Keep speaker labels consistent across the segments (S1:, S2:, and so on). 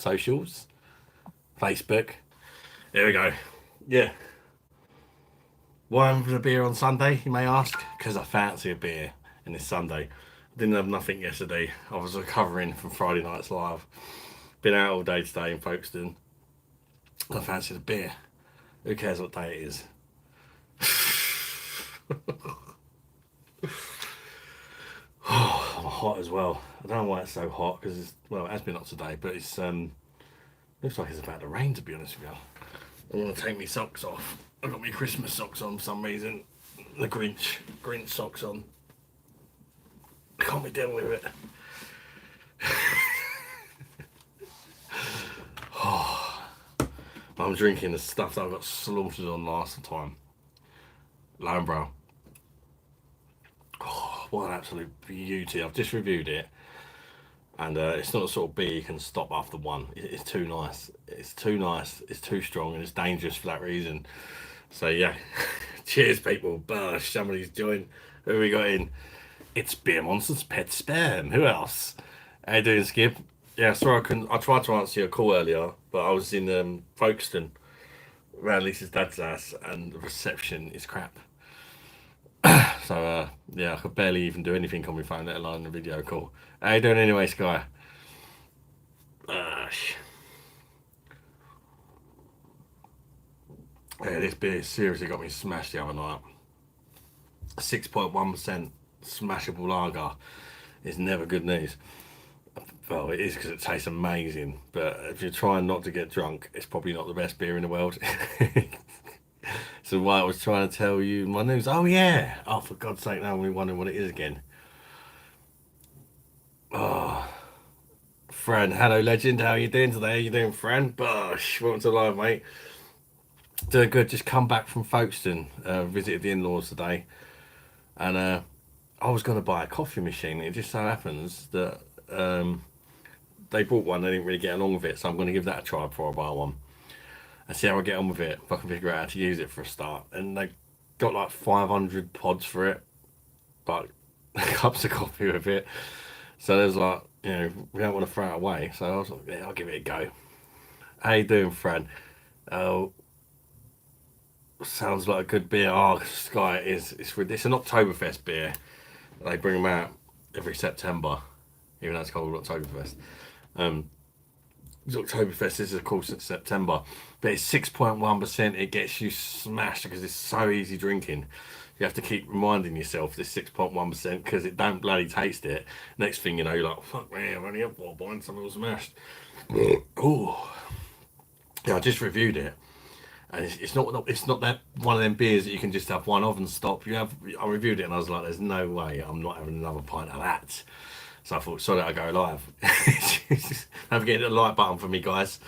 S1: socials, Facebook. Here we go. Yeah. Why I'm for the beer on Sunday, you may ask? Because I fancy a beer in this Sunday. I didn't have nothing yesterday. I was recovering from Friday night's live. Been out all day today in Folkestone. I fancied a beer. Who cares what day it is? Oh, I'm hot as well. I don't know why it's so hot because it's, well, it has been hot today, but it's looks like it's about to rain, to be honest with you. I want to take my socks off. I got my Christmas socks on for some reason. The Grinch socks on. I can't be dealing with it. Oh, I'm drinking the stuff that I got slaughtered on last time. Lambro. Oh, what an absolute beauty. I've just reviewed it. And it's not the sort of beer you can stop after one. It's too nice. It's too nice. It's too strong, and it's dangerous for that reason. So yeah, cheers, people. BOSH. Somebody's joined. Who we got in? It's Beer Monsters Pet Spam. Who else? How you doing, Skip? Yeah, sorry I tried to answer your call earlier, but I was in Folkestone, around Lisa's dad's house, and the reception is crap. So yeah, I could barely even do anything on my phone, let alone a video call. How you doing anyway, Sky? Yeah, this beer seriously got me smashed the other night. 6.1% smashable lager is never good news. Well, it is because it tastes amazing, but if you're trying not to get drunk, it's probably not the best beer in the world. So why I was trying to tell you my news. Oh yeah. Oh, for God's sake, now I'm wondering what it is again. Oh, Fran, hello legend. How are you doing today? How you doing, Fran? BOSH, welcome to live, mate. Doing good. Just come back from Folkestone. Visited the in-laws today, and I was going to buy a coffee machine. It just so happens that they bought one. They didn't really get along with it, so I'm going to give that a try before I buy one and see how I get on with it. If I can figure out how to use it for a start. And they got like 500 pods for it, like cups of coffee with it. So there's like, we don't want to throw it away. So I was like, yeah, I'll give it a go. How you doing, Fran? Oh, sounds like a good beer. Oh, Sky, it's an Octoberfest beer. They bring them out every September, even though it's called Octoberfest. Um, it's Oktoberfest. This is of course in September, but it's 6.1%. It gets you smashed because it's so easy drinking. You have to keep reminding yourself this 6.1% because it don't bloody taste it. Next thing you know, you're like, fuck me, I've only had 4 pints, I'm all smashed. Oh, yeah, I just reviewed it, and it's not that one of them beers that you can just have one of and stop. I reviewed it and I was like, there's no way I'm not having another pint of that. So I thought, sorry, I go live. Don't forget the like button for me, guys.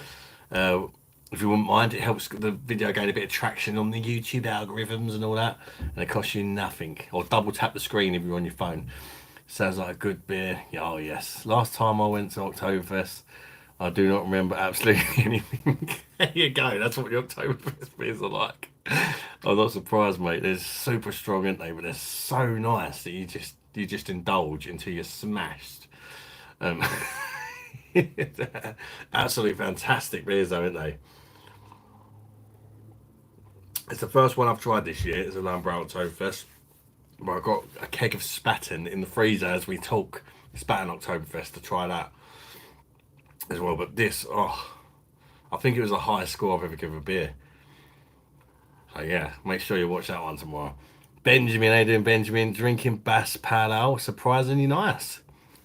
S1: If you wouldn't mind, it helps the video gain a bit of traction on the YouTube algorithms and all that, and it costs you nothing. Or double tap the screen if you're on your phone. Sounds like a good beer. Yeah, oh yes. Last time I went to Oktoberfest, I do not remember absolutely anything. There you go. That's what the Oktoberfest beers are like. I'm not surprised, mate. They're super strong, aren't they? But they're so nice that you just indulge until you're smashed. Um, absolutely fantastic beers, though, aren't they? It's the first one I've tried this year. It's a Lambrou Oktoberfest. But I've got a keg of Spaten in the freezer as we talk. Spaten Oktoberfest to try that as well. But this, oh, I think it was the highest score I've ever given a beer. So yeah, make sure you watch that one tomorrow. Benjamin, how you doing, Benjamin? Drinking Bass Pale Ale, surprisingly nice.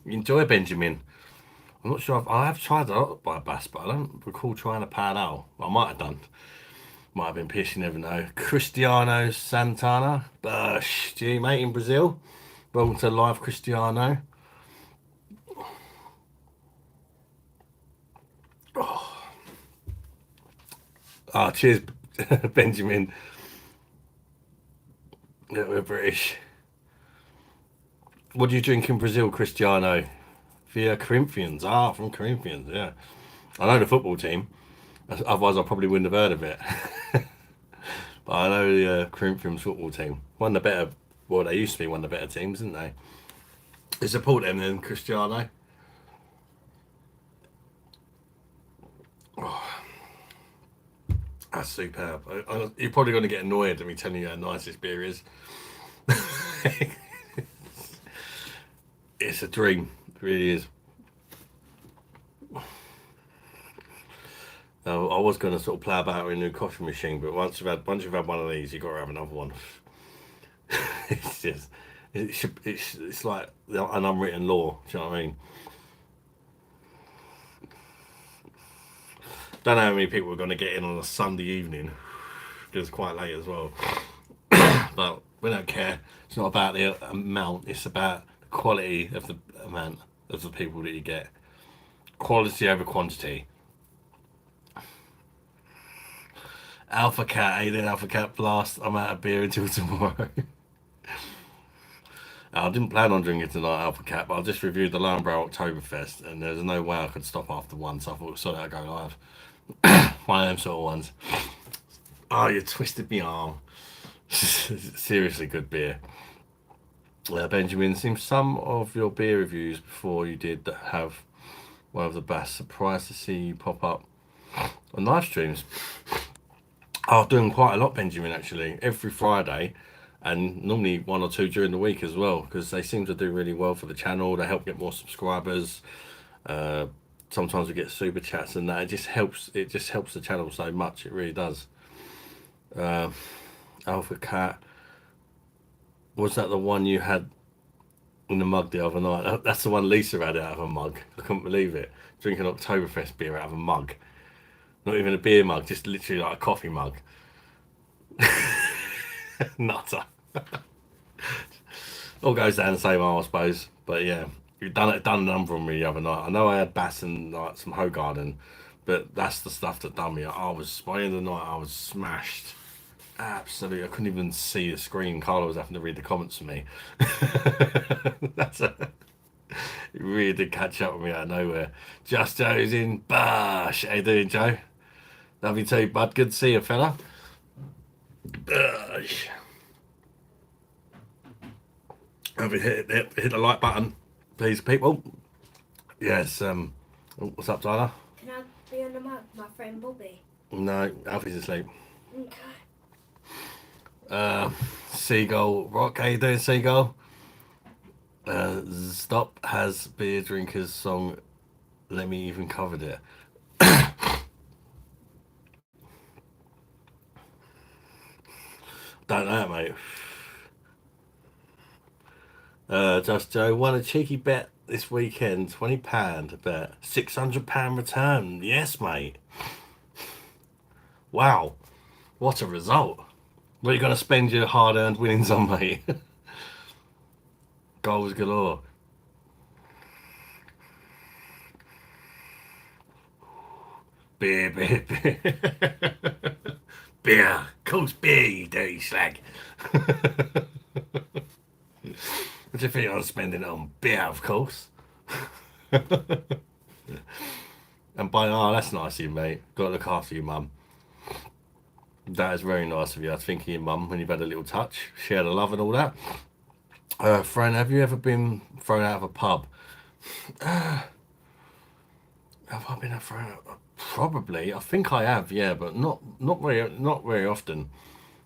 S1: You enjoy Benjamin? I'm not sure I have tried a lot by Bass, but I don't recall trying a Pale Ale. I might have done. Might have been piss, you never know. Cristiano Santana, BOSH, G mate in Brazil. Welcome to live, Cristiano. Oh, cheers, Benjamin. Yeah, we're British. What do you drink in Brazil, Cristiano? Via Corinthians. Ah, from Corinthians, yeah. I know the football team. Otherwise, I probably wouldn't have heard of it. But I know the Corinthians football team. One of the better, well, they used to be one of the better teams, didn't they? They support them then, Cristiano. That's superb. You're probably going to get annoyed at me telling you how nice this beer is. It's a dream. It really is. I was going to sort of play about with a new coffee machine, but once you've had one of these, you've got to have another one. It's just it's like an unwritten law. Do you know what I mean? Don't know how many people are going to get in on a Sunday evening because it's quite late as well. But we don't care. It's not about the amount. It's about the quality of the amount of the people that you get. Quality over quantity. Alpha Cat, Aiden Alpha Cat Blast. I'm out of beer until tomorrow. I didn't plan on drinking tonight, Alpha Cat, but I just reviewed the Lambro Octoberfest, and there's no way I could stop after one, so I thought, so I'd go live. One of them sort of ones. Oh, you twisted me arm. Seriously good beer. Benjamin, seems some of your beer reviews before you did have one of the best. Surprised to see you pop up on live streams. I'm doing quite a lot, Benjamin, actually. Every Friday, and normally one or two during the week as well, because they seem to do really well for the channel. They help get more subscribers. Sometimes we get super chats and that. It just helps. It just helps the channel so much. It really does. Alpha Cat, was that the one you had in the mug the other night? That's the one Lisa had out of a mug. I couldn't believe it. Drinking Octoberfest beer out of a mug. Not even a beer mug, just literally like a coffee mug. Nutter. All goes down the same aisle, I suppose. But yeah, you've done a number on me the other night. I know I had Bass and like some Hogarden, but that's the stuff that done me. By the end of the night I was smashed. Absolutely, I couldn't even see the screen. Carla was having to read the comments for me. It really did catch up with me out of nowhere. Just Joe's in BOSH. How you doing, Joe? Love you too, bud. Good to see you, fella. BOSH. Have you hit the like button, please, people? Yes. What's up, Tyler?
S2: Can I be on the mic, my friend Bobby?
S1: No, Alfie's asleep.
S2: Okay.
S1: Seagull Rock, how you doing, Seagull? Stop has beer drinkers song. Let me even covered it. Don't know, mate. Just Joe won a cheeky bet this weekend. £20 bet. £600 return. Yes, mate. Wow, what a result! What are you going to spend your hard-earned winnings on, mate? Goals galore. Beer, beer, beer. Beer. Of course, beer, you dirty slag. What do you think I'm spending it on? Beer, of course. And that's nice of you, mate. Got to look after your mum. That is very nice of you. I was thinking of your mum when you've had a little touch, share the love and all that. Fran, have you ever been thrown out of a pub? Have I been thrown out? Probably. I think I have, yeah, but not very often.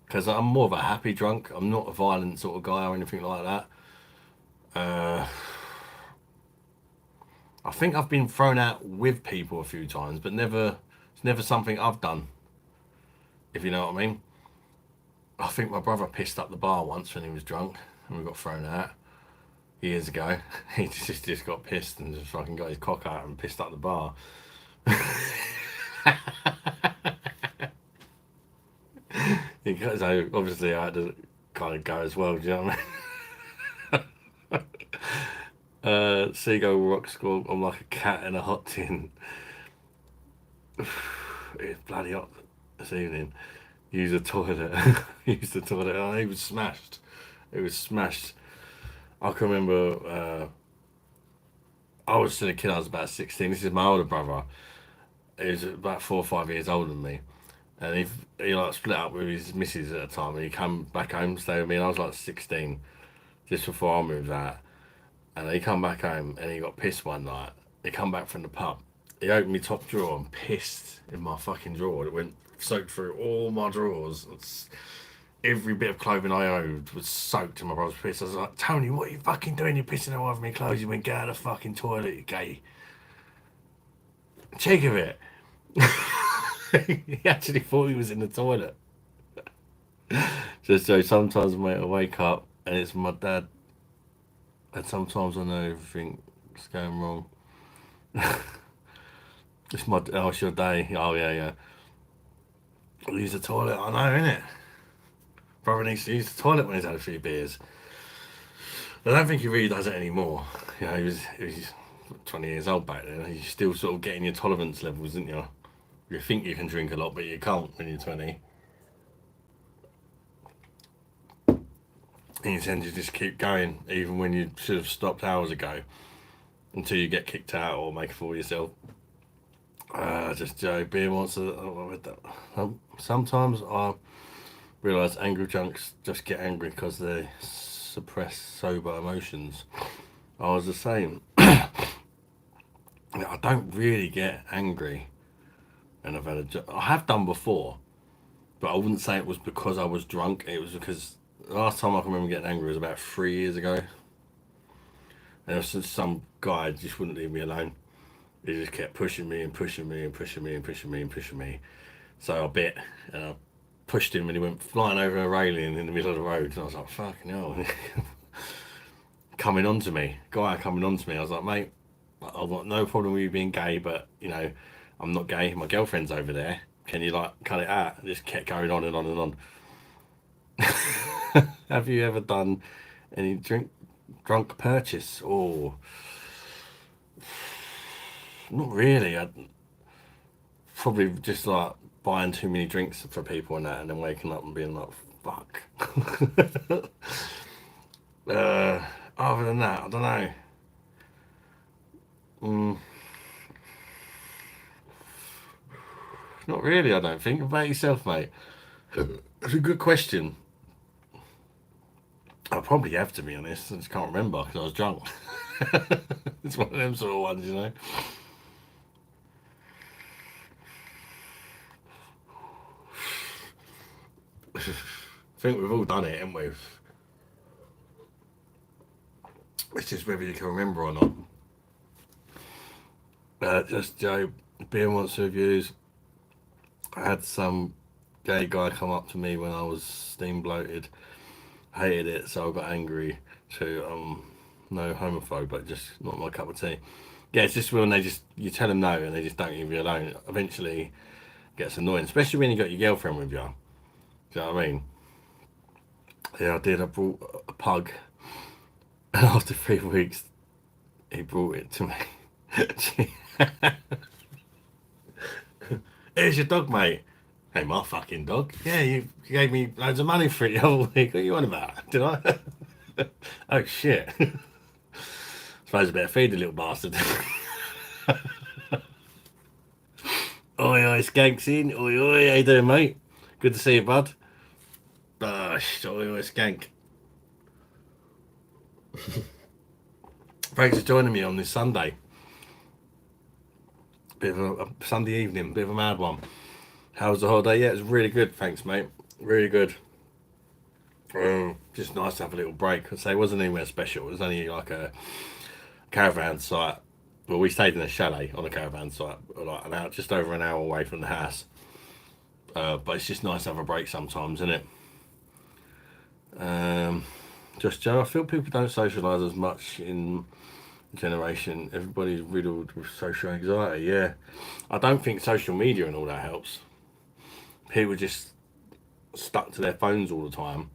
S1: Because I'm more of a happy drunk. I'm not a violent sort of guy or anything like that. I think I've been thrown out with people a few times, but never. It's never something I've done. If you know what I mean. I think my brother pissed up the bar once when he was drunk, and we got thrown out years ago. He just got pissed and just fucking got his cock out and pissed up the bar. So obviously I had to kind of go as well. Do you know what I mean? Seagull Rock Squawk. I'm like a cat in a hot tin. It's bloody hot this evening. Use the toilet. Use the toilet. Oh, it was smashed. It was smashed. I can remember. I was still a kid. I was about 16. This is my older brother. He was about 4 or 5 years older than me, and he like split up with his missus at the time, and he come back home to stay with me. And I was like 16, just before I moved out. And he come back home, and he got pissed one night. He come back from the pub. He opened my top drawer and pissed in my fucking drawer. It went soaked through all my drawers. Every bit of clothing I owned was soaked in my brother's piss. I was like, Tony, what are you fucking doing? You're pissing all over me clothes. You went, get out of the fucking toilet, you gay. Cheek of it. He actually thought he was in the toilet. Just so sometimes, mate, I wake up and it's my dad, and sometimes I know everything's going wrong. Oh, it's your day. Oh, yeah, yeah. I'll use the toilet. I know, innit? Brother needs to use the toilet when he's had a few beers. I don't think he really does it anymore. You know, he was 20 years old back then. You're still sort of getting your tolerance levels, isn't you? You think you can drink a lot, but you can't when you're 20. And you tend to just keep going, even when you should have stopped hours ago, until you get kicked out or make a fool of yourself. Just Joe, beer monster. Sometimes I realise angry junks just get angry because they suppress sober emotions. I was the same. I don't really get angry, and I have done before, but I wouldn't say it was because I was drunk. It was because the last time I can remember getting angry was about 3 years ago. And there was some guy just wouldn't leave me alone. He just kept pushing me and pushing me and pushing me and pushing me and pushing me. So I bit and I pushed him and he went flying over a railing in the middle of the road. And I was like, fucking hell. Coming on to me. Guy coming on to me. I was like, mate, I've got no problem with you being gay, but, you know, I'm not gay. My girlfriend's over there. Can you, like, cut it out? And just kept going on and on and on. Have you ever done any drunk purchase? Or not really. I probably just like buying too many drinks for people and that, and then waking up and being like, "Fuck." Other than that, I don't know. Not really. I don't think. What about yourself, mate? It's a good question. I probably have, to be honest. I just can't remember because I was drunk. It's one of them sort of ones, you know. I think we've all done it, haven't we? It's just whether you can remember or not. Just Joe, being once reviews. I had some gay guy come up to me when I was steam bloated. Hated it, so I got angry. To no homophobe, but just not my cup of tea. Yeah, it's just when you tell them no and they just don't leave you alone. Eventually, it gets annoying, especially when you got your girlfriend with you. Do you know what I mean? Yeah, I did. I brought a pug, and after 3 weeks, he brought it to me. Here's your dog, mate. Hey, my fucking dog. Yeah, you gave me loads of money for it the other week. What are you on about? Did I? Oh, shit. Suppose I better feed the little bastard. Oi, oi, skanks in. Oi, oi, how you doing, mate? Good to see you, bud. Bosh, oi, oi, skank. Thanks for joining me on this Sunday. Bit of a Sunday evening, bit of a mad one. How was the holiday? Yeah, it was really good, thanks, mate. Really good. Just nice to have a little break. I say it wasn't anywhere special. It was only like a caravan site. Well, we stayed in a chalet on a caravan site, like an hour, just over an hour away from the house. But it's just nice to have a break sometimes, isn't it? Just Joe, I feel people don't socialise as much in generation. Everybody's riddled with social anxiety. Yeah, I don't think social media and all that helps. People just stuck to their phones all the time,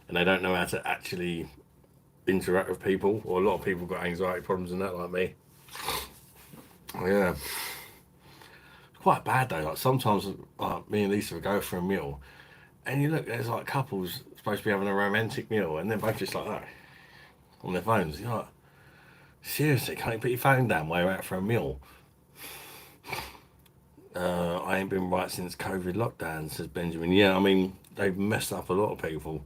S1: and they don't know how to actually interact with people. Or a lot of people got anxiety problems and that, like me. Yeah, it's quite bad though. Like sometimes, me and Lisa would go for a meal, and you look, there's like couples supposed to be having a romantic meal, and they're both just like that on their phones. You're like, seriously, can't you put your phone down while you're out for a meal? I ain't been right since COVID lockdown, says Benjamin. Yeah, I mean, they've messed up a lot of people.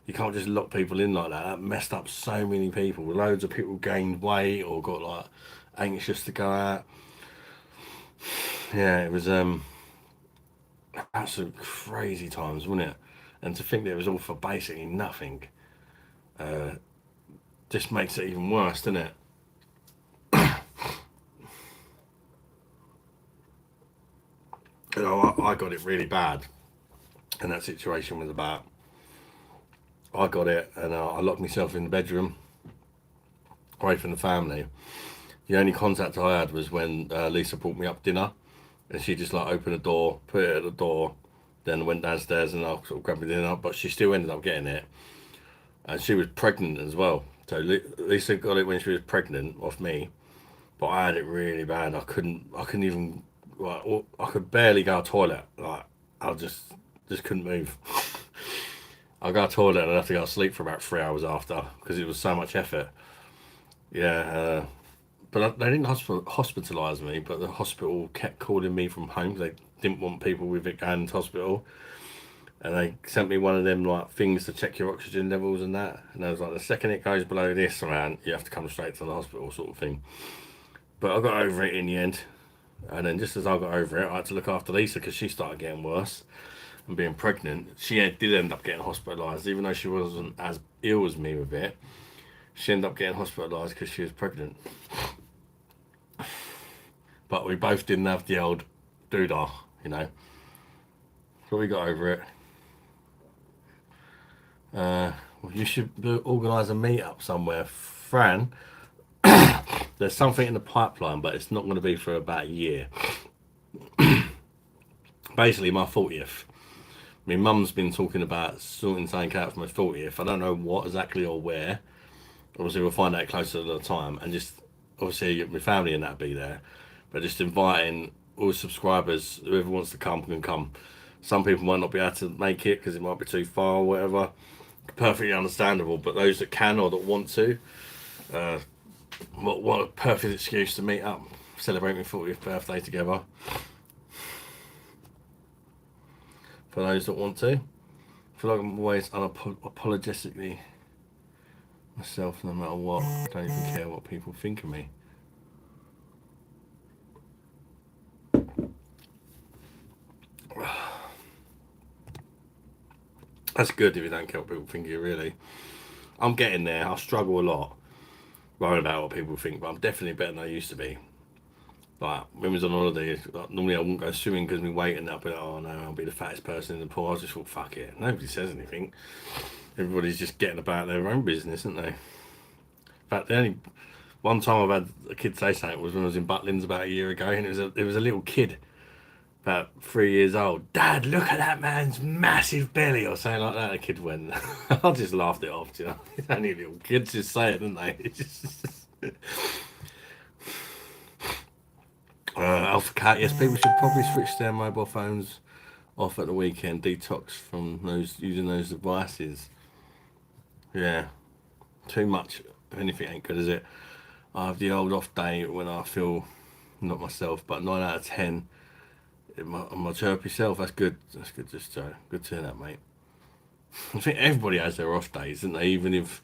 S1: You can't just lock people in like that. That messed up so many people. Loads of people gained weight or got like anxious to go out. Yeah, it was absolute crazy times, wasn't it? And to think that it was all for basically nothing, just makes it even worse, doesn't it? You know, I got it really bad, and that situation was about. I got it, and I locked myself in the bedroom, away from the family. The only contact I had was when Lisa brought me up dinner, and she just like opened the door, put it at the door, then went downstairs and I sort of grabbed my dinner. But she still ended up getting it, and she was pregnant as well. So Lisa got it when she was pregnant off me, but I had it really bad. I couldn't even, like, I could barely go to the toilet. Like, I just couldn't move. I go to the toilet and I have to go to sleep for about 3 hours after because it was so much effort. Yeah, but they didn't hospitalise me, but the hospital kept calling me from home 'cause they didn't want people with it going to hospital. And they sent me one of them like things to check your oxygen levels and that. And I was like, the second it goes below this amount, you have to come straight to the hospital, sort of thing. But I got over it in the end. And then just as I got over it, I had to look after Lisa because she started getting worse and being pregnant. She did end up getting hospitalised, even though she wasn't as ill as me with it. She ended up getting hospitalised because she was pregnant. But we both didn't have the old doodah, you know. So we got over it. Well, you should organise a meetup somewhere, Fran. There's something in the pipeline, but it's not going to be for about a year. Basically, my 40th. My mum's been talking about sorting something out for my 40th. I don't know what exactly or where. Obviously, we'll find out closer to the time. And just, obviously, my family and that be there. But just inviting all subscribers, whoever wants to come can come. Some people might not be able to make it because it might be too far or whatever. Perfectly understandable. But those that can or that want to, what a perfect excuse to meet up, celebrate my 40th birthday together. For those that want to. I feel like I'm always unapologetically myself no matter what. I don't even care what people think of me. That's good if you don't care what people think of you, really. I'm getting there. I struggle a lot worrying about what people think, but I'm definitely better than I used to be. Like, when I was on holiday, like, normally I wouldn't go swimming because my weight, and I'd be like, oh no, I'll be the fattest person in the pool. I just thought, fuck it. Nobody says anything. Everybody's just getting about their own business, aren't they? In fact, the only one time I've had a kid say something was when I was in Butlins about a year ago, and it was a little kid, about 3 years old. Dad, look at that man's massive belly, or something like that. The kid went. I just laughed it off. You know, only little kids just say it, don't they? Alpha Cat. Yes, people should probably switch their mobile phones off at the weekend. Detox from those using those devices. Yeah, too much. If anything ain't good, is it? I have the old off day when I feel not myself, but 9 out of 10. I'm my chirpy self. That's good. That's good. Just good to hear that, mate. I think everybody has their off days, don't they? Even if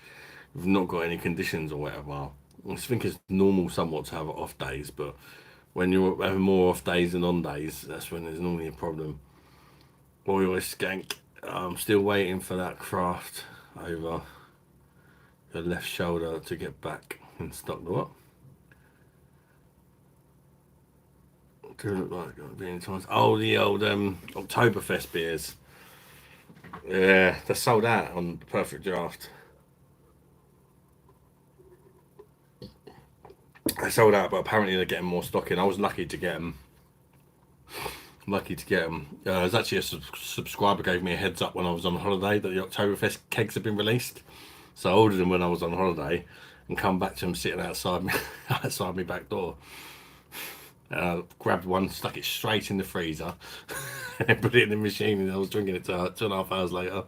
S1: you've not got any conditions or whatever. I just think it's normal somewhat to have off days, but when you're having more off days than on days, that's when there's normally a problem. Boy, always skank. I'm still waiting for that craft over your left shoulder to get back in stock. What? Do look like being times. Oh, the old Octoberfest beers. Yeah, they're sold out on the Perfect Draft. They sold out, but apparently they're getting more stock in. I was lucky to get them. Lucky to get them. There's actually a subscriber gave me a heads up when I was on holiday that the Octoberfest kegs had been released. So I ordered them when I was on holiday and come back to them sitting outside me, outside my back door. Grabbed one, stuck it straight in the freezer, and put it in the machine, and I was drinking it 2.5 hours later.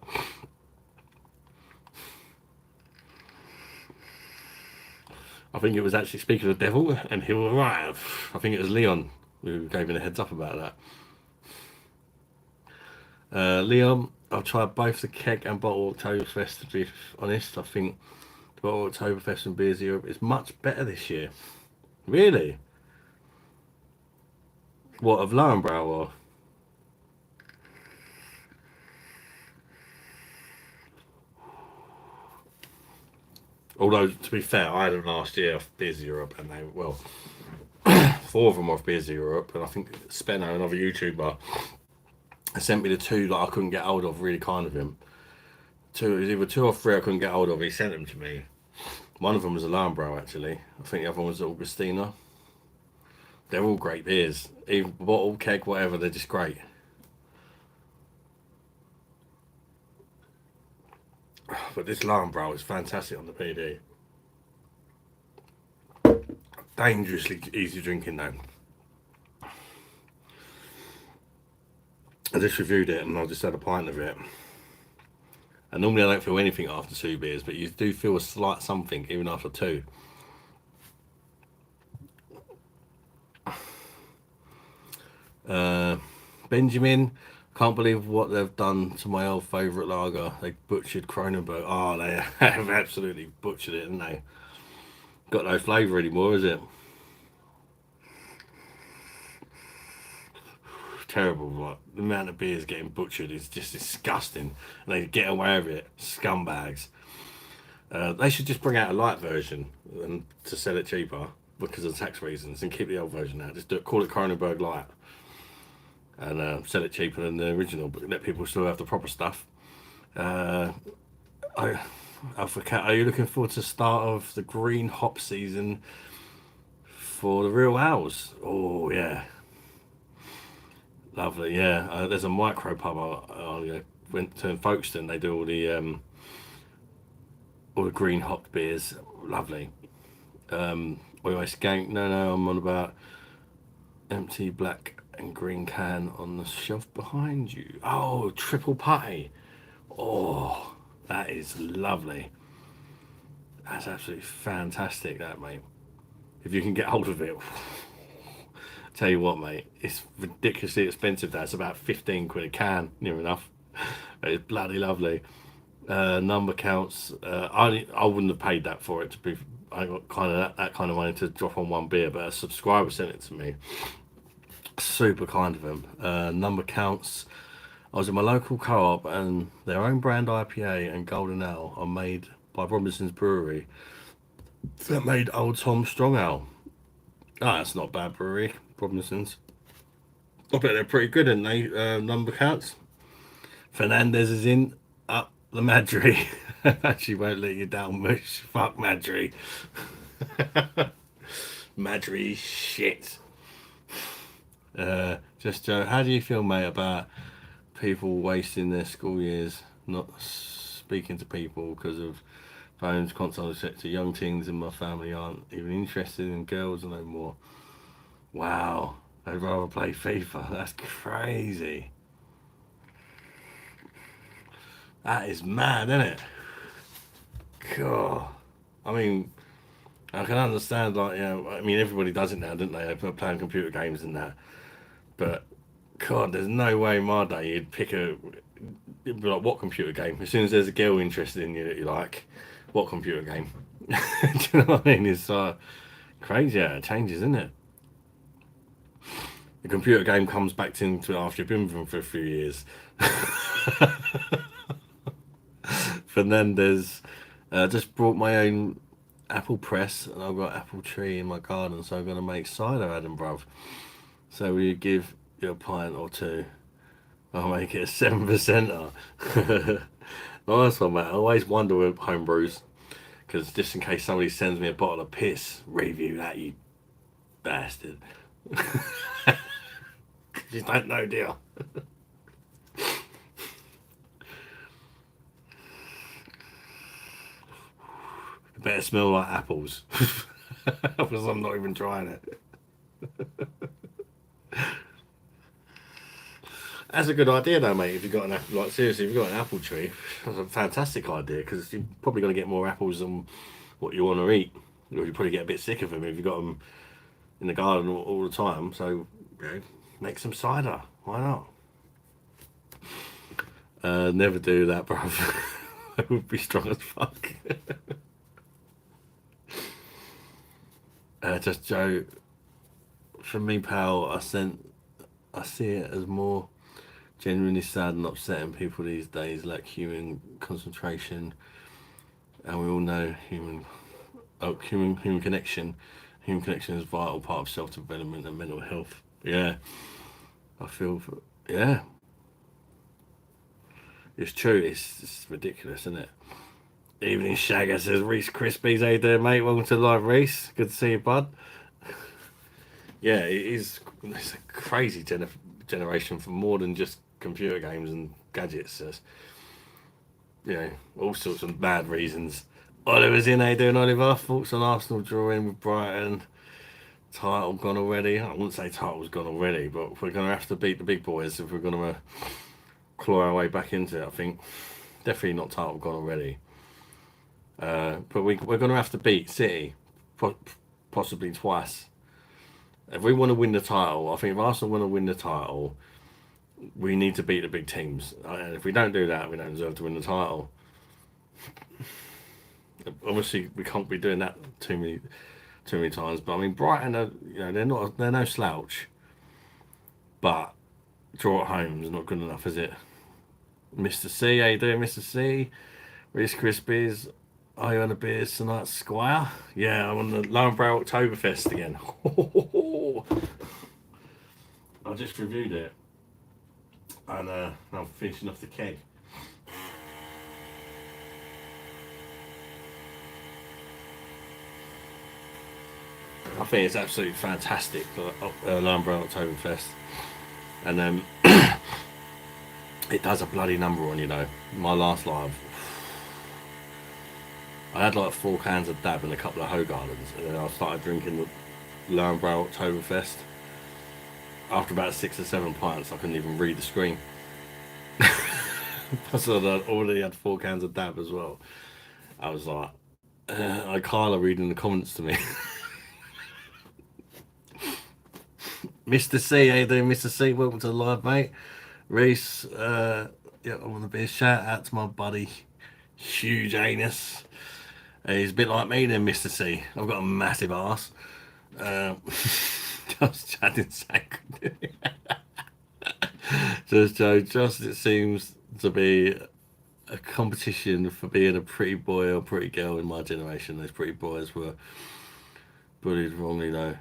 S1: I think it was actually, speaking of the devil, and he will arrive. I think it was Leon who gave me the heads up about that. Leon, I've tried both the keg and bottle Oktoberfest. To be honest, I think the bottle Oktoberfest and Beers Europe is much better this year. Really? What, of Lowenbrow or? Although, to be fair, I had them last year off Beers Europe, and they, well, 4 of them off Beers Europe, and I think Spenno, another YouTuber, sent me the 2 that I couldn't get hold of, really kind of him. It was either 2 or 3 I couldn't get hold of, he sent them to me. One of them was a Lambro, actually. I think the other one was Augustina. They're all great beers. Even bottle, keg, whatever, they're just great. But this Lambro is fantastic on the PD. Dangerously easy drinking though. I just reviewed it and I just had a pint of it. And normally I don't feel anything after 2 beers, but you do feel a slight something even after 2. Benjamin, can't believe what they've done to my old favourite lager. They butchered Kronenberg. Oh, they have absolutely butchered it, haven't they? Got no flavour anymore, is it? Terrible. Like, the amount of beers getting butchered is just disgusting, and they get away with it. Scumbags. They should just bring out a light version and to sell it cheaper because of tax reasons, and keep the old version out. Just call it Kronenberg Light, and sell it cheaper than the original, but let people still have the proper stuff. Are you looking forward to the start of the green hop season for the Real Owls? Oh yeah. Lovely, yeah. There's a micro pub I went to in Folkestone. They do all the green hopped beers. Lovely. Anyway, Skank. No, I'm on about empty black and green can on the shelf behind you. Oh, triple putty. Oh, that is lovely. That's absolutely fantastic, that, mate. If you can get hold of it. Tell you what, mate, it's ridiculously expensive. That's about 15 quid a can, near enough. It's bloody lovely. Number counts. I wouldn't have paid that for it. To be, I got kind of that kind of money to drop on one beer, but a subscriber sent it to me. Super kind of him. Number counts. I was in my local co-op, and their own brand IPA and Golden Ale are made by Robinson's Brewery. That made Old Tom Strong Ale. Ah, that's not a bad brewery, Robinson's. I bet they're pretty good, aren't they? Number counts. Fernandez is in. Up the Madry. She won't let you down, mush. Fuck Madry. Madry shit. Just Joe, how do you feel, mate, about people wasting their school years not speaking to people because of phones, consoles, etc.? Young teens in my family aren't even interested in girls no more. Wow, they'd rather play FIFA. That's crazy. That is mad, isn't it? God. I mean, I can understand, like, I mean, everybody does it now, don't they? They're playing computer games and that. But, God, there's no way in my day you'd pick you'd be like, what computer game? As soon as there's a girl interested in you that you like, what computer game? Do you know what I mean? It's crazy how it changes, isn't it? The computer game comes back into it after you've been with them for a few years. Fernandez, just brought my own apple press, and I've got apple tree in my garden, so I'm going to make cider, Adam, bruv. So will you give you a pint or 2? I'll make it a 7%er. Nice one, mate. I always wonder with home brews, because just in case somebody sends me a bottle of piss, review that, you bastard. You don't know, dear. It better smell like apples. Because I'm not even trying it. That's a good idea, though, mate. If you've got an apple, like seriously, if you've got an apple tree, that's a fantastic idea, because you're probably going to get more apples than what you want to eat. Or you probably get a bit sick of them if you've got them in the garden all the time. So, make some cider. Why not? Never do that, bro. I would be strong as fuck. Just Joe. For me, pal, I see it as more genuinely sad and upsetting. People these days lack human concentration and we all know human connection. Human connection is a vital part of self development and mental health. Yeah, I feel. Yeah, it's true. It's ridiculous, isn't it? Evening Shagger says, Reese Krispies, how you doing, mate? Welcome to the live, Reese. Good to see you, bud. Yeah, it is. It's a crazy generation for more than just computer games and gadgets. There's, all sorts of bad reasons. Oliver's in, how you doing, Oliver? Thoughts on Arsenal drawing with Brighton? Title gone already? I wouldn't say title's gone already, but we're going to have to beat the big boys if we're going to claw our way back into it, I think. Definitely not title gone already. But we're going to have to beat City, possibly twice. If we want to win the title, I think if Arsenal want to win the title, we need to beat the big teams. And if we don't do that, we don't deserve to win the title. Obviously, we can't be doing that too many times. But I mean, Brighton, they're no slouch. But draw at home is not good enough, is it? Mr. C, how you doing, Mr. C? Reese Krispies, are you on the beers tonight, Squire? Yeah, I'm on the Lowbrow Octoberfest again. I just reviewed it, and I'm finishing off the keg. I think it's absolutely fantastic, Lowbrow Oktoberfest, and it does a bloody number on, my last live. I had like 4 cans of Dab and a couple of Hogardens, and then I started drinking the Lowbrow Oktoberfest. After about 6 or 7 pints, I couldn't even read the screen. So I already had 4 cans of Dab as well. I was like, Carla reading the comments to me. Mr. C, how you doing, Mr. C? Welcome to the live, mate. Reese, I want to be a shout out to my buddy, Huge Anus. He's a bit like me then, Mr. C. I've got a massive arse. Just chatting sank. Just it seems to be a competition for being a pretty boy or pretty girl in my generation. Those pretty boys were bullied wrongly, though.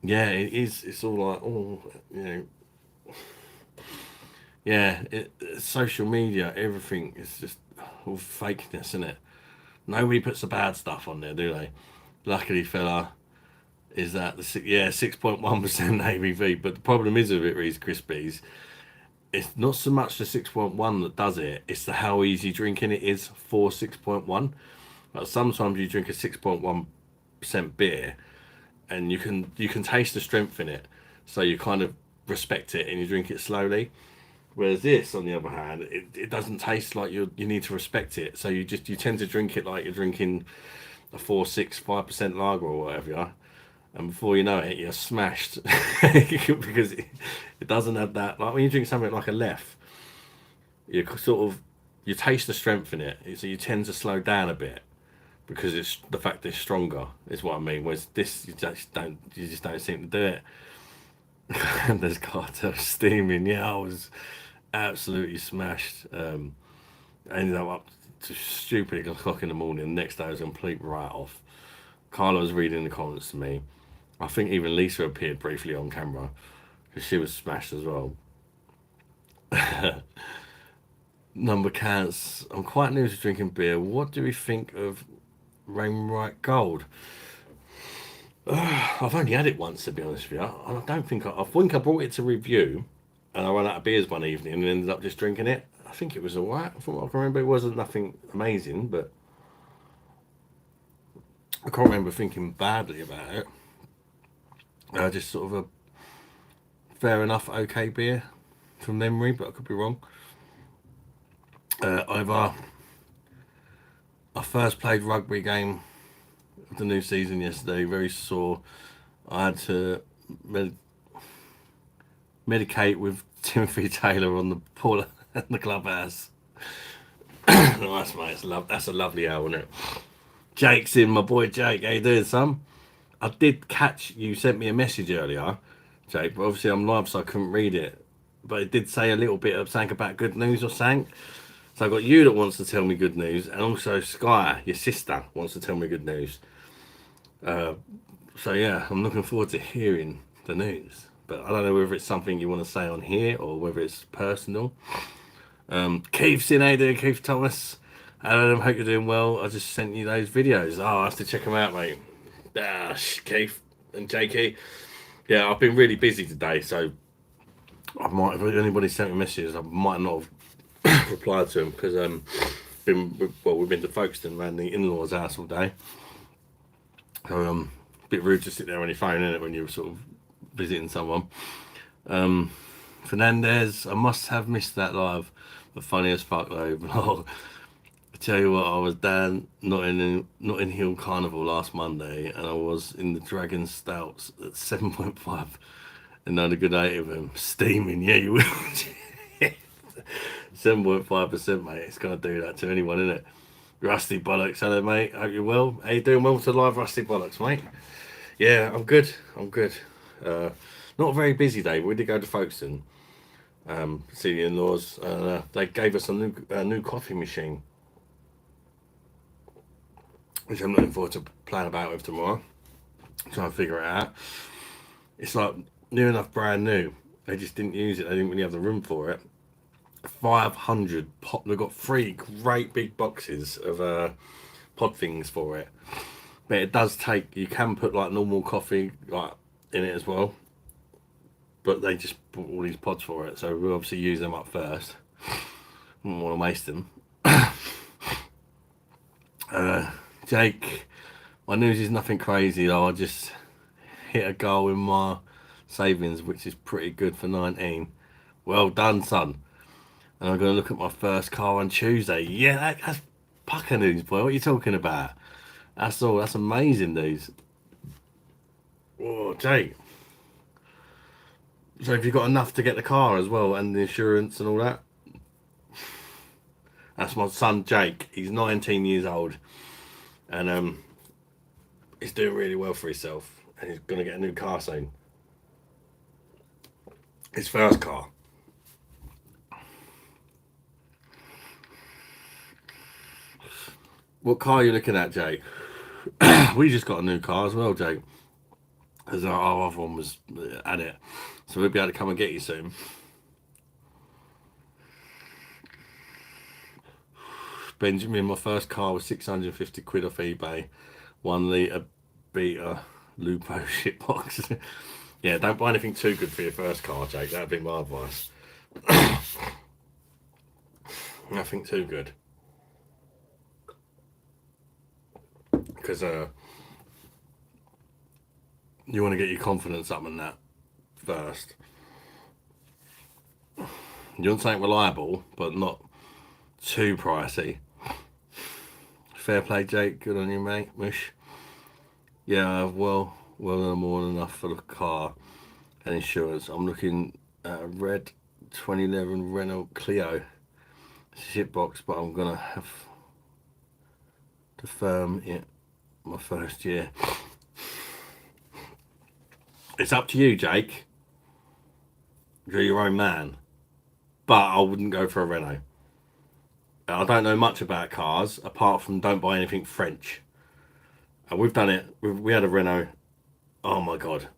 S1: Yeah, it is. It's all like, yeah. Social media, everything is just all fakeness, isn't it? Nobody puts the bad stuff on there, do they? Luckily, fella, is that 6.1% ABV. But the problem is with it, Reese Krispies, it's not so much the 6.1 that does it, it's the how easy drinking it is for 6.1. Like sometimes you drink a 6.1% beer and you can taste the strength in it, so you kind of respect it and you drink it slowly. Whereas this, on the other hand, it doesn't taste like you need to respect it, so you tend to drink it like you're drinking a 4, 6, 5% lager or whatever you are. And before you know it, you're smashed because it doesn't have that. Like when you drink something like a Lef, you taste the strength in it, so you tend to slow down a bit because it's the fact that it's stronger is what I mean. Whereas this, you just don't seem to do it. And there's cartel steaming. Yeah, I was absolutely smashed. I ended up to stupid o'clock in the morning. The next day I was a complete write off. Carla was reading the comments to me. I think even Lisa appeared briefly on camera because she was smashed as well. Number counts. I'm quite new to drinking beer. What do we think of Rainwright Gold? I've only had it once, to be honest with you. I don't think I think I brought it to review, and I ran out of beers one evening and ended up just drinking it. I think it was alright. From what I can remember, it wasn't nothing amazing, but I can't remember thinking badly about it. Just sort of a fair enough, okay beer from memory, but I could be wrong. I first played rugby game of the new season yesterday. Very sore. I had to medicate with Timothy Taylor on the pool in the clubhouse. Nice, mate. That's a lovely hour, isn't it? Jake's in, my boy Jake. How you doing, son? I did catch you sent me a message earlier, Jake, but obviously I'm live so I couldn't read it. But it did say a little bit of something about good news or something. So I've got you that wants to tell me good news, and also Sky, your sister, wants to tell me good news. So yeah, I'm looking forward to hearing the news. But I don't know whether it's something you want to say on here or whether it's personal. Keith's in, how you doing, Keith Thomas? Adam, hope you're doing well. I just sent you those videos. Oh, I have to check them out, mate. Keith and JK. Yeah, I've been really busy today, so I might, if anybody sent me messages, I might not have replied to them because we've been to Folkestone around the in-laws' house all day. So a bit rude to sit there on your phone, isn't it, when you're sort of visiting someone. Fernandez, I must have missed that live, but funny as fuck though. I tell you what, I was down Notting Hill Carnival last Monday, and I was in the Dragon Stouts at 7.5, and had a good 8 of them, steaming. Yeah, you will. 7.5%, mate. It's gonna do that to anyone, isn't it? Rusty Bollocks, hello, mate. Hope you're well. How you doing? Well to live, Rusty Bollocks, mate. Yeah, I'm good. Not a very busy day, but we did go to Folkestone, see the in-laws. They gave us a new coffee machine, which I'm looking forward to playing about with tomorrow. Trying to figure it out. It's like new enough, brand new. They just didn't use it. They didn't really have the room for it. 500 pot. They've got 3 great big boxes of pod things for it. But it does take. You can put like normal coffee like in it as well. But they just bought all these pods for it, so we'll obviously use them up first. Wouldn't want to waste them. Jake, my news is nothing crazy though. I just hit a goal in my savings, which is pretty good for 19. Well done, son. And I'm going to look at my first car on Tuesday. Yeah, that's pucker news, boy. What are you talking about? That's all. That's amazing news. Oh, Jake. So have you got enough to get the car as well and the insurance and all that? That's my son Jake. He's 19 years old, and he's doing really well for himself, and he's gonna get a new car soon. His first car. What car are you looking at, Jake? We just got a new car as well, Jake. As our other one was at it, so we'll be able to come and get you soon. Benjamin, my first car was 650 quid off eBay. 1 litre Beta Lupo shitbox. Yeah, don't buy anything too good for your first car, Jake. That'd be my advice. Nothing too good. Because you want to get your confidence up in that first. You want something reliable, but not too pricey. Fair play, Jake. Good on you, mate. Mush. Yeah, well more than enough for the car and insurance. I'm looking at a red 2011 Renault Clio shitbox, but I'm gonna have to firm it my first year. It's up to you, Jake. You're your own man, but I wouldn't go for a Renault. I don't know much about cars apart from don't buy anything French. And we've done it. We had a Renault. Oh my god,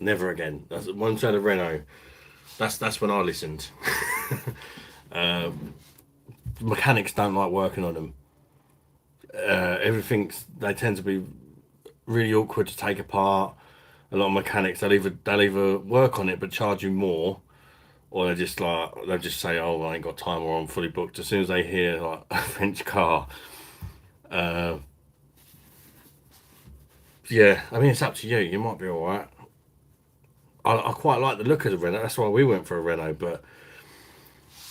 S1: never again. Once I had a Renault, that's when I listened. Mechanics don't like working on them. They tend to be really awkward to take apart. A lot of mechanics they'll either work on it but charge you more, or they'll just say, oh, I ain't got time, or I'm fully booked. As soon as they hear like a French car, yeah, I mean, it's up to you. You might be all right. I quite like the look of the Renault. That's why we went for a Renault. But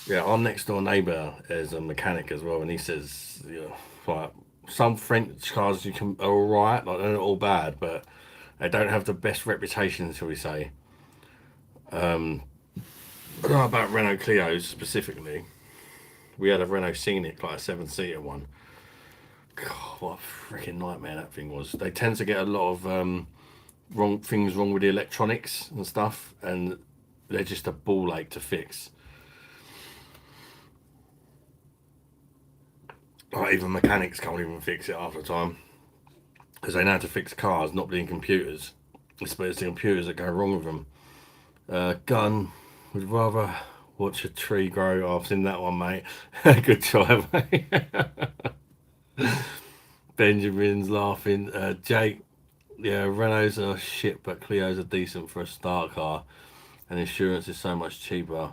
S1: yeah, our next door neighbour is a mechanic as well, and he says, you know, like some French cars are all right, like they're not all bad, but they don't have the best reputation, shall we say. I don't know about Renault Clios specifically. We had a Renault Scenic, like a 7-seater one. God, what a freaking nightmare that thing was. They tend to get a lot of wrong with the electronics and stuff, and they're just a ball ache to fix. Like even mechanics can't even fix it half the time because they know how to fix cars, not being computers. It's the computers that go wrong with them. Gun would rather watch a tree grow. I've seen that one, mate. Good try, mate. Benjamin's laughing. Jake, yeah, Renaults are shit, but Clio's are decent for a start car, and insurance is so much cheaper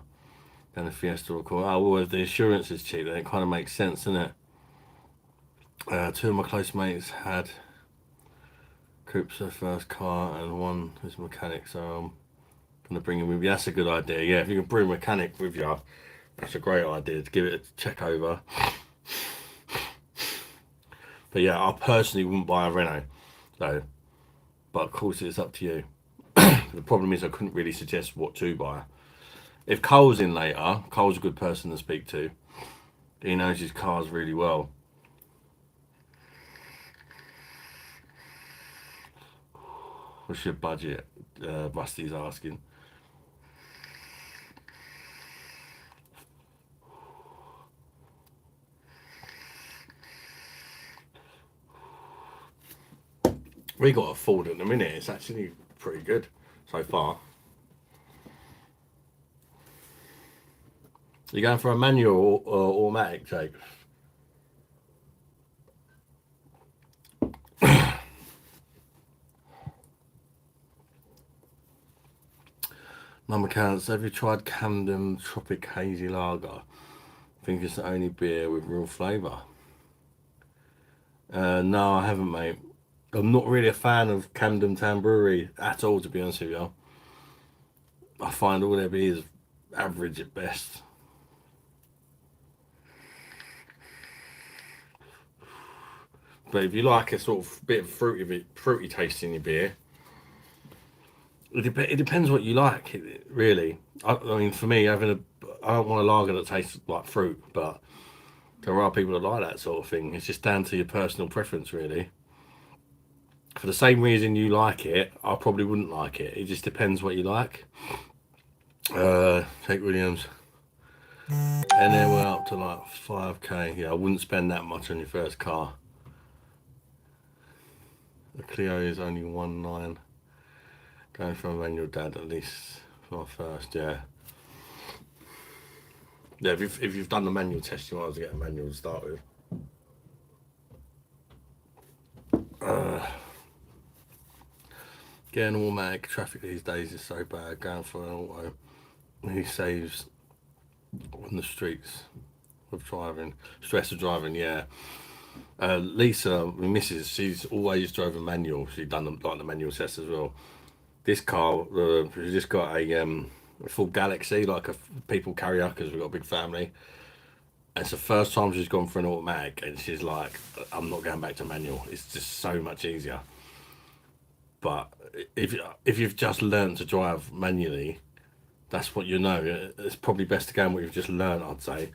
S1: than a Fiesta or Corvette. Oh, well, if the insurance is cheap, then it kind of makes sense, doesn't it? Two of my close mates had coupes their first car, and one is a mechanic, so I'm gonna bring him with you. That's a good idea. Yeah, if you can bring a mechanic with you, that's a great idea to give it a check over. But yeah, I personally wouldn't buy a Renault, though. But of course, it's up to you. The problem is I couldn't really suggest what to buy. If Cole's in later, Cole's a good person to speak to. He knows his cars really well. What's your budget? Rusty's asking. We got a Ford at the minute. It's actually pretty good so far. You going for a manual or automatic, Jake? Number counts. Have you tried Camden Tropic Hazy Lager? I think it's the only beer with real flavour. No, I haven't, mate. I'm not really a fan of Camden Town Brewery at all, to be honest with you. I find all their beers average at best. But if you like a sort of bit of fruity taste in your beer, it depends what you like, really. I mean, for me, I don't want a lager that tastes like fruit, but there are people that like that sort of thing. It's just down to your personal preference, really. For the same reason you like it, I probably wouldn't like it. It just depends what you like. Jake Williams. And then we're up to like 5k. Yeah, I wouldn't spend that much on your first car. The Clio is only 1.9. Going for a manual, dad, at least for my first, yeah. Yeah, if you've done the manual test, you might as well get a manual to start with. Getting automatic traffic these days is so bad. Going for an auto, he saves on the streets of driving, stress of driving. Yeah. Lisa, my missus, she's always drove a manual. She's done the manual test as well. This car, she's just got a full Galaxy, like a people carrier, because we've got a big family. And it's the first time she's gone for an automatic, and she's like, "I'm not going back to manual. It's just so much easier." But if you've just learned to drive manually, that's what you know. It's probably best to go on what you've just learned, I'd say.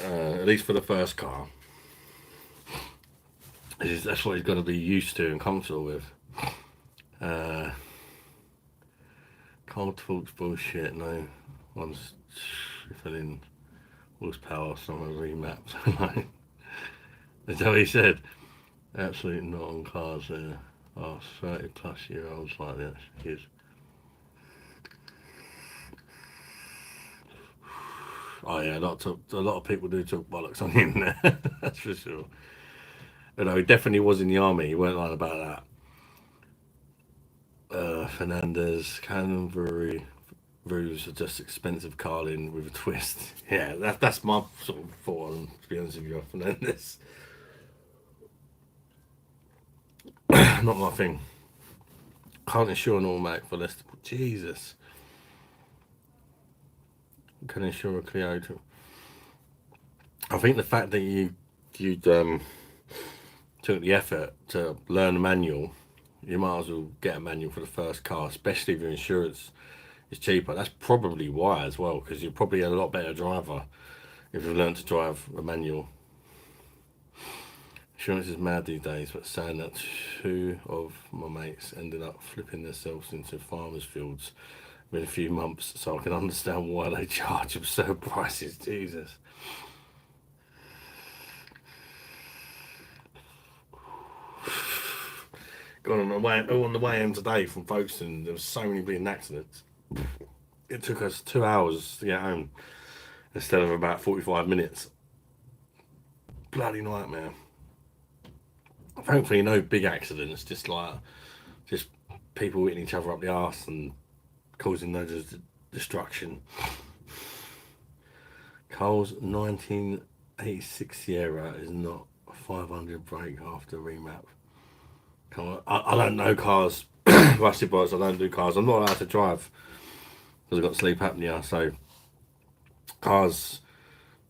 S1: At least for the first car. That's what he's got to be used to and comfortable with. Cold talks bullshit. No one's filling horsepower. Someone remapped. Like, is that what he said? Absolutely not on cars. There are 30+ year olds like that. Kids. Oh yeah, a lot of people do talk bollocks on the internet. That's for sure. But no, he definitely was in the army. He weren't lying about that. Fernandez, Cannon Brewery, roofs are just expensive carling with a twist. Yeah, that's my sort of thought on, to be honest with you, Fernandez. Not my thing. Can't insure an automatic for less. Jesus. Can insure a Clio too. I think the fact that you'd took the effort to learn a manual, you might as well get a manual for the first car, especially if your insurance is cheaper. That's probably why as well, because you're probably a lot better driver if you've learned to drive a manual. Insurance is mad these days, but saying that two of my mates ended up flipping themselves into farmers' fields within a few months, so I can understand why they charge absurd prices. Jesus. Gone on the way home today from Folkestone. There was so many bleeding accidents. It took us 2 hours to get home instead of about 45 minutes. Bloody nightmare. Thankfully, no big accidents. Just people hitting each other up the arse and causing loads of destruction. Cole's 1986 Sierra is not a 500 brake after remap. I don't know cars. Rusty boys, I don't do cars. I'm not allowed to drive because I've got sleep apnea. So cars,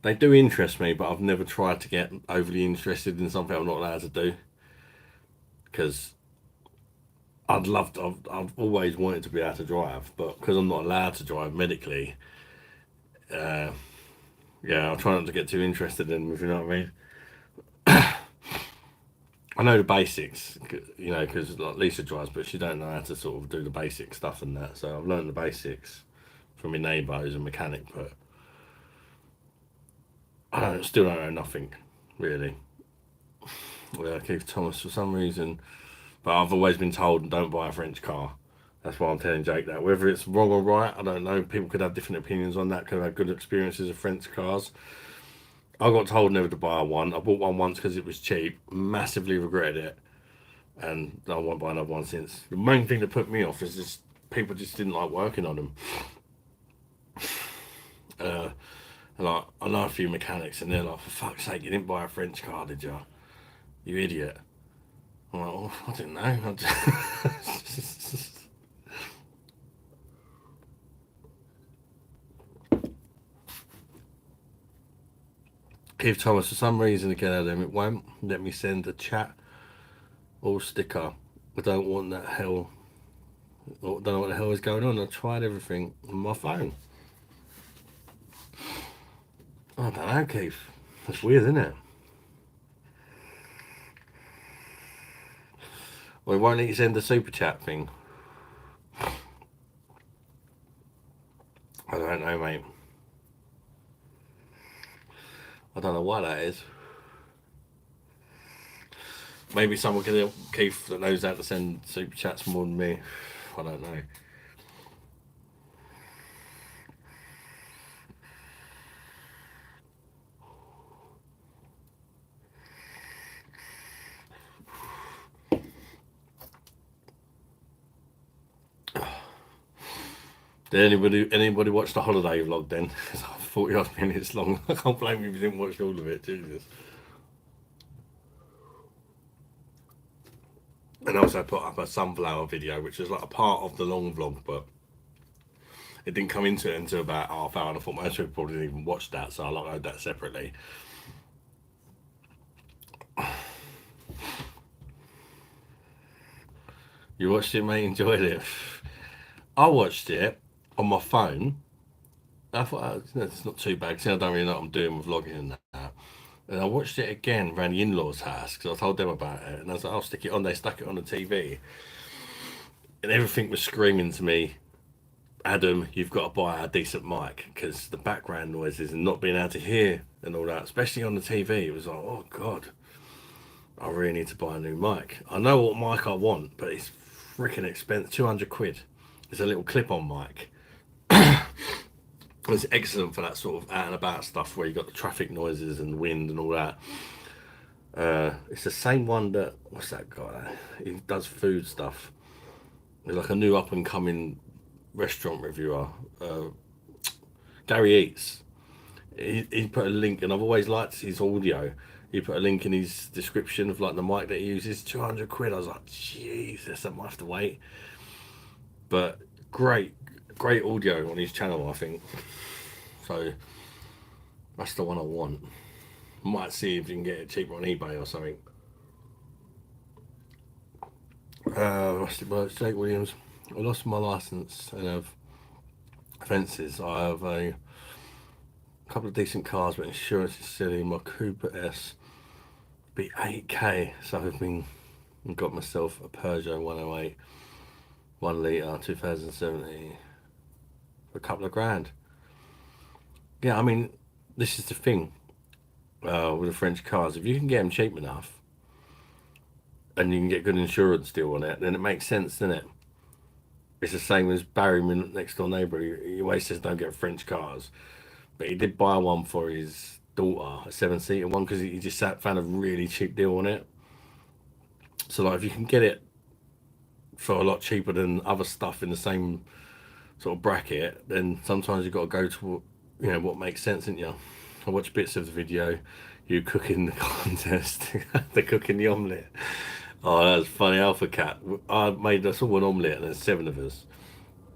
S1: they do interest me, but I've never tried to get overly interested in something I'm not allowed to do. Because I've always wanted to be able to drive, but because I'm not allowed to drive medically, yeah, I try not to get too interested in them, if you know what I mean. I know the basics, because like Lisa drives, but she don't know how to sort of do the basic stuff and that. So I've learned the basics from my neighbour who's a mechanic, but still don't know nothing, really. Well, Keith Thomas, for some reason, but I've always been told don't buy a French car. That's why I'm telling Jake that. Whether it's wrong or right, I don't know. People could have different opinions on that, could have good experiences of French cars. I got told never to buy one. I bought one once because it was cheap, massively regretted it, and I won't buy another one since. The main thing that put me off is just people just didn't like working on them. And I know a few mechanics, and they're like, for fuck's sake, you didn't buy a French car, did you? You idiot. I'm like, oh, I didn't know. Keith Thomas, for some reason, again, Adam, it won't let me send a chat or sticker. I don't want that hell. I don't know what the hell is going on. I tried everything on my phone. I don't know, Keith. That's weird, isn't it? Well, why don't you send a super chat thing? I don't know, mate. I don't know why that is. Maybe someone can help Keith that knows how to send super chats more than me. I don't know. Did anybody watch the holiday vlog then? It's 40 odd minutes long. I can't blame you if you didn't watch all of it, Jesus. And also I put up a sunflower video, which is like a part of the long vlog, but it didn't come into it until about half hour, and I thought most people probably didn't even watch that, so I uploaded that separately. You watched it, mate? Enjoyed it? I watched it on my phone. I thought, it's not too bad, because I don't really know what I'm doing with vlogging and that. And I watched it again around the in-laws' house, because I told them about it, and I was like, I'll stick it on. They stuck it on the TV, and everything was screaming to me, Adam, you've got to buy a decent mic, because the background noises and not being able to hear and all that, especially on the TV, it was like, oh God, I really need to buy a new mic. I know what mic I want, but it's freaking expensive, 200 quid. It's a little clip-on mic. It's excellent for that sort of out and about stuff where you got the traffic noises and wind and all that. It's the same one that, what's that guy? He does food stuff. He's like a new up and coming restaurant reviewer. Gary Eats. He put a link, and I've always liked his audio. He put a link in his description of like the mic that he uses, 200 quid. I was like, Jesus, I might have to wait. But great audio on his channel, I think. So that's the one I want. Might see if you can get it cheaper on eBay or something. Rusty Birch, Jake Williams. I lost my license and have offences. I have a couple of decent cars, but insurance is silly. My Cooper S be 8k, so I've got myself a Peugeot 108 1 litre 2017 for a couple of grand. Yeah, I mean, this is the thing with the French cars. If you can get them cheap enough, and you can get good insurance deal on it, then it makes sense, doesn't it? It's the same as Barry, my next door neighbour. He always says don't get French cars, but he did buy one for his daughter, a 7-seater one, because he just found a really cheap deal on it. So like, if you can get it for a lot cheaper than other stuff in the same sort of bracket, then sometimes you've got to go to what makes sense, isn't you? I watched bits of the video, you cooking the contest, the cooking the omelette. Oh, that was funny. Alpha Cat. I made us all an omelette, and there's 7 of us.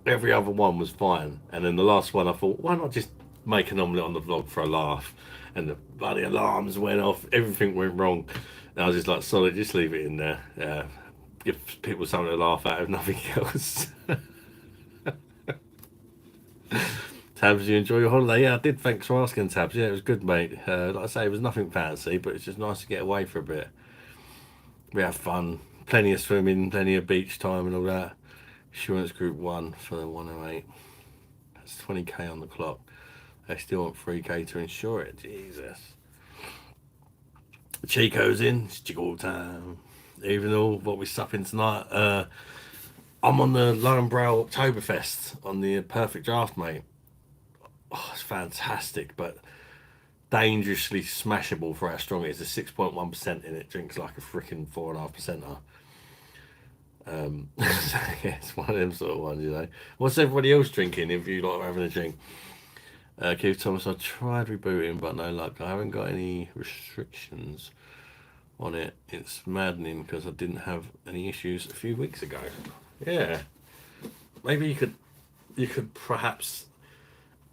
S1: Every other one was fine, and then the last one, I thought, why not just make an omelette on the vlog for a laugh? And the bloody alarms went off. Everything went wrong. And I was just like, solid, just leave it in there. Give people something to laugh at, if nothing else. Tabs, you enjoy your holiday? Yeah, I did. Thanks for asking, Tabs. Yeah, it was good, mate. Like I say, it was nothing fancy, but it's just nice to get away for a bit. We have fun. Plenty of swimming, plenty of beach time and all that. Insurance Group 1 for the 108. That's 20k on the clock. They still want 3k to insure it. Jesus. Chico's in. It's jiggle time. Even though what we're supping tonight. I'm on the Lowenbrow Octoberfest on the Perfect Draft, mate. Oh, it's fantastic, but dangerously smashable for how strong it is. There's 6.1% in it. Drinks like a freaking 4.5%er. Yeah, it's one of them sort of ones. What's everybody else drinking if you like having a drink? Keith Thomas, I tried rebooting, but no luck. I haven't got any restrictions on it. It's maddening because I didn't have any issues a few weeks ago. Yeah, maybe you could perhaps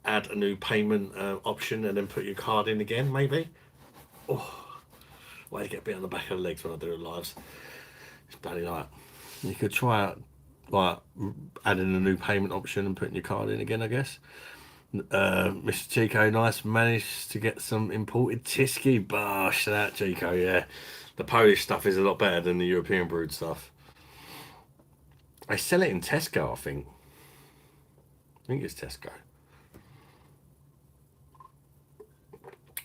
S1: add a new payment option and then put your card in again. Maybe. Oh, why I get a bit on the back of the legs when I do the lives. It's bloody like you could try out like adding a new payment option and putting your card in again, I guess. Mr. Chico, nice. Managed to get some imported Tisky. Bosh, that Chico, yeah. The Polish stuff is a lot better than the European brewed stuff. They sell it in Tesco, I think. I think it's Tesco.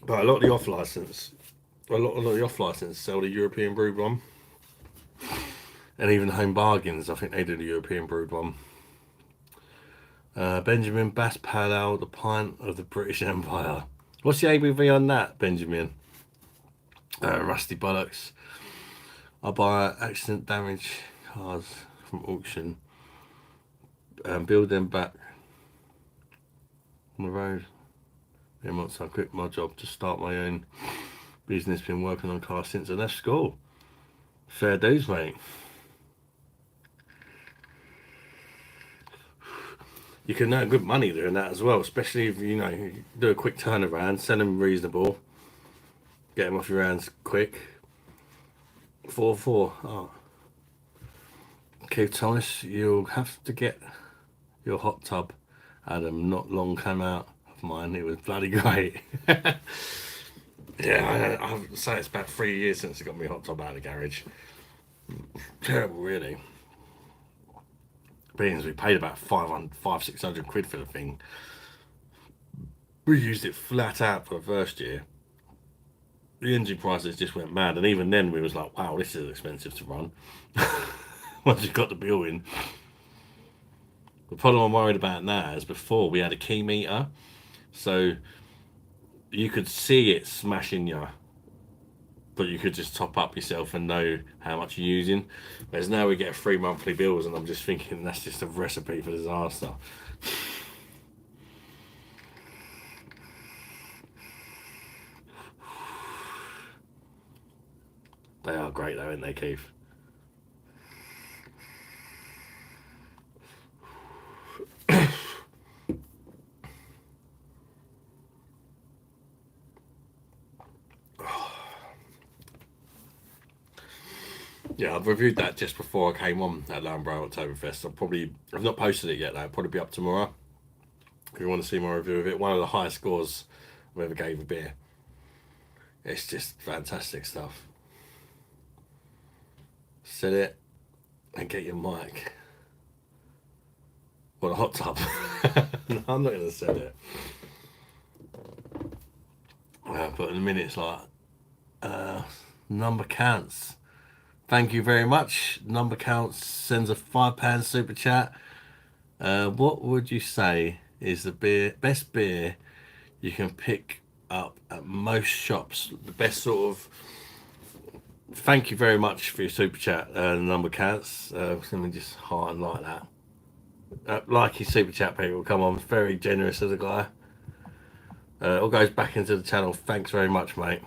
S1: But a lot of the off license, a lot of the off license sell the European brewed one. And even Home Bargains, I think they do the European brewed one. Benjamin, Bass Pale Ale, the pint of the British Empire. What's the ABV on that, Benjamin? Rusty Bollocks. I buy accident damage cars from auction and build them back on the road. Then once I quit my job to start my own business, been working on cars since I left school. Fair dues, mate. You can earn good money doing that as well, especially if you do a quick turnaround, sell them reasonable, get them off your hands quick. 4-4. Oh. Keith Thomas, you'll have to get your hot tub, Adam. Not long came out of mine. It was bloody great. Yeah, I have to say it's about 3 years since I got my hot tub out of the garage. Terrible, really. Beans, we paid about 500-600 quid for the thing. We used it flat out for the first year. The engine prices just went mad, and even then we was like, wow, this is expensive to run. Once you got the bill in. The problem I'm worried about now is before we had a key meter, so you could see it smashing you, but you could just top up yourself and know how much you're using. Whereas now we get 3 monthly bills, and I'm just thinking that's just a recipe for disaster. They are great though, aren't they, Keith? Yeah, I've reviewed that just before I came on at Lowenbrow Octoberfest. I've not posted it yet though. It'll probably be up tomorrow. If you want to see my review of it, one of the highest scores I've ever gave a beer. It's just fantastic stuff. Set it and get your mic. Well, a hot tub. No, I'm not going to set it. But in a minute it's like, number counts. Thank you very much. Number counts sends a £5 super chat. What would you say is the best beer you can pick up at most shops? The best sort of. Thank you very much for your super chat, number counts. Let me just heart and like that. Like your super chat, people. Come on, very generous of the guy. All goes back into the channel. Thanks very much, mate.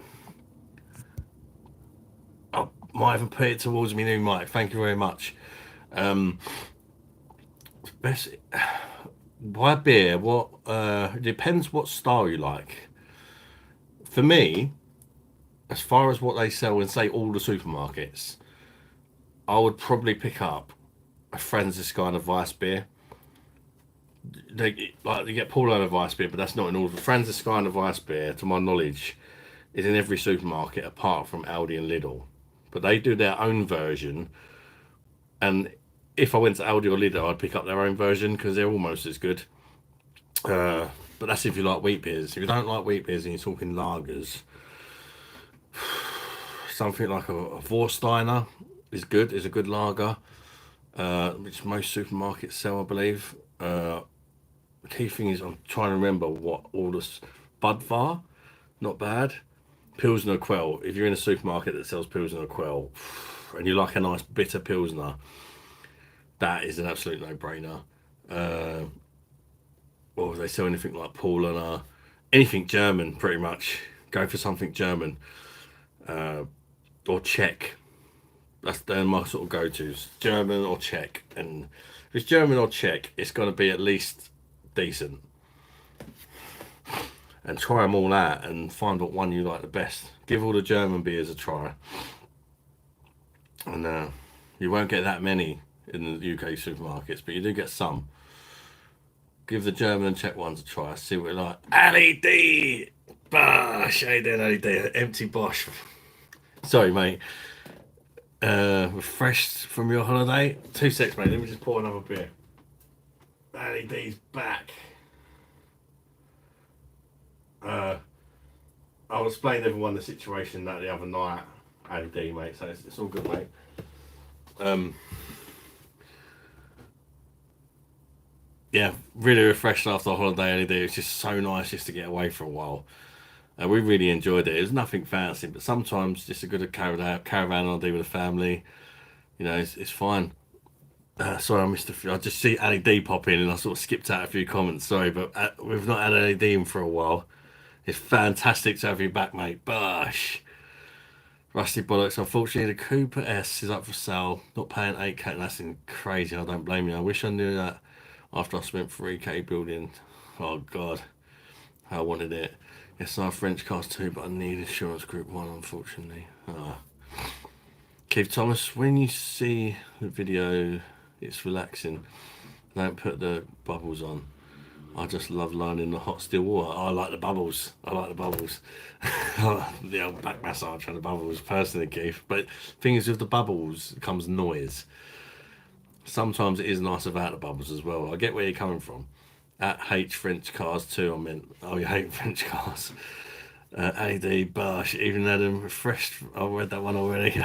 S1: I might even put it towards me new mic. Thank you very much. Best. Why beer? What? It depends what style you like. For me, as far as what they sell in, say, all the supermarkets, I would probably pick up a Franziskaner Weiss beer. They get Paulaner Weiss beer, but that's not in all. The Franziskaner Weiss beer, to my knowledge, is in every supermarket apart from Aldi and Lidl. But they do their own version, and if I went to Aldi or Lidl, I'd pick up their own version because they're almost as good. But that's if you like wheat beers. If you don't like wheat beers and you're talking lagers, something like a Vorsteiner is good. Is a good lager, which most supermarkets sell, I believe. The key thing is I'm trying to remember what all this Budvar, not bad. Pilsner Quell. If you're in a supermarket that sells Pilsner Quell, and you like a nice bitter Pilsner, that is an absolute no-brainer. Or if they sell anything like Paulaner, anything German, pretty much. Go for something German. Or Czech. They're my sort of go-tos. German or Czech. And if it's German or Czech, it's got to be at least decent. And try them all out and find what one you like the best. Give all the German beers a try. And you won't get that many in the UK supermarkets, but you do get some. Give the German and Czech ones a try. See what you like. Ali D! Bosh! How you doing, Ali D? Empty Bosh. Sorry, mate. Refreshed from your holiday? 2 secs, mate. Let me just pour another beer. Ali D's back. I'll explain to everyone the situation that the other night, Ali D, mate. So it's all good, mate. Yeah, really refreshed after a holiday. Ali D. It's just so nice just to get away for a while. We really enjoyed it. It was nothing fancy, but sometimes just a good caravan holiday with a family. You know, it's fine. Sorry, I missed a few. I just see Ali D pop in, and I sort of skipped out a few comments. Sorry, but we've not had Ali D in for a while. It's fantastic to have you back, mate. Bosh. Rusty Bollocks. Unfortunately, the Cooper S is up for sale. Not paying 8K. That's crazy. I don't blame you. I wish I knew that after I spent 3K building. Oh, God. I wanted it. Yes, I have French cars too, but I need insurance group 1, unfortunately. Keith Thomas, when you see the video, it's relaxing. Don't put the bubbles on. I just love lying in the hot still water. I like the bubbles. I like the bubbles. The old back massage and the bubbles, personally, Keith. But thing is, with the bubbles comes noise. Sometimes it is nice without the bubbles as well. I get where you're coming from. At H French cars too, I meant. Oh, you hate French cars. AD Bosh, even had them refreshed. I read that one already.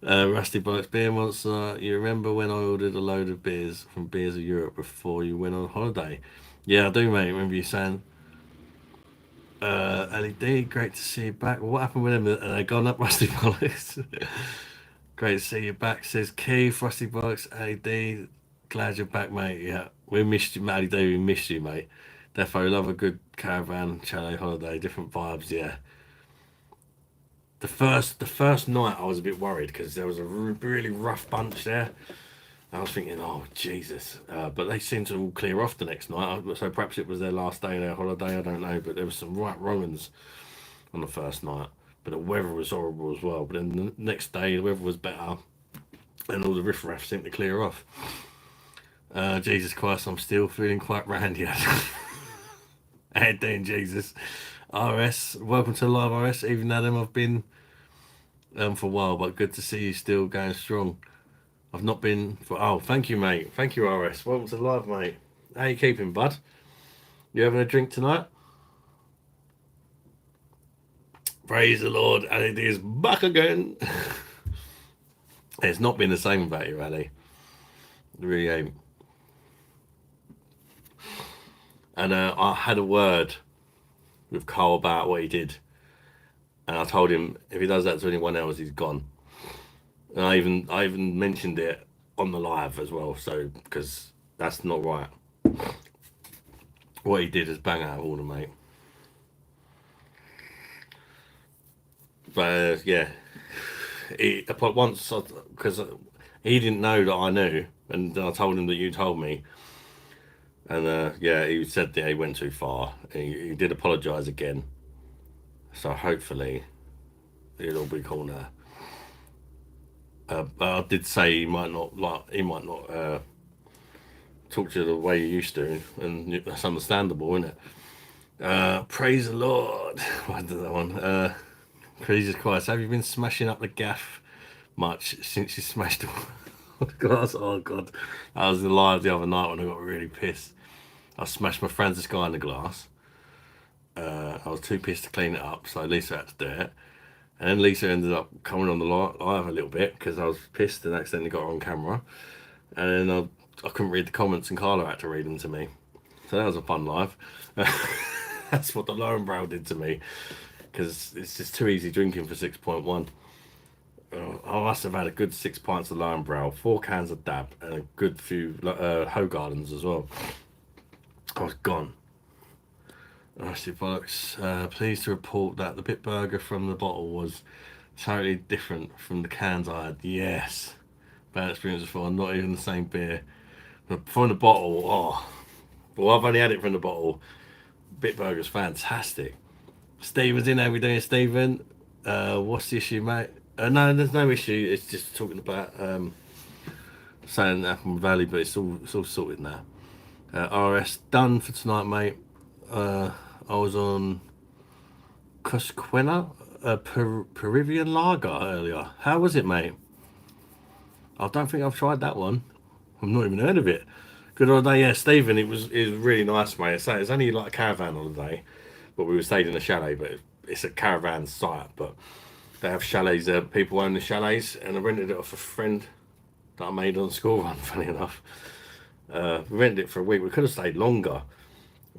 S1: Rusty Bollocks Beer Monster. You remember when I ordered a load of beers from Beers of Europe before you went on holiday? Yeah, I do, mate. Remember you saying, LED, great to see you back. What happened with them? Are they gone up, Rusty Bollocks? Great to see you back, says Keith. Rusty Bollocks, LED, glad you're back, mate. Yeah, we missed you, Matty D. We missed you, mate. Defo, love a good caravan, chalet holiday, different vibes, yeah. The first night I was a bit worried because there was a really rough bunch there. I was thinking, oh Jesus, but they seemed to all clear off the next night. So perhaps it was their last day of their holiday. I don't know, but there was some right Romans on the first night. But the weather was horrible as well. But then the next day the weather was better, and all the riffraff seemed to clear off. Jesus Christ, I'm still feeling quite randy. Hey, Dean Jesus, RS, welcome to live RS. Even Adam, I've been for a while, but good to see you still going strong. I've not been for. Oh, thank you, mate. Thank you, RS. Welcome to live, mate. How you keeping, bud? You having a drink tonight? Praise the Lord, and it is back again. It's not been the same about you, Ali. It really ain't. And I had a word with Carl about what he did, and I told him if he does that to anyone else, he's gone. And I even mentioned it on the live as well, so because that's not right. What he did is bang out of order, mate. But yeah, but once because he didn't know that I knew, and I told him that you told me, and yeah, he said that he went too far. He did apologise again, so hopefully it'll be cool now. But I did say he might not talk to you the way you used to, and that's understandable, isn't it? Praise the Lord. I did that one. Jesus Christ, have you been smashing up the gaff much since you smashed the glass? Oh God, that was the live the other night when I got really pissed. I smashed my Francis guy in the glass. I was too pissed to clean it up, so Lisa had to do it. And then Lisa ended up coming on the live a little bit because I was pissed and accidentally got her on camera. And then I couldn't read the comments and Carla had to read them to me. So that was a fun live. That's what the Lowenbrow did to me because it's just too easy drinking for 6.1. I must have had a good 6 pints of Lowenbrow, 4 cans of Dab, and a good few Hogardens as well. I was gone. Nasty bollocks. Pleased to report that the Bitburger from the bottle was totally different from the cans I had. Yes. Bad experience before, not even the same beer. But from the bottle, oh. Well, I've only had it from the bottle. Bitburger's fantastic. Stephen's in. How we doing, Stephen? What's the issue, mate? No, there's no issue. It's just talking about saying Apple Valley, but it's all sorted now. RS done for tonight, mate. I was on Cusquena, a Peruvian lager earlier. How was it, mate? I don't think I've tried that one. I've not even heard of it. Good holiday, yeah, Stephen. It was really nice, mate. So it's only like a caravan holiday, but we were stayed in a chalet. But it's a caravan site, but they have chalets. People own the chalets, and I rented it off a friend that I made on the school run. Funny enough, we rented it for a week. We could have stayed longer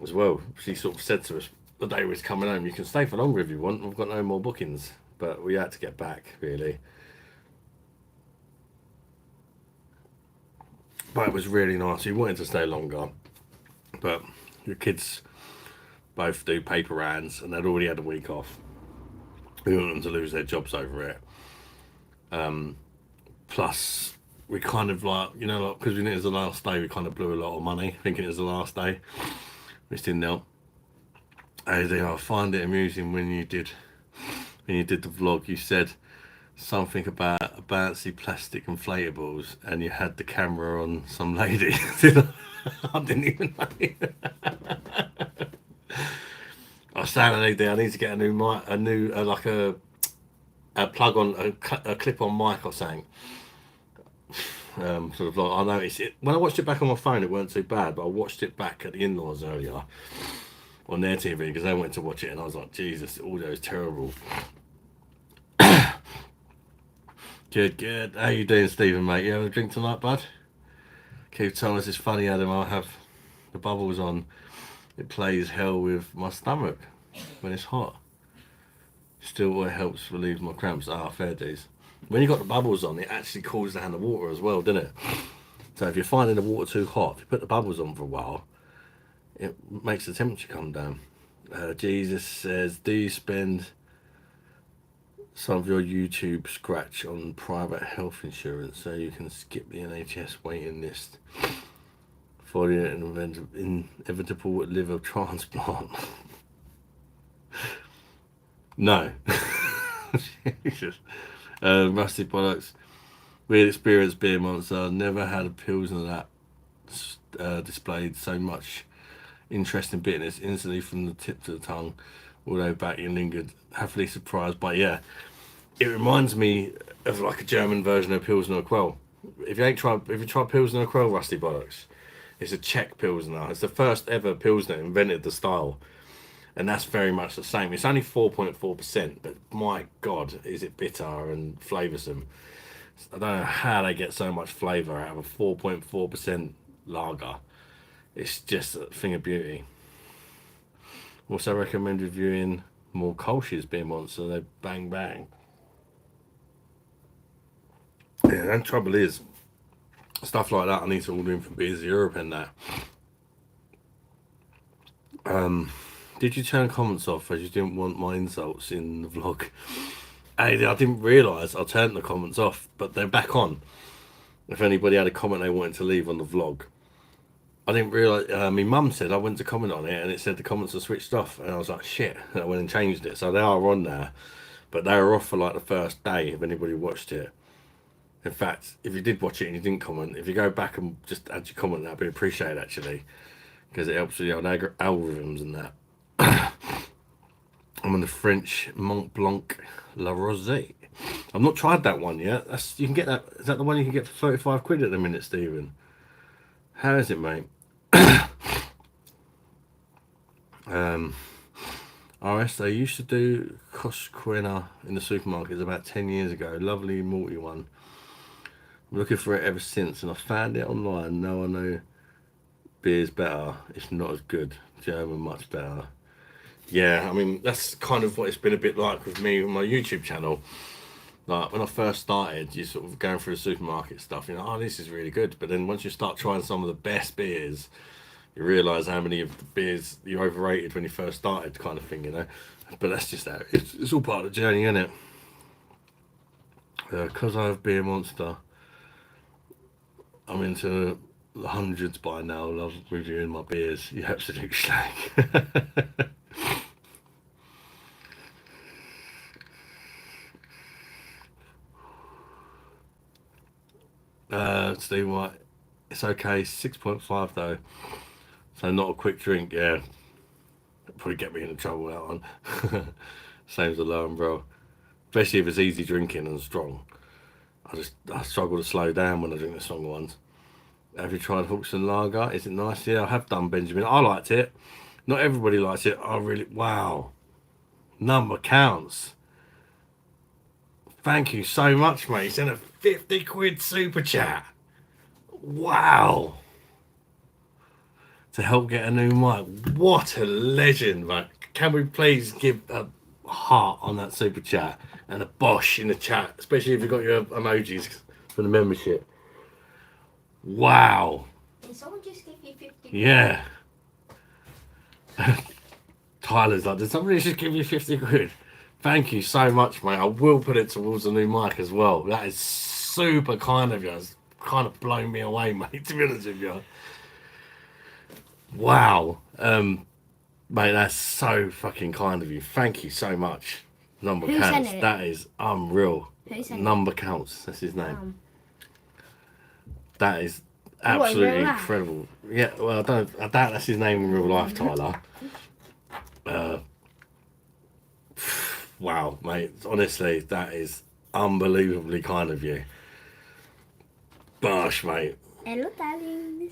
S1: as well. She sort of said to us the day we was coming home, "You can stay for longer if you want. We've got no more bookings." But we had to get back really. But it was really nice. We wanted to stay longer, but the kids both do paper rounds, and they'd already had a week off. We want them to lose their jobs over it. Plus, we kind of like, because we knew it was the last day, we kind of blew a lot of money thinking it was the last day, which didn't help. I find it amusing when you did the vlog. You said something about bouncy plastic inflatables, and you had the camera on some lady. I didn't even know. I sound an idea. I need to get a new mic, like a plug on a clip on mic or something. Sort of like I noticed it when I watched it back on my phone. It weren't too bad, but I watched it back at the in-laws earlier on their TV because they went to watch it, and I was like, Jesus, the audio is terrible. Good. How you doing, Stephen, mate? You having a drink tonight, bud? Keith Thomas, it's funny, Adam. I have the bubbles on. It plays hell with my stomach when it's hot. Still, it helps relieve my cramps. Fair dues. When you got the bubbles on, it actually cools down the water as well, doesn't it? So if you're finding the water too hot, if you put the bubbles on for a while, it makes the temperature come down. Jesus says, do you spend some of your YouTube scratch on private health insurance so you can skip the NHS waiting list for the inevitable liver transplant? No. Jesus. Rusty products. Weird experience beer monster. Never had a Pilsner that displayed so much interesting bitterness instantly from the tip to the tongue, although back you lingered, happily surprised. But yeah, it reminds me of like a German version of Pilsner Quell. If you tried Pilsner Quell, Rusty bollocks, it's a Czech Pilsner. It's the first ever Pilsner invented the style, and that's very much the same. It's only 4.4%, but my God, is it bitter and flavoursome. I don't know how they get so much flavour out of a 4.4% lager. It's just a thing of beauty. Also recommend reviewing more Kolsch's beer monster. They bang bang. Yeah, and trouble is, stuff like that I need to order in from Beers Europe and that. Did you turn comments off as you didn't want my insults in the vlog? Hey, I didn't realise I turned the comments off, but they're back on. If anybody had a comment they wanted to leave on the vlog. I didn't realise, my mum said I went to comment on it and it said the comments are switched off. And I was like, shit. And I went and changed it. So they are on there. But they were off for like the first day if anybody watched it. In fact, if you did watch it and you didn't comment, if you go back and just add your comment, that'd be appreciated actually. Because it helps with the algorithms and that. I'm on the French Mont Blanc La Rosée. I've not tried that one yet. You can get that. Is that the one you can get for 35 quid at the minute, Stephen? How is it, mate? RS, they used to do Cosquena in the supermarkets about 10 years ago. Lovely malty one. I'm looking for it ever since, and I found it online. Now I know beer's better. It's not as good. German much better. Yeah, I mean, that's kind of what it's been a bit like with me with my YouTube channel. Like, when I first started, you sort of going through the supermarket stuff, you know, oh, this is really good. But then once you start trying some of the best beers, you realise how many of the beers you overrated when you first started, kind of thing, you know. But that's just that. It's all part of the journey, isn't it? Because I have Beer Monster, I'm into the hundreds by now. Love reviewing my beers. You absolute slag. Steve White, it's okay. 6.5 though, so not a quick drink. Yeah, probably get me into trouble that one. Same as the low umbrella, especially if it's easy drinking and strong. I struggle to slow down when I drink the stronger ones. Have you tried Hawkson Lager? Is it nice? Yeah, I have done, Benjamin. I liked it. Not everybody likes it. I really, wow. Number counts. Thank you so much, mate. Send a 50 quid super chat. Wow. To help get a new mic. What a legend, mate. Can we please give a heart on that super chat and a BOSH in the chat, especially if you've got your emojis for the membership. Wow.
S2: Can someone just give you 50?
S1: Yeah. Tyler's like, did somebody just give you 50 quid? Thank you so much, mate. I will put it towards the new mic as well. That is super kind of you. It's kind of blown me away, mate, to be honest with you. Wow. Mate, that's so fucking kind of you. Thank you so much. Number
S2: Who
S1: counts.
S2: sent it?
S1: That is unreal.
S2: Who sent
S1: Number counts. That's his
S2: it?
S1: name. That is absolutely
S2: real life?
S1: incredible. Yeah, well, I doubt that's his name in real life, Tyler. Wow, mate. Honestly, that is unbelievably kind of you. Bosh, mate.
S2: Hello, darlings.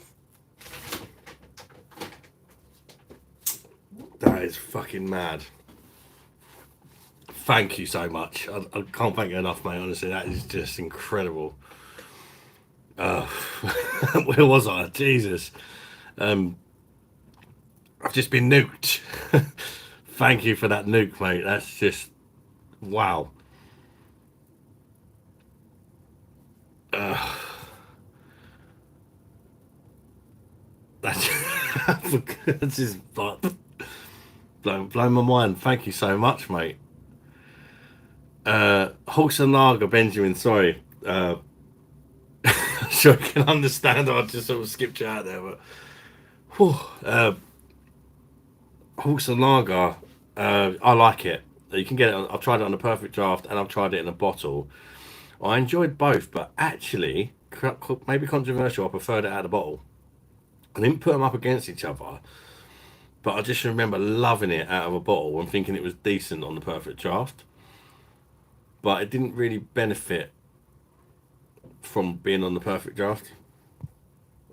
S1: That is fucking mad. Thank you so much. I can't thank you enough, mate. Honestly, that is just incredible. Where was I? Jesus. I've just been nuked. Thank you for that nuke, mate. That's just wow. That's just like blown my mind. Thank you so much, mate. Hawks and Lager, Benjamin. Sorry. Sure, I can understand. I just sort of skipped you out there, but Hawks and Lager. I like it. You can get it. I've tried it on a perfect draft, and I've tried it in a bottle. I enjoyed both, but actually, maybe controversial. I preferred it out of the bottle. I didn't put them up against each other, but I just remember loving it out of a bottle and thinking it was decent on the perfect draft. But it didn't really benefit from being on the perfect draft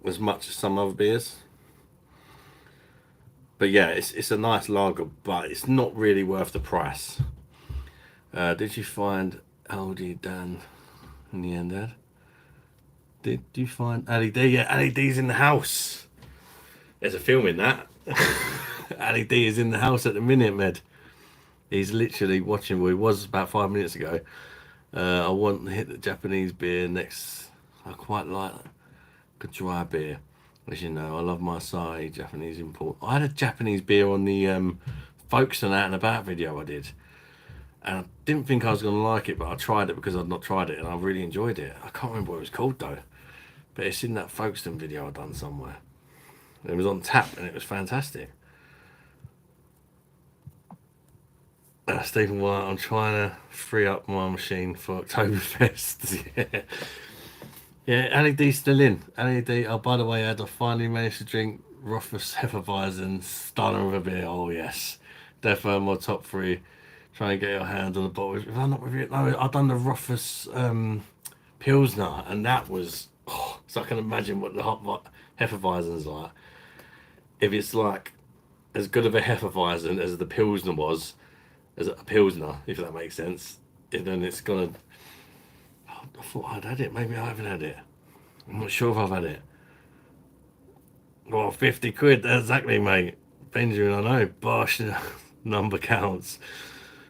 S1: as much as some other beers. But yeah, it's a nice lager, but it's not really worth the price. Did you find Aldi Dan in the end, Dad? Did you find Ali D? Yeah, Ali D's in the house. There's a film in that. Ali D is in the house at the minute, Med. He's literally watching. Well, he was about 5 minutes ago. I want to hit the Japanese beer next. I quite like a dry beer. As you know, I love my Asahi Japanese import. I had a Japanese beer on the Folkestone Out and About video I did. And I didn't think I was going to like it, but I tried it because I'd not tried it and I really enjoyed it. I can't remember what it was called though. But it's in that Folkestone video I've done somewhere. It was on tap and it was fantastic. Stephen White, I'm trying to free up my machine for Octoberfest. Yeah. Yeah, LED's still in. LED, oh, by the way, Ed, I finally managed to drink Rothfuss Hefeweizen, stunner of a beer. Oh, yes. Defo my top three. Try and get your hand on the bottle. If I'm not with you, no, I've done the Rothfuss Pilsner, and that was. Oh, so I can imagine what the hot Hefeweizen's like. If it's like as good of a Hefeweizen as the Pilsner was, as a Pilsner, if that makes sense, then it's gonna. I thought I'd had it. Maybe I haven't had it. I'm not sure if I've had it. Well, 50 quid, exactly, mate. Benjamin, I know. Bosh, number counts.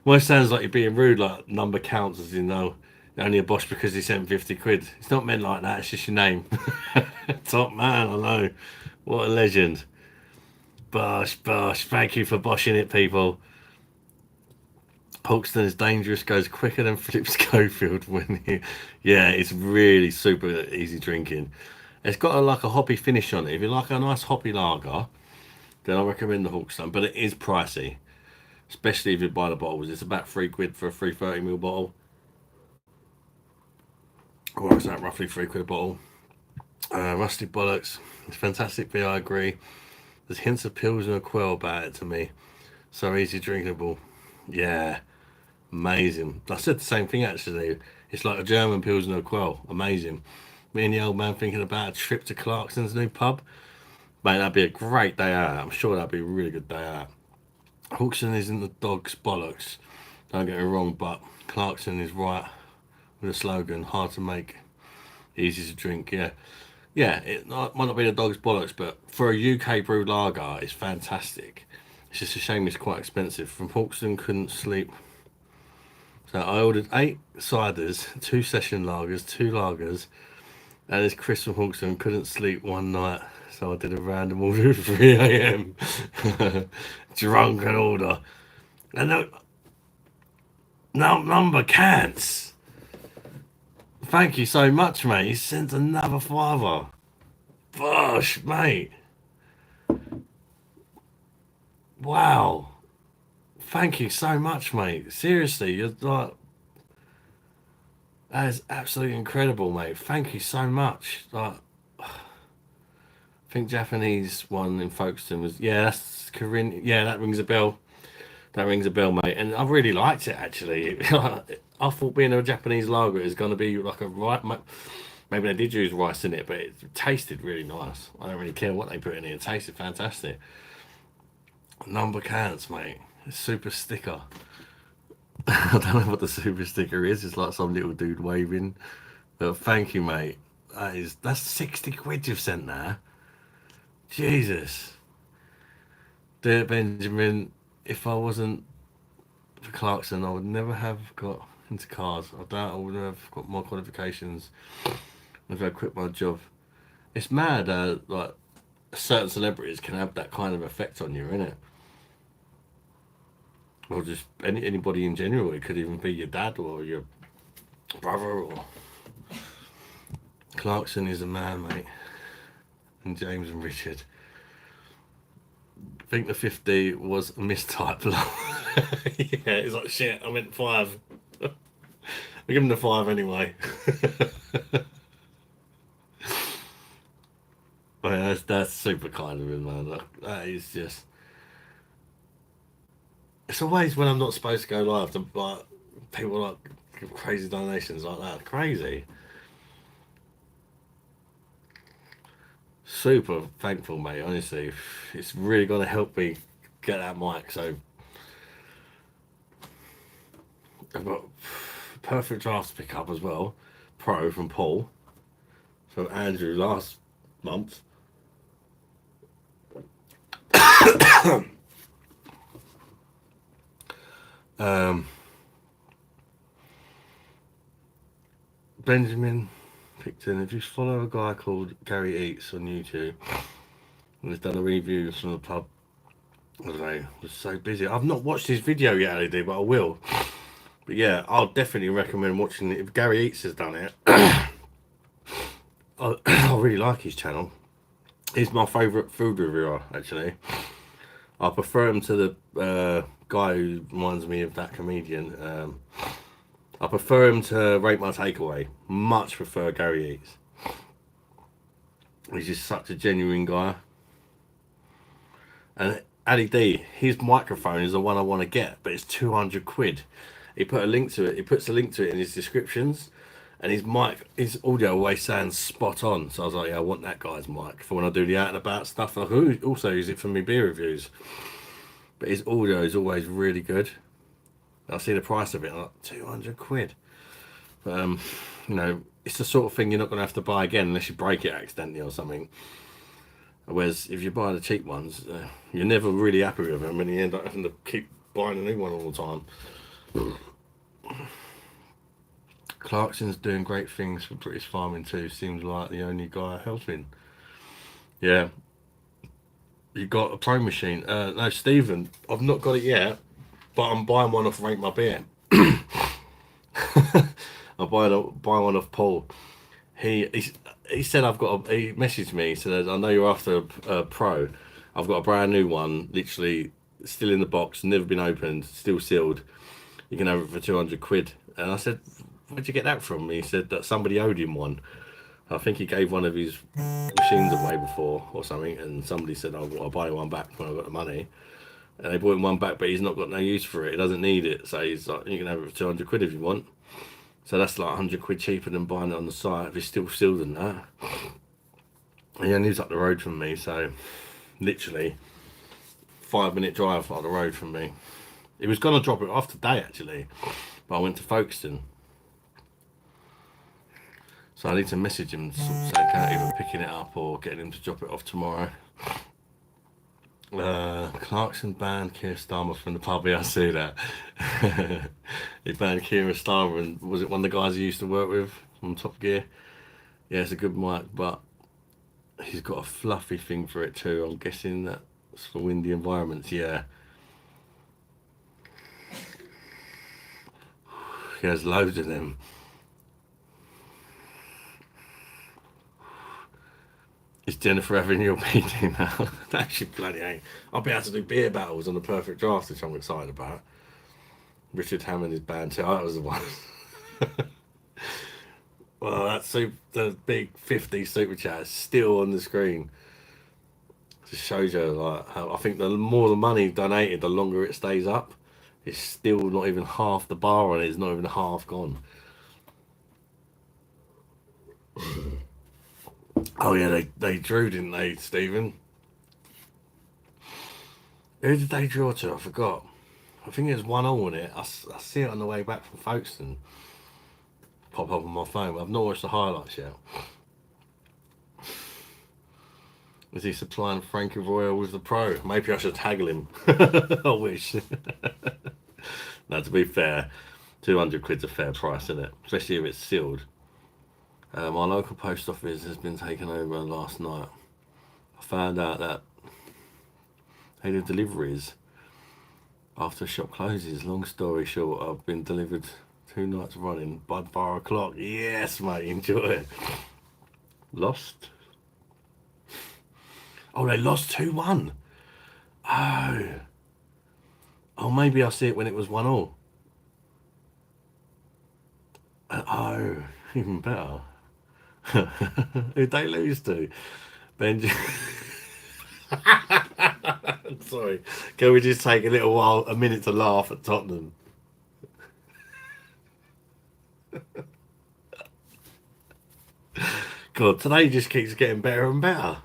S1: Well, it sounds like you're being rude, like number counts, as you know. Only a Bosh because he sent 50 quid. It's not meant like that, it's just your name. Top man, I know. What a legend. Bosh, Bosh. Thank you for boshing it, people. Hawkston is dangerous, goes quicker than Philip Schofield when he. Yeah, it's really super easy drinking. It's got like a hoppy finish on it. If you like a nice hoppy lager, then I recommend the Hawkston, but it is pricey, especially if you buy the bottles. It's about £3 for a 330ml bottle. Works out roughly £3 a bottle. Rusty Bollocks, it's fantastic beer, I agree. There's hints of Pilsner and Quell about it to me. So easy drinkable. Yeah. Amazing. I said the same thing actually. It's like a German Pilsner Quell. Amazing. Me and the old man thinking about a trip to Clarkson's new pub. Mate, that'd be a great day out. I'm sure that'd be a really good day out. Hawkson isn't the dog's bollocks. Don't get me wrong, but Clarkson is right with a slogan. Hard to make, easy to drink. Yeah. Yeah, might not be the dog's bollocks, but for a UK brewed lager, it's fantastic. It's just a shame it's quite expensive. From Hawkson, couldn't sleep. So I ordered 8 ciders, 2 session lagers, 2 lagers, and as Chris from Hawkson couldn't sleep one night, so I did a random order at 3 a.m. Drunken order. And no number cans. Thank you so much, mate. He sent another fiver. Bosh, mate. Wow. Thank you so much, mate. Seriously, you're like. That is absolutely incredible, mate. Thank you so much. Like, I think Japanese one in Folkestone was that's Korean. Yeah, that rings a bell. That rings a bell, mate. And I really liked it actually. I thought being a Japanese lager is going to be like a right. Maybe they did use rice in it, but it tasted really nice. I don't really care what they put in it. It tasted fantastic. Number counts, mate. Super sticker. I don't know what the super sticker is. It's like some little dude waving. But thank you, mate. That's 60 quid you've sent there. Jesus. Dear Benjamin, if I wasn't for Clarkson, I would never have got into cars. I doubt I would have got more qualifications if I quit my job. It's mad, like certain celebrities can have that kind of effect on you, innit? Or just anybody in general. It could even be your dad or your brother or Clarkson is a man, mate. And James and Richard. I think the 50 was a mistype. Yeah, it's like shit. I meant 5. I give him the 5 anyway. Oh, yeah, that's super kind of him, man. That is just. It's always when I'm not supposed to go live to like people like give crazy donations like that. Crazy. Super thankful, mate. Honestly, it's really gonna help me get that mic. So I've got perfect drafts to pick up as well. Pro from Paul, from Andrew last month. Benjamin Picton, if you follow a guy called Gary Eats on YouTube, and he's done a review from the pub, I don't know, was so busy. I've not watched his video yet, LED, but I will. But yeah, I'll definitely recommend watching it. If Gary Eats has done it, I really like his channel. He's my favourite food reviewer, actually. I prefer him to the guy who reminds me of that comedian. I prefer him to Rate My Takeaway. Much prefer Gary Eats. He's just such a genuine guy. And Ali D, his microphone is the one I want to get, but it's 200 quid. He put a link to it. He puts a link to it in his descriptions, and his audio always sounds spot on. So I was like, yeah, I want that guy's mic for when I do the out and about stuff. I also use it for my beer reviews. But his audio is always really good. I see the price of it, I'm like 200 quid. But, you know, it's the sort of thing you're not going to have to buy again unless you break it accidentally or something. Whereas if you buy the cheap ones, you're never really happy with them, and you end up having to keep buying a new one all the time. Clarkson's doing great things for British farming too. Seems like the only guy helping. Yeah. You got a pro machine? No, Stephen. I've not got it yet, but I'm buying one off Rate My Beer. I'll buy one off Paul. He said he messaged me. He said, I know you're after a pro. I've got a brand new one, literally still in the box, never been opened, still sealed. You can have it for 200 quid. And I said, where'd you get that from? He said that somebody owed him one. I think he gave one of his machines away before or something, and somebody said, I'll buy one back when I got the money. And they bought him one back, but he's not got no use for it. He doesn't need it. So he's like, you can have it for 200 quid if you want. So that's like 100 quid cheaper than buying it on the site if it's still sealed and that. And he lives up the road from me, so literally 5-minute drive up the road from me. He was going to drop it off today actually, but I went to Folkestone. So I need to message him to say either picking it up or getting him to drop it off tomorrow. Clarkson banned Keir Starmer from the pub. Yeah, I see that. He banned Keir Starmer, and was it one of the guys he used to work with on Top Gear? Yeah, it's a good mic, but he's got a fluffy thing for it too. I'm guessing that's for windy environments. Yeah. He has loads of them. Is Jennifer having your meeting now? That should bloody ain't. I'll be able to do beer battles on the perfect draft, which I'm excited about. Richard Hammond is banned too. That was the one. Well, the big 50 super chat is still on the screen. Just shows you like how I think the more the money donated, the longer it stays up. It's still not even half the bar on it. It's not even half gone. Oh yeah, they drew, didn't they, Stephen? Who did they draw to? I forgot. I think there's 1-1 in it. I see it on the way back from Folkestone. Pop up on my phone, but I've not watched the highlights yet. Is he supplying Frankie Royal with the pro? Maybe I should haggle him. I wish. Now, to be fair, 200 quid's a fair price, isn't it? Especially if it's sealed. My local post office has been taken over last night. I found out that they do deliveries after shop closes. Long story short, I've been delivered 2 nights running by 4 o'clock. Yes, mate, enjoy it. Lost? Oh, they lost 2-1. Oh, maybe I'll see it when it was 1-1. Oh, even better. Who'd they lose to? Benji. Sorry. Can we just take a minute to laugh at Tottenham? God, today just keeps getting better and better.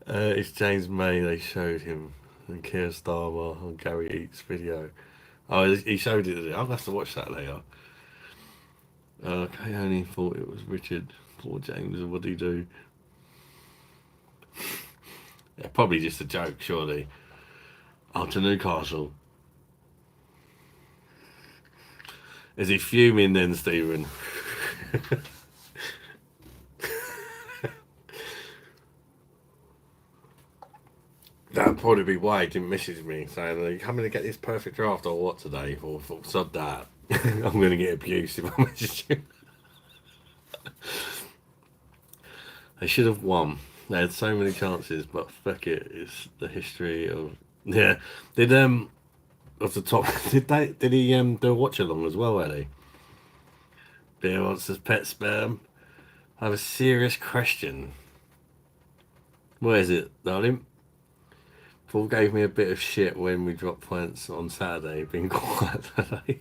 S1: It's James May. They showed him and Keir Starmer on Gary Eats video. Oh, he showed it. I'll have to watch that later. Kay only thought it was Richard. Poor James, what did he do? Yeah, probably just a joke, surely. Oh, to Newcastle. Is he fuming then, Stephen? That'd probably be why he didn't message me saying, are you coming to get this perfect draft or what today? Or thought, sod that. I'm going to get abused if I message you. They should have won. They had so many chances, but fuck it. It's the history of. Yeah. Did, off the top, did he, do a watch along as well, Eddie? Beer wants his pet sperm. I have a serious question. Where is it, darling? Paul gave me a bit of shit when we dropped points on Saturday, being quiet today.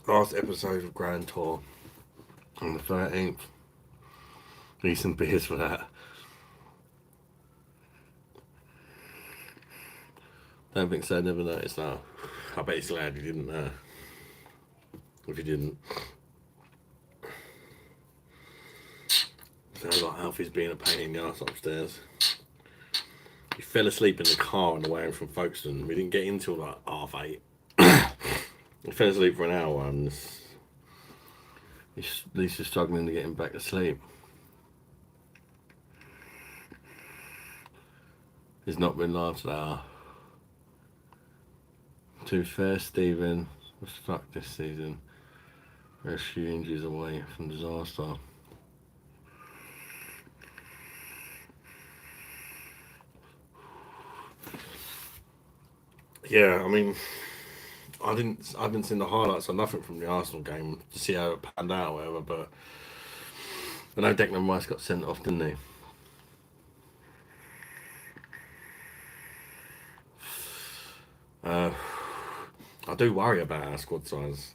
S1: Last episode of Grand Tour on the 13th. Need some beers for that. Don't think so, never noticed that. I bet he's glad he didn't know. If he didn't. Sounds like Alfie's being a pain in the arse upstairs. He fell asleep in the car on the way home from Folkestone. We didn't get in till like 8:30. He fell asleep for an hour and Lisa's struggling to get him back to sleep. He's not been live today. To be fair, Stephen was fucked this season. We're a few injuries away from disaster. Yeah, I mean, I haven't seen the highlights or nothing from the Arsenal game to see how it panned out or whatever, but I know Declan Rice got sent off, didn't he? I do worry about our squad size.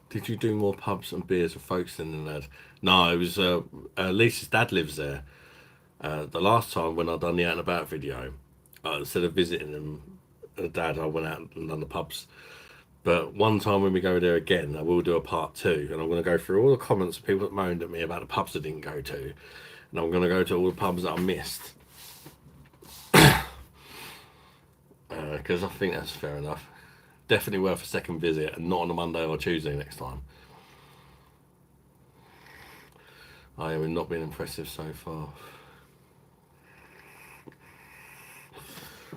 S1: Did you do more pubs and beers with folks than the lad? No, it was Lisa's dad lives there. The last time when I done the out and about video, instead of visiting them, dad, I went out and done the pubs. But one time when we go there again, I will do a part 2, and I'm going to go through all the comments of people that moaned at me about the pubs I didn't go to, and I'm going to go to all the pubs that I missed. Because I think that's fair enough. Definitely worth a second visit, and not on a Monday or Tuesday next time. I have not been impressive so far.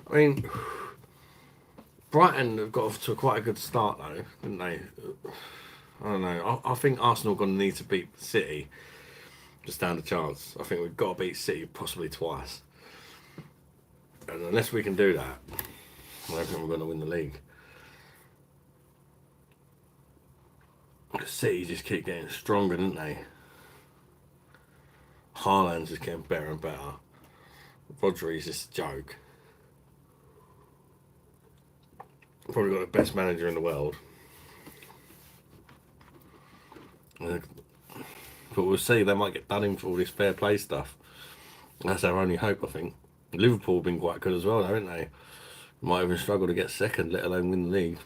S1: I mean, Brighton have got off to quite a good start though, didn't they? I don't know. I think Arsenal are going to need to beat City to stand a chance. I think we've got to beat City possibly twice. And unless we can do that, I don't think we're going to win the league. City just keep getting stronger, don't they? Haaland's just getting better and better. Rodri's just a joke. Probably got the best manager in the world. But we'll see, they might get done in for all this fair play stuff. That's our only hope, I think. Liverpool have been quite good as well, haven't they? Might even struggle to get second, let alone win the league.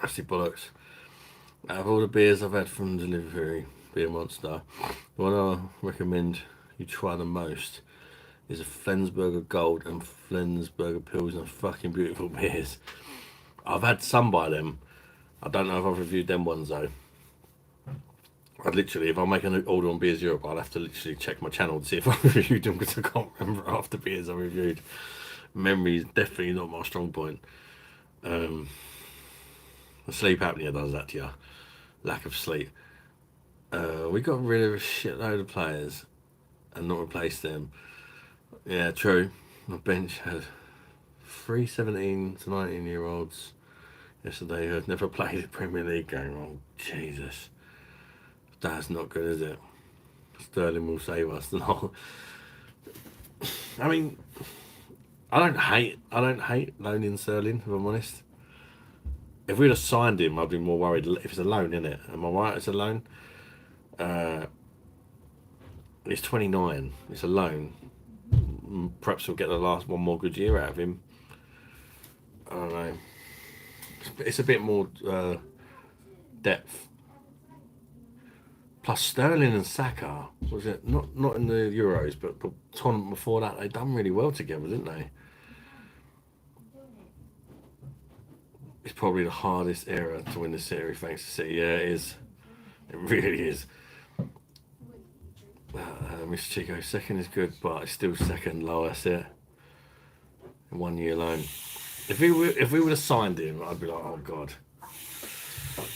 S1: That's the bollocks. Out of all the beers I've had from delivery, Beer Monster, the one I recommend you try the most is a Flensburger Gold and Flensburger Pilsner. Fucking beautiful beers. I've had some by them. I don't know if I've reviewed them ones though. I'd literally, if I make an order on Beers Europe, I'd have to literally check my channel to see if I reviewed them because I can't remember half the beers I reviewed. Memory is definitely not my strong point. The sleep apnea does that to you. Lack of sleep. We got rid of a shitload of players and not replaced them. Yeah, true. My bench had 3 17 to 19 year olds yesterday who had never played a Premier League game. Oh, Jesus. That's not good, is it? Sterling will save us. No. I mean, I don't hate loaning Sterling, if I'm honest. If we'd have signed him, I'd be more worried. If it's a loan, isn't it? Am I right? It's a loan. He's 29. It's a loan. Perhaps we'll get the last one more good year out of him. I don't know. It's a bit more depth. Plus Sterling and Saka, was it not in the Euros, but the tournament before that, they done really well together, didn't they? It's probably the hardest era to win the series, thanks to City. Yeah, it is. It really is. Mr. Chico, second is good, but it's still second lowest. It. 1 year loan. If we would have signed him, I'd be like, oh god.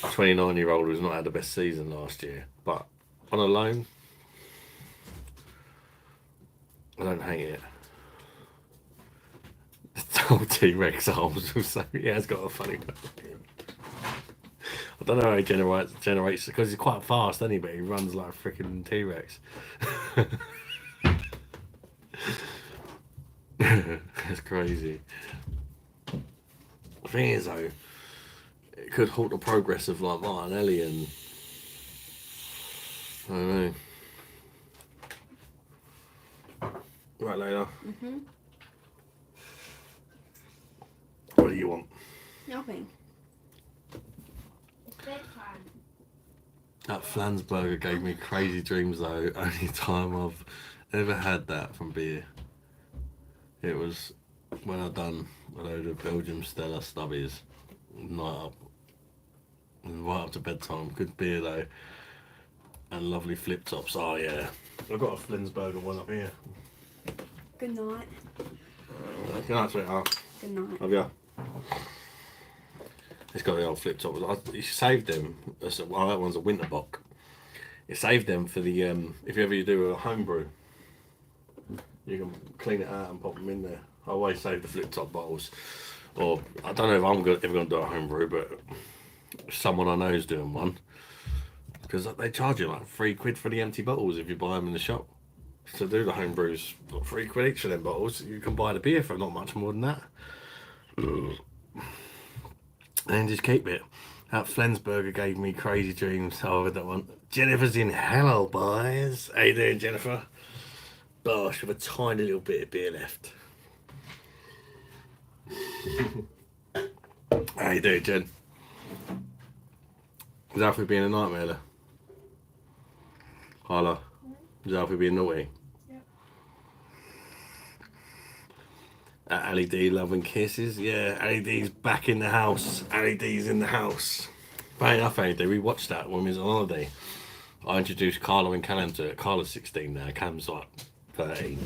S1: 29-year-old who's not had the best season last year, but on a loan, I don't hate it. The old T-Rex arms, so he has got a funny. I don't know how he generates because he's quite fast, isn't he? But he runs like a freaking T-Rex. That's crazy. The thing is, though, it could halt the progress of like Martinelli and I don't know. Right, Layla. What do you want?
S2: Nothing.
S1: That Flansburger gave me crazy dreams though. Only time I've ever had that from beer. It was when I done a load of Belgium Stella stubbies, night up, and right up to bedtime. Good beer though, and lovely flip tops. Oh yeah, I've got a Flansburger one up here.
S2: Good night.
S1: Good night, sweetheart.
S2: Good night.
S1: Love ya. It's got the old flip top. You saved them. Well, that one's a winter bock. You saved them for the if you ever do a homebrew. You can clean it out and pop them in there. I always save the flip top bottles. Or I don't know if I'm ever going to do a homebrew, but someone I know is doing one. Because they charge you like £3 for the empty bottles if you buy them in the shop. To do the homebrews, £3 each for them bottles. You can buy the beer for not much more than that. And just keep it. That Flensburger gave me crazy dreams. Oh, I that one. Jennifer's in. Hello, boys. How you doing, Jennifer? BOSH with a tiny little bit of beer left. How you doing, Jen? Is Alfie being a nightmare there? Carla? Is Alfie being naughty?
S2: Yep.
S1: Ali D loving kisses. Yeah, Ali D's back in the house. Ali D's in the house. Funny enough, Ali D, we watched that when we was on holiday. I introduced Carla and Callum to it. Carla's 16 now, Callum's like 13.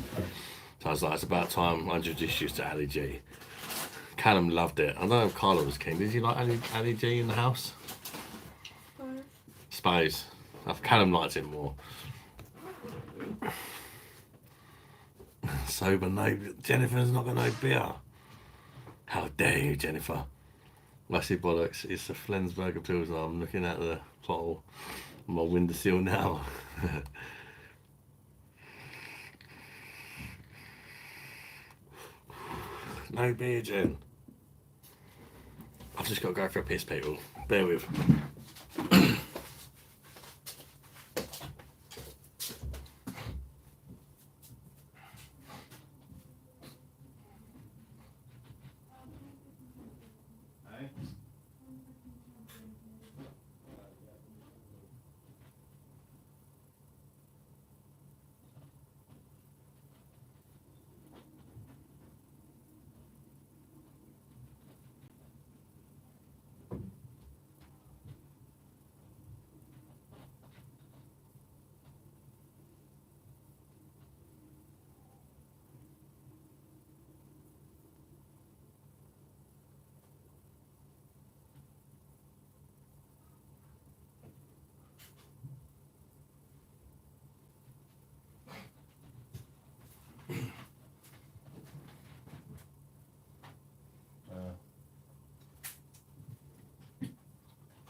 S1: So I was like, it's about time I introduced you to Ali G. Callum loved it. I don't know if Carla was keen. Did you like Ali G in the house? Suppose. Callum liked it more. Sober, no. Jennifer's not got no beer. How dare you, Jennifer? I see bollocks. It's a Flensburger Pilsner. I'm looking at the bottle on my windowsill now. No beer, Jen. I've just got to go for a piss, people. Bear with.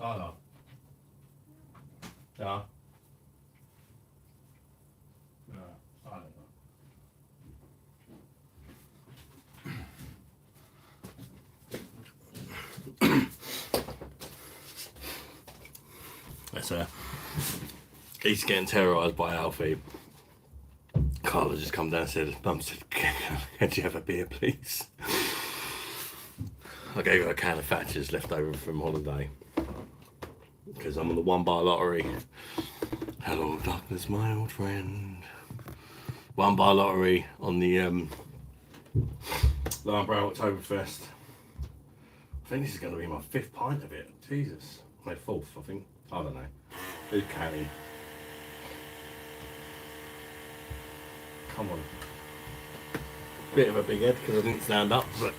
S1: Carla. Ja. so he's getting terrorised by Alfie. Carla just come down and said, Mum said, can you have a beer, please? I gave her a can of Thatcher's left over from holiday because I'm on the 1 bar lottery. Hello, darkness, my old friend. 1 bar lottery on the Brow Octoberfest. I think this is going to be my 5th pint of it. Jesus. My 4th, I think. I don't know. Who's counting? Come on. Bit of a big head because I didn't stand up, but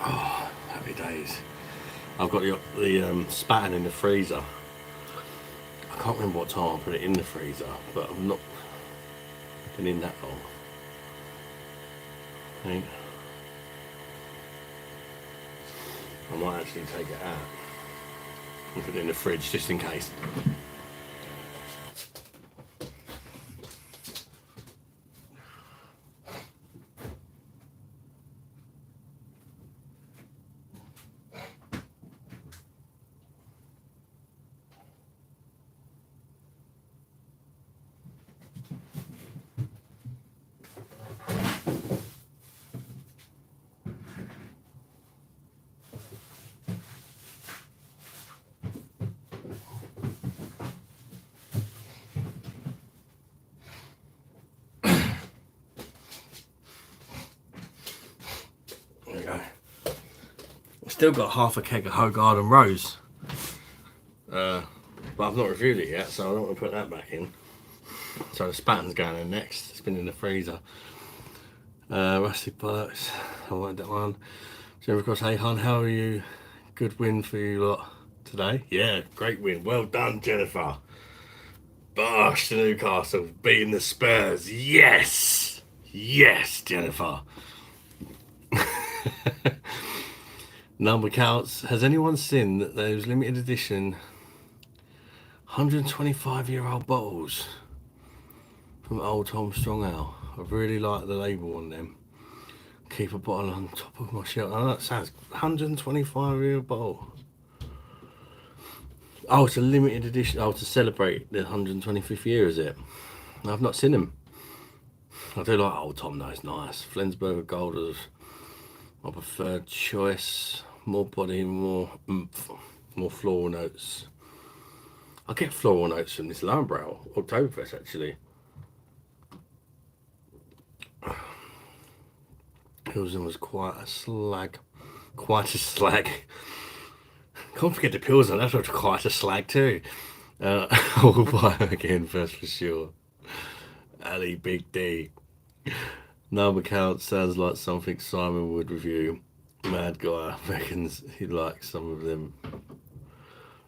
S1: oh, happy days. I've got the spatten in the freezer. I can't remember what time I put it in the freezer, but I've not been in that long. I think I might actually take it out and put it in the fridge just in case. Still got half a keg of Hogarden Rose, but I've not reviewed it yet, so I don't want to put that back in. So the spatten's going in next. It's been in the freezer. Rusty Bullocks, I want that one. Jennifer Cross, hey hon, how are you? Good win for you lot today. Yeah, great win. Well done, Jennifer. BOSH to Newcastle, beating the Spurs. Yes, yes, Jennifer. Number counts. Has anyone seen that those limited edition 125-year-old bottles from Old Tom Strong Ale? I really like the label on them. Keep a bottle on top of my shelf. Oh, that sounds 125-year-old bottle. Oh, it's a limited edition. Oh, to celebrate the 125th year, is it? I've not seen them. I do like Old Tom though, it's nice. Flensburger Gold is my preferred choice. More body, more oomph, more floral notes. I get floral notes from this Brow Octoberfest actually. Pilsen was quite a slag. Can't forget the Pilsen, that's quite a slag too. I'll buy him again first for sure. Ali Big D. Number count sounds like something Simon would review. Mad guy reckons he likes some of them.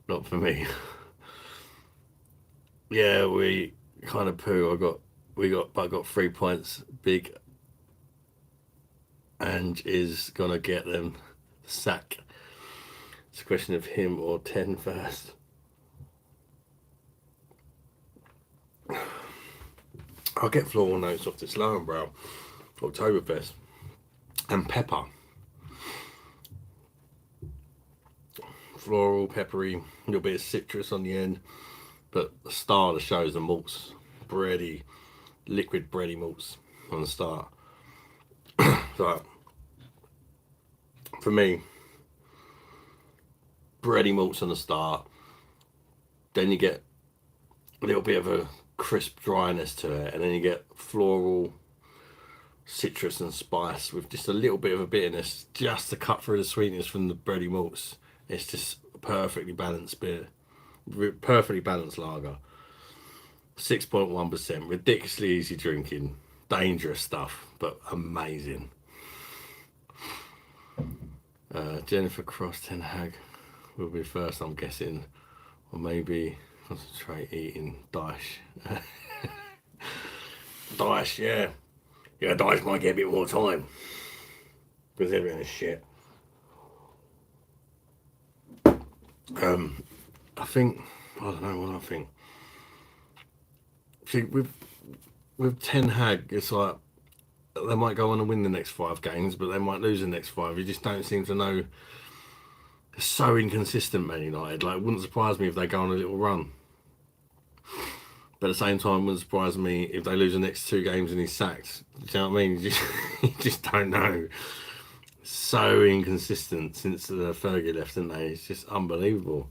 S1: Not for me. Yeah, we kind of poo. I got 3 points. Big Ange is gonna get them. Sack. It's a question of him or 10 first. I'll get floral notes off this Brow Octoberfest and pepper. Floral, peppery, a little bit of citrus on the end, but the star of the show is the malts, bready, liquid bready malts on the start. So for me, bready malts on the start, then you get a little bit of a crisp dryness to it, and then you get floral, citrus and spice with just a little bit of a bitterness just to cut through the sweetness from the bready malts. It's just a perfectly balanced beer, perfectly balanced lager. 6.1%, ridiculously easy drinking, dangerous stuff, but amazing. Jennifer Cross Ten Hag will be first, I'm guessing, or maybe concentrate eating Daesh. Daesh, yeah. Yeah, Daesh might get a bit more time because everything is shit. I think, I don't know what I think. See, with Ten Hag, it's like they might go on and win the next 5 games, but they might lose the next 5. You just don't seem to know They're so inconsistent, Man United. Like, it wouldn't surprise me if they go on a little run. But at the same time, it wouldn't surprise me if they lose the next 2 games and he's sacked. Do you know what I mean? You just don't know. So inconsistent since the Fergie left, didn't they? It's just unbelievable.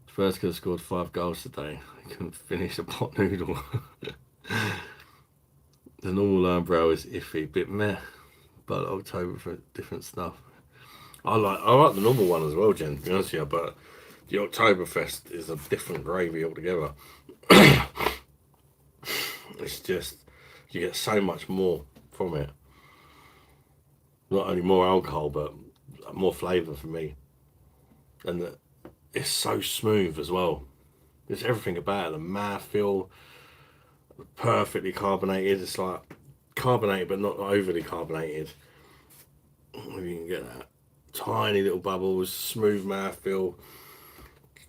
S1: Spurs could have scored 5 goals today. They couldn't finish a pot noodle. The normal umbrella is iffy, bit meh. But October for different stuff. I like the normal one as well, Jen, to be honest with you, but the Octoberfest is a different gravy altogether. It's just, you get so much more from it. Not only more alcohol, but more flavour for me. And it's so smooth as well. There's everything about it. The mouthfeel, perfectly carbonated. It's like carbonated, but not overly carbonated. If you can get that. Tiny little bubbles, smooth mouthfeel.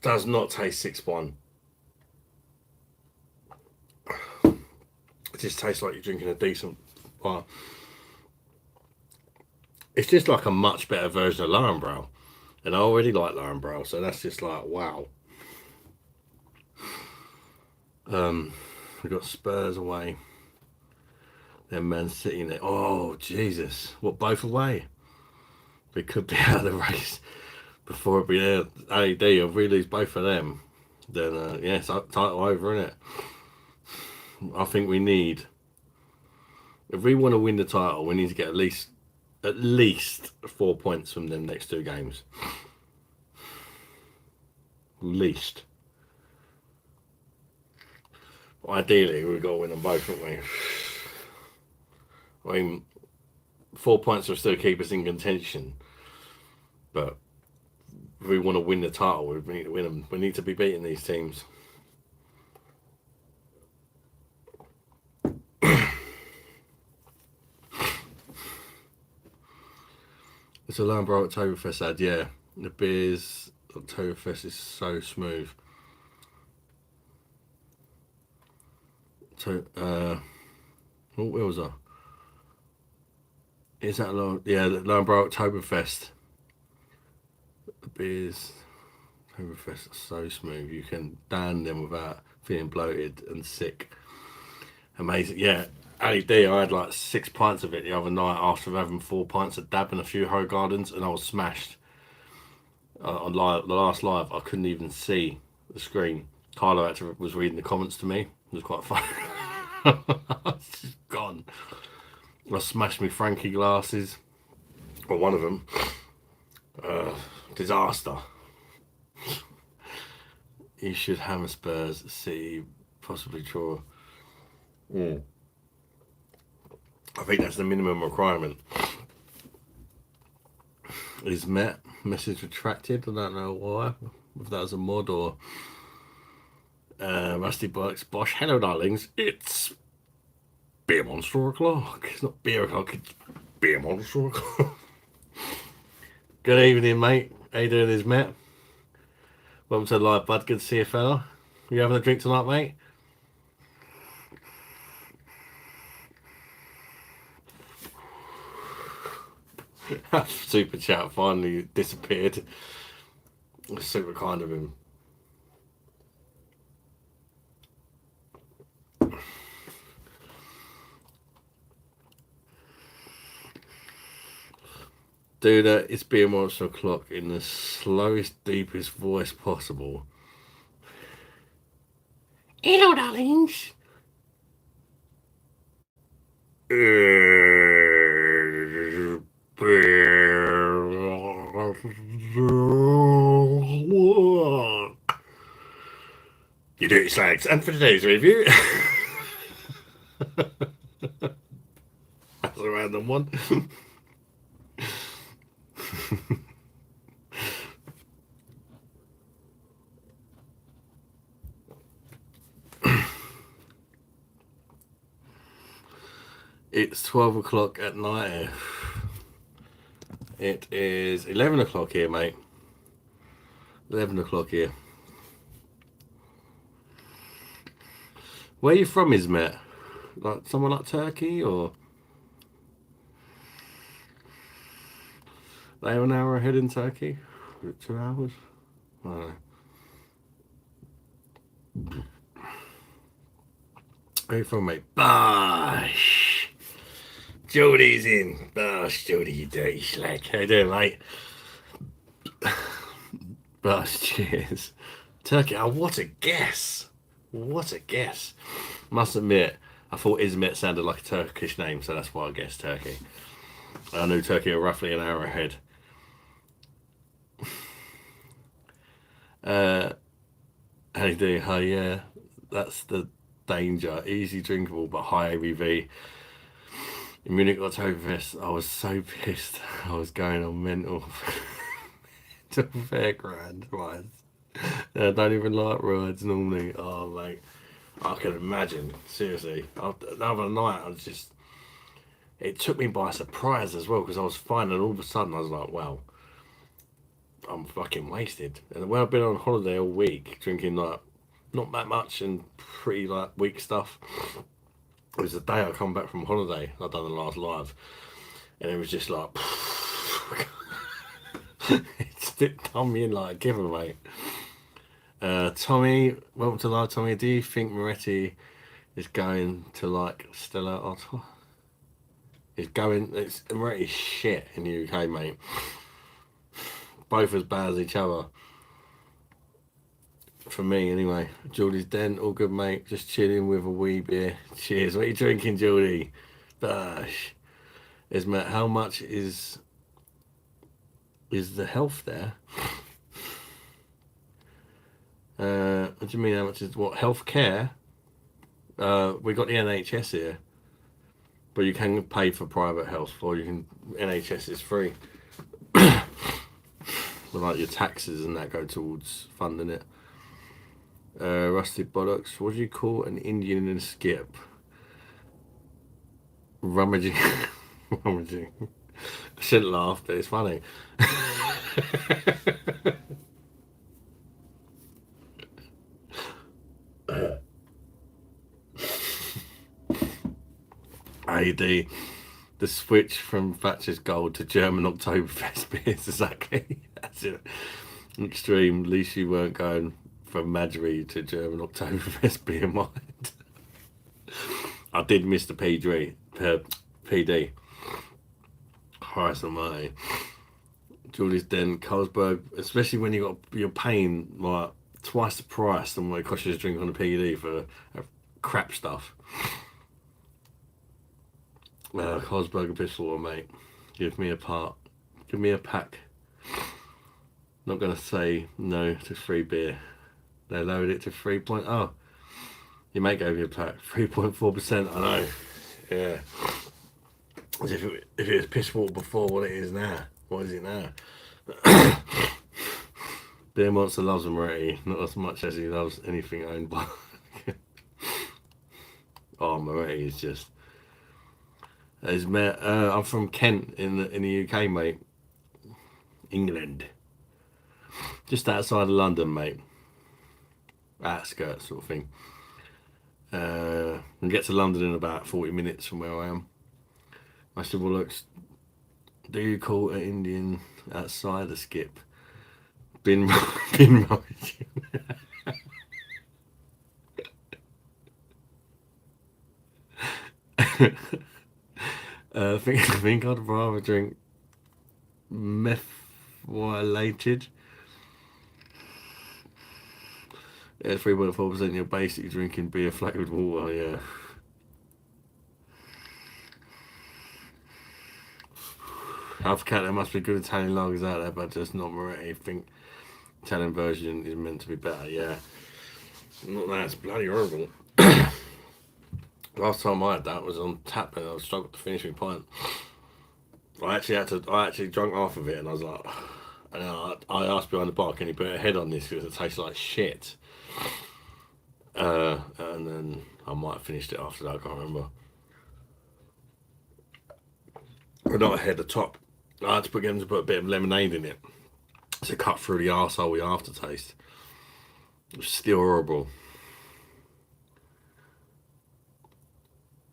S1: Does not taste 6-1. It just tastes like you're drinking a decent bar. It's just like a much better version of Laurenbrau. And I already like Laurenbrau, so that's just like, wow. We've got Spurs away. Then Man City there. Oh, Jesus. What, both away? We could be out of the race before it be there. AD, if we lose both of them, then, yeah, it's title over, isn't it? I think we need, if we want to win the title, we need to get at least 4 points from them next 2 games. Least. Ideally, we've got to win them both, haven't we? I mean, 4 points will still keep us in contention. But if we want to win the title, we need to win them. We need to be beating these teams. It's a Lambo Octoberfest ad, yeah. The beers Octoberfest is so smooth. So, where was I? Is that yeah, the Lambo Octoberfest. The beers Octoberfest are so smooth. You can down them without feeling bloated and sick. Amazing, yeah. LED, I had like 6 pints of it the other night after having 4 pints of dab and a few Ho Gardens, and I was smashed. On the last live, I couldn't even see the screen. Carlo was reading the comments to me. It was quite fun. I was just gone. I smashed my Frankie glasses. Well, one of them. Disaster. You should hammer Spurs, City, possibly draw. I think that's the minimum requirement. Is met. Message retracted. I don't know why. If that was a mod or Rusty Bucks. BOSH. Hello, darlings. It's beer monster o'clock. It's not beer o'clock. It's beer monster o'clock. Good evening, mate. How you doing, is Matt? Welcome to the live, bud. Good to see you, fella. You having a drink tonight, mate? Super chat finally disappeared. Super kind of him. Dude, it's being monster o'clock in the slowest, deepest voice possible. Hello, darlings. You dirty slags. And for today's review, that's a random one. It's 12 o'clock at night. It is 11 o'clock here, mate. 11 o'clock here. Where are you from, Ismet? Like somewhere like Turkey or? They are an hour ahead in Turkey. 2 hours. I don't know. Where you from, mate? Bosh. Jodie's in. Bosh, Jodie, you dirty slag. How you doing, mate? Bosh, cheers. Turkey. Oh, what a guess. What a guess. Must admit, I thought Izmit sounded like a Turkish name, so that's why I guessed Turkey. I knew Turkey were roughly an hour ahead. How you doing? Hi, yeah. That's the danger. Easy drinkable, but high ABV. In Munich Octoberfest, I was so pissed. I was going on mental to fairground rides. I don't even like rides normally. Oh, mate. I can imagine. Seriously. The other night, I was just... It took me by surprise as well, because I was fine, and all of a sudden I was like, wow, I'm fucking wasted. And when I've been on holiday all week, drinking like not that much and pretty like weak stuff, it was the day I come back from holiday. I'd done the last live, and it was just like it done me in like a giver, mate. Tommy, welcome to live, Tommy. Do you think Moretti is going to like Stella Artois? It's Moretti's shit in the UK, mate. Both as bad as each other. For me, anyway. Geordie's den, all good, mate. Just chilling with a wee beer. Cheers. What are you drinking, Geordie? Bosh. Matt, how much is the health there? What do you mean? How much is what healthcare? We got the NHS here, but you can pay for private health, or you can NHS is free. But like your taxes and that go towards funding it. Rusty bollocks. What do you call an Indian in a skip? Rummaging. Rummaging. I shouldn't laugh, but it's funny. AD. The switch from Thatcher's Gold to German Oktoberfest beers, exactly. That's it. Extreme. At least you weren't going from Madry to German Oktoberfest beer mind. I did miss the PD. Christ almighty. Julie's Den, Carlsberg, especially when you're paying like twice the price than what it costs you to drink on the PD for crap stuff. Carlsberg and Pistol, mate. Give me a pack. Not gonna say no to free beer. They lowered it to 3. Oh, your mate gave you a pack. 3.4%. I know. Yeah. As if it was piss water before, what it is now. What is it now? Beer Monster loves a Moretti, not as much as he loves anything owned by. Oh, Moretti is just. I'm from Kent in the UK, mate. England. Just outside of London, mate. Outskirts sort of thing. And get to London in about 40 minutes from where I am. I said, well, look, do you call an Indian outside a skip? Bin rummaging. I think I'd rather drink methylated. Yeah, 3.4%. You're basically drinking beer flavoured water. Yeah. I've cat there must be good Italian lagers out there, but just not Moretti. I think Italian version is meant to be better. Yeah. Not that it's bloody horrible. Last time I had that was on tap and I struggled to finish my pint. I actually drank half of it and I was like, and I asked behind the bar, can you put a head on this because it tastes like shit? And then I might have finished it after that, I can't remember. But not a head, the top. I had to put a bit of lemonade in it to cut through the arsehole with aftertaste. It was still horrible.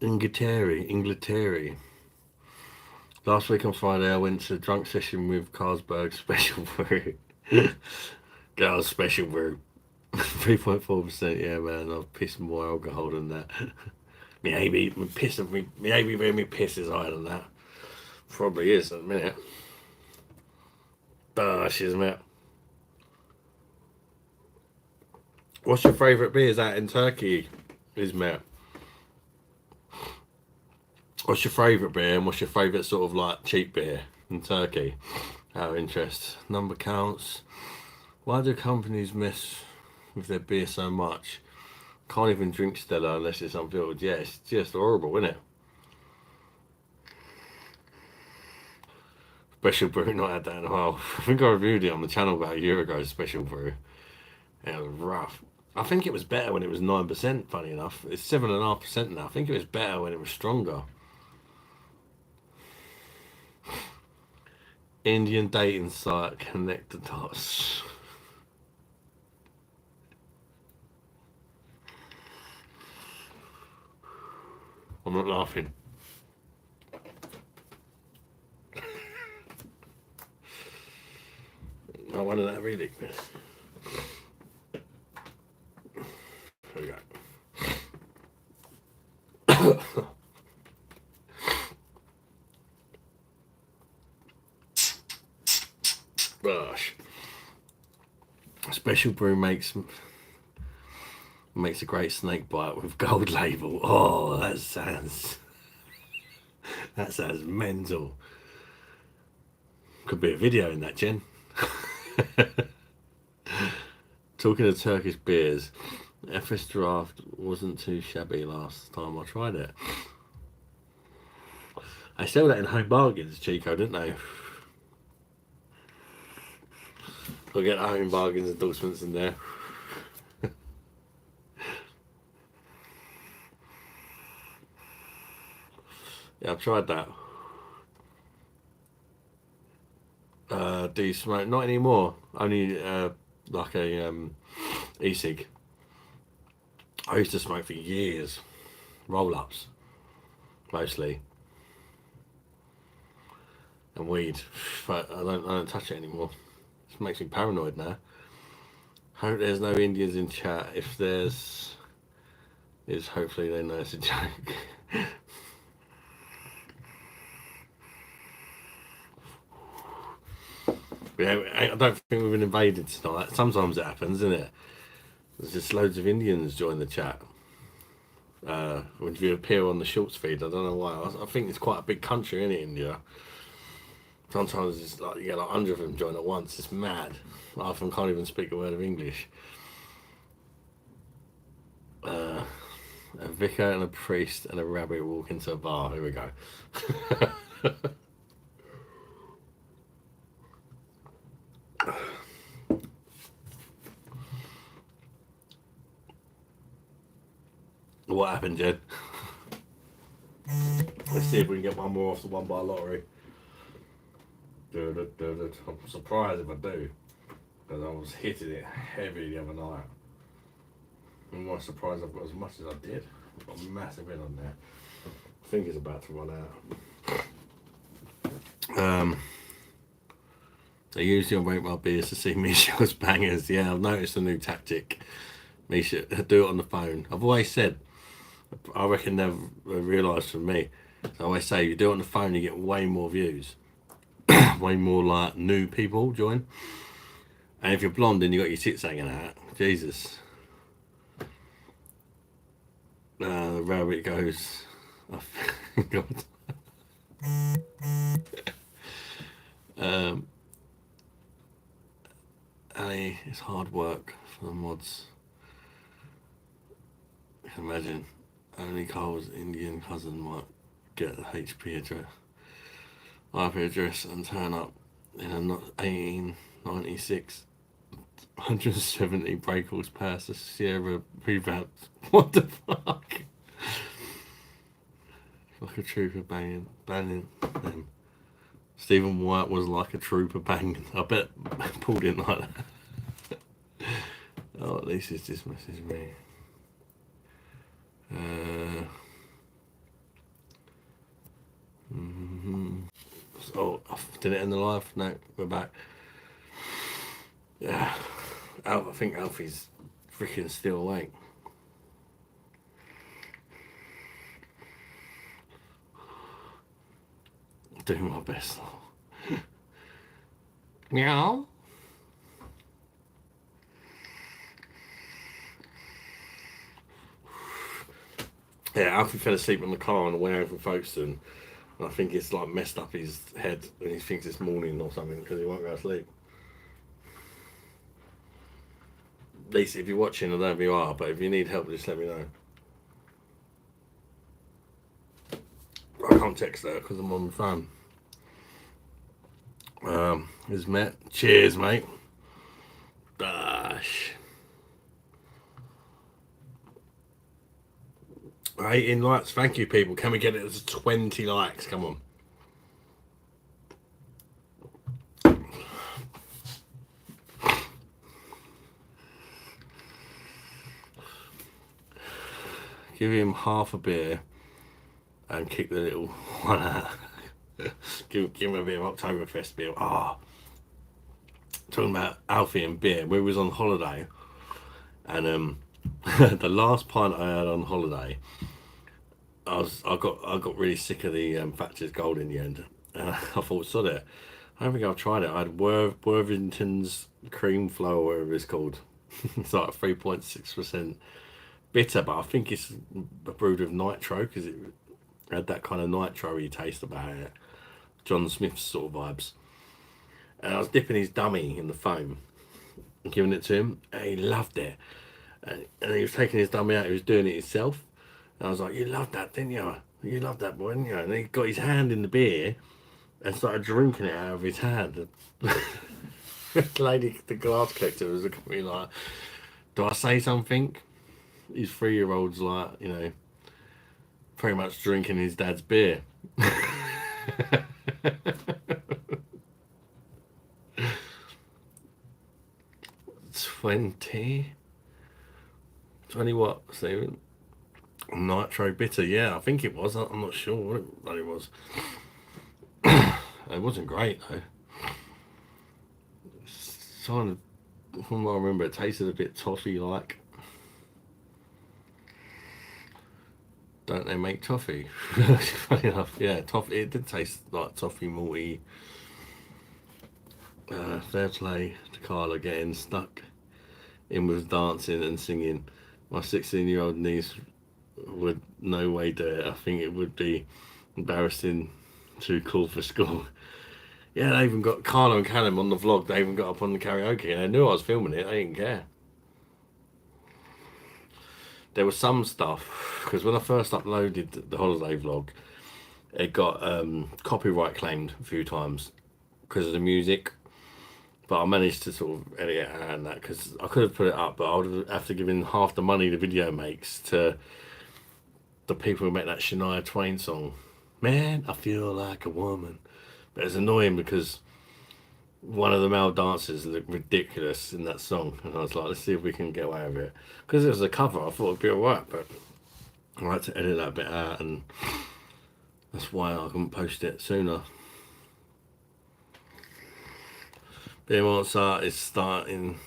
S1: Inglaterra. Last week on Friday, I went to a drunk session with Carlsberg Special Brew. Girls Special Brew. 3.4%. Yeah, man, I've pissed more alcohol than that. My piss is higher than that. Probably is at the minute. BOSH, isn't it? What's your favourite beers out in Turkey, Ismet? What's your favourite beer and what's your favourite sort of like cheap beer in Turkey? Out of interest. Number counts. Why do companies mess with their beer so much? Can't even drink Stella unless it's unfiltered. Yeah, it's just horrible, isn't it? Special Brew, not had that in a while. I think I reviewed it on the channel about a year ago, Special Brew. It was rough. I think it was better when it was 9%, funny enough. It's 7.5% now. I think it was better when it was stronger. Indian dating site, connect the dots. I'm not laughing. I wanted that really. There we go. BOSH. Special Brew makes a great snake bite with gold label. Oh, that sounds mental. Could be a video in that, Jen. Talking of Turkish beers, FS Draft wasn't too shabby last time I tried it. They sell that in Home Bargains, Chico, didn't they? I'll get Home Bargains endorsements in there. Yeah, I've tried that. Do you smoke? Not anymore. Only like a e-cig. I used to smoke for years. Roll-ups, mostly, and weed. But I don't touch it anymore. It makes me paranoid now. Hope there's no Indians in chat. If there's, hopefully they know it's a joke. Yeah, I don't think we've been invaded tonight. Sometimes it happens, isn't it? There's just loads of Indians join the chat. When you appear on the shorts feed, I don't know why. I think it's quite a big country, isn't it, India? Sometimes it's like you get like 100 of them join at once. It's mad. Half of them can't even speak a word of English. A vicar and a priest and a rabbit walk into a bar. Here we go. What happened, Jed? Let's see if we can get one more off the one bar lottery. I'm surprised if I do, because I was hitting it heavy the other night. I'm not surprised I've got as much as I did. I've got a massive in on there. I think it's about to run out. They usually rate my beers to see Misha's bangers. Yeah, I've noticed a new tactic. Misha, do it on the phone. I've always said, I reckon they've realised from me. I always say, you do it on the phone, you get way more views. Way more like new people join. And if you're blonde and you got your tits hanging out, Jesus. The rabbit goes, oh, God. Ali, it's hard work for the mods. I can imagine. Only Carl's Indian cousin might get the HP IP address and turn up in a 1896 170 brake horsepower Sierra revamped. What the fuck? Like a trooper banning them. Stephen White was like a trooper banging. I bet Paul didn't like that. Oh, at least it's just messaged me. Oh, did it end the live? No, we're back. Yeah, I think Alfie's freaking still awake. Doing my best. Meow. Yeah, Alfie fell asleep in the car on the way over from Folkestone. And I think it's like messed up his head and he thinks it's morning or something because he won't go to sleep. At least if you're watching, I don't know if you are, but if you need help, just let me know. I can't text her because I'm on the phone. Here's Matt. Cheers, mate. BOSH. 18 likes. Thank you, people. Can we get it to 20 likes? Come on. Give him half a beer and kick the little one out. give him a bit of Octoberfest beer. Talking about Alfie and beer. We was on holiday, and the last pint I had on holiday, I got really sick of the Thatcher's Gold in the end, and I thought, sod it. I don't think I've tried it. I had Worthington's Cream Flow, or whatever it's called. It's like 3.6% bitter, but I think it's brewed with nitro because it had that kind of nitro-y taste about it. John Smith's sort of vibes. And I was dipping his dummy in the foam and giving it to him, and he loved it. And he was taking his dummy out, he was doing it himself. And I was like, you loved that, didn't you? You loved that, boy, didn't you? And he got his hand in the beer and started drinking it out of his hand. The lady, the glass collector, was looking at me like, do I say something? His 3-year-old's like, you know, pretty much drinking his dad's beer. 20 what, Stephen? Nitro bitter, yeah, I think it was. I'm not sure what it was. It wasn't great though. It's kind of, from what I remember, it tasted a bit toffee like. Don't they make toffee? Funny enough, yeah, toffee. It did taste like toffee malty. Fair play to Carla getting stuck in with dancing and singing. My 16-year-old niece would no way do it. I think it would be embarrassing, too cool for school. Yeah, they even got Carla and Callum on the vlog. They even got up on the karaoke and they knew I was filming it. They didn't care. There was some stuff, because when I first uploaded the holiday vlog, it got copyright claimed a few times because of the music. But I managed to sort of edit it out and that, because I could have put it up, but I would have to give in half the money the video makes to the people who make that Shania Twain song. Man, I feel like a woman. But it's annoying because one of the male dancers looked ridiculous in that song, and I was like, let's see if we can get away with it. Because it was a cover, I thought it'd be alright, but I had to edit that bit out, and that's why I couldn't post it sooner. Beer Mozart is starting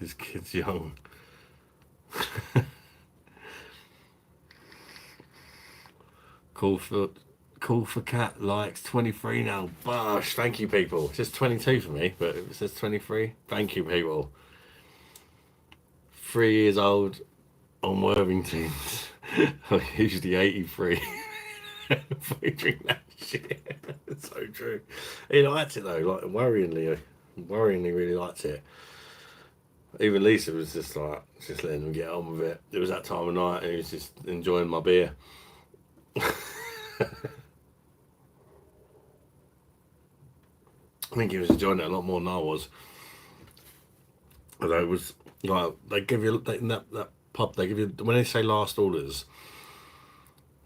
S1: his kids young. Cool for cat likes 23 now. BOSH, thank you, people. It's just 22 for me, but it says 23. Thank you, people. 3 years old on Worthingtons. I'm usually 83. If we drink that shit. It's so true. He liked it though, like worryingly really liked it. Even Lisa was just like, just letting him get on with it. It was that time of night and he was just enjoying my beer. I think he was enjoying it a lot more than I was. Although it was like, they give you, in that pub, they give you, when they say last orders,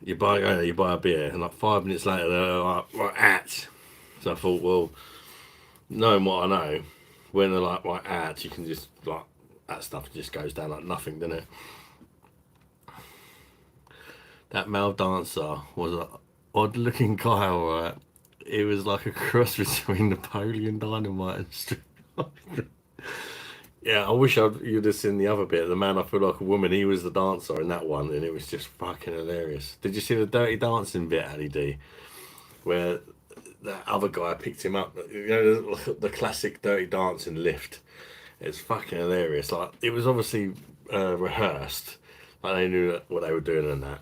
S1: you buy a beer, and like 5 minutes later they're like, right at. So I thought, well, knowing what I know, when they're like, right at, you can just, like, that stuff just goes down like nothing, doesn't it? That male dancer was an odd looking guy, alright. it was like a cross between Napoleon Dynamite and Street Fighter. Yeah, I wish you'd have seen the other bit. The Man I Feel Like a Woman, he was the dancer in that one, and it was just fucking hilarious. Did you see the Dirty Dancing bit, Ali D? Where that other guy picked him up. You know, the classic Dirty Dancing lift. It's fucking hilarious. Like, it was obviously rehearsed. Like, they knew what they were doing and that.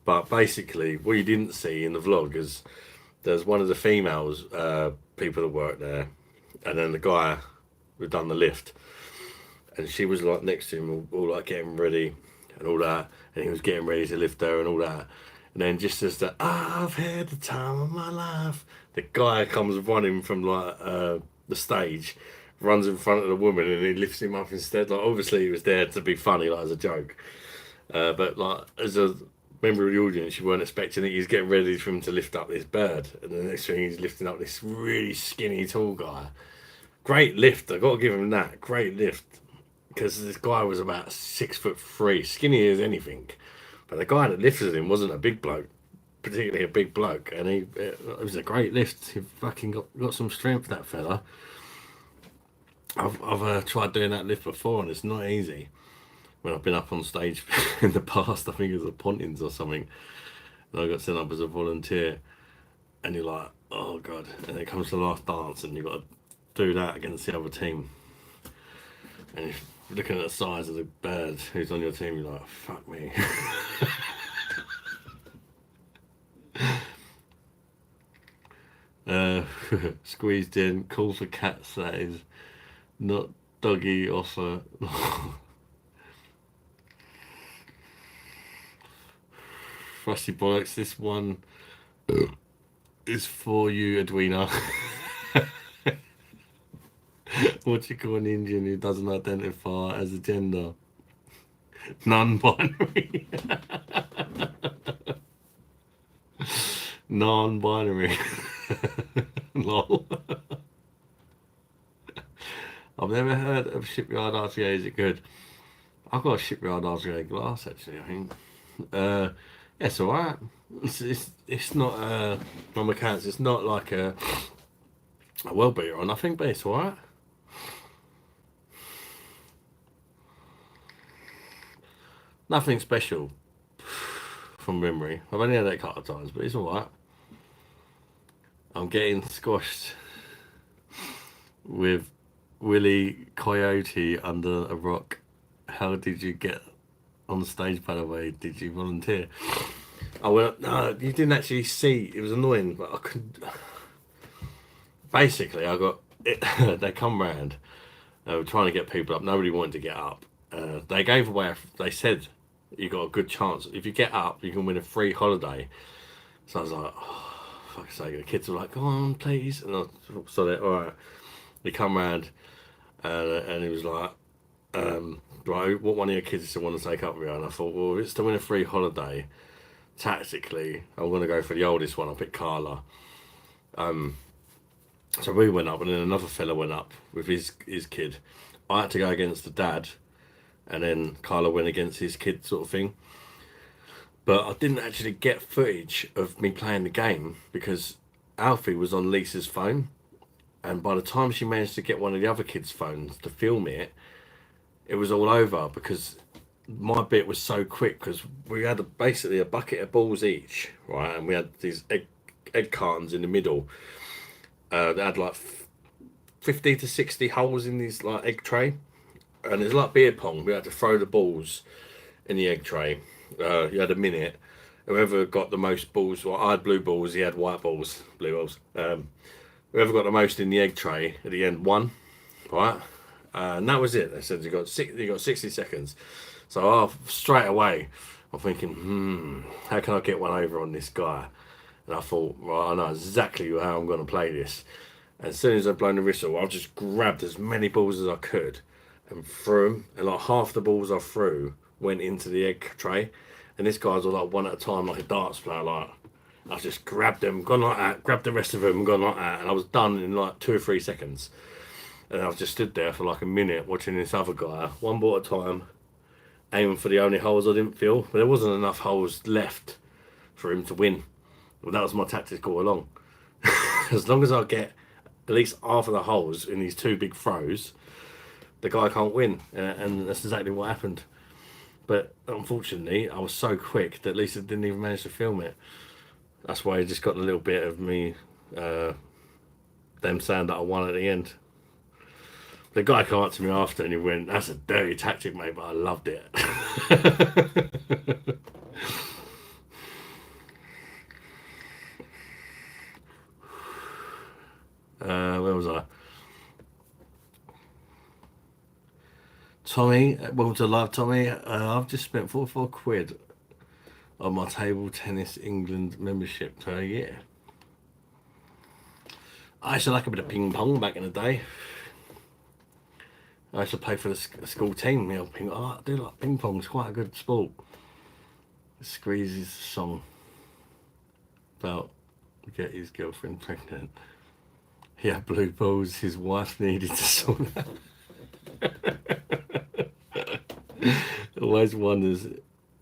S1: But basically, what you didn't see in the vlog is there's one of the females, people that work there, and then the guy who done the lift. And she was like next to him, all like getting ready and all that. And he was getting ready to lift her and all that. And then just as the I've had the time of my life, the guy comes running from like the stage, runs in front of the woman, and he lifts him up instead. Like obviously he was there to be funny, like as a joke. But like as a member of the audience, you weren't expecting it. He's getting ready for him to lift up this bird, and the next thing he's lifting up this really skinny tall guy. Great lift. I got to give him that. Great lift. Because this guy was about 6'3", skinny as anything, but the guy that lifted him wasn't a big bloke, particularly a big bloke, and it was a great lift. He fucking got some strength, that fella. I've tried doing that lift before, and it's not easy. When I've been up on stage in the past, I think it was at Pontins or something, and I got sent up as a volunteer, and you're like, oh god, and it comes to the last dance, and you got to do that against the other team, and you're looking at the size of the bird who's on your team, you're like, fuck me. Squeezed in, call for cat says, not doggy offer. Frosty bollocks, this one is for you, Edwina. What you call an Indian who doesn't identify as a gender? Non-binary. Non-binary. Lol. I've never heard of Shipyard RTA. Is it good? I've got a Shipyard RTA glass actually, I think. Yeah, it's alright. It's not from accounts, it's not like a well beater or nothing, but it's alright. Nothing special from memory. I've only had that a couple of times, but it's alright. I'm getting squashed with Willie Coyote under a rock. How did you get on stage, by the way? Did you volunteer? I went, no, you didn't actually see. It was annoying, but I couldn't. Basically, I got it. They come round. They were trying to get people up. Nobody wanted to get up. They gave away. They said you got a good chance if you get up, you can win a free holiday. So I was like, oh, fuck's sake. The kids were like, go on, please. And I saw that. All right. They come round, and he was like, right, what one of your kids still want to take up with you? And I thought, well, if it's to win a free holiday, tactically, I'm going to go for the oldest one. I'll pick Carla. So we went up, and then another fella went up with his kid. I had to go against the dad, and then Carla went against his kid, sort of thing. But I didn't actually get footage of me playing the game because Alfie was on Lisa's phone, and by the time she managed to get one of the other kids' phones to film it, it was all over because my bit was so quick because we had basically a bucket of balls each, right? And we had these egg cartons in the middle. They had like 50 to 60 holes in these like egg tray, and it's like beer pong. We had to throw the balls in the egg tray. You had a minute. Whoever got the most balls, well, I had blue balls, he had white balls, blue balls. Whoever got the most in the egg tray at the end won, right? And that was it. They said you got 60 seconds. So straight away, I'm thinking, how can I get one over on this guy? And I thought, well, I know exactly how I'm going to play this. And as soon as I'd blown the whistle, I just grabbed as many balls as I could and threw them. And like half the balls I threw went into the egg tray. And this guy's all like one at a time, like a darts player. Like I just grabbed them, gone like that, grabbed the rest of them, gone like that, and I was done in like 2 or 3 seconds. And I just stood there for like a minute watching this other guy, one ball at a time, aiming for the only holes I didn't fill. But there wasn't enough holes left for him to win. Well, that was my tactics all along. as long as I get at least half of the holes in these two big throws, the guy can't win. And that's exactly what happened. But unfortunately, I was so quick that Lisa didn't even manage to film it. That's why I just got a little bit of me, them saying that I won at the end. The guy came up to me after and he went, "That's a dirty tactic, mate, but I loved it." Where was I? Tommy, welcome to live, Tommy. I've just spent 44 quid on my table tennis England membership per year. I used to like a bit of ping pong back in the day. I used to play for the school team. You know, I do like ping pong. It's quite a good sport. Squeezy's song about get his girlfriend pregnant. He had blue balls. His wife needed to sort that. Always wonders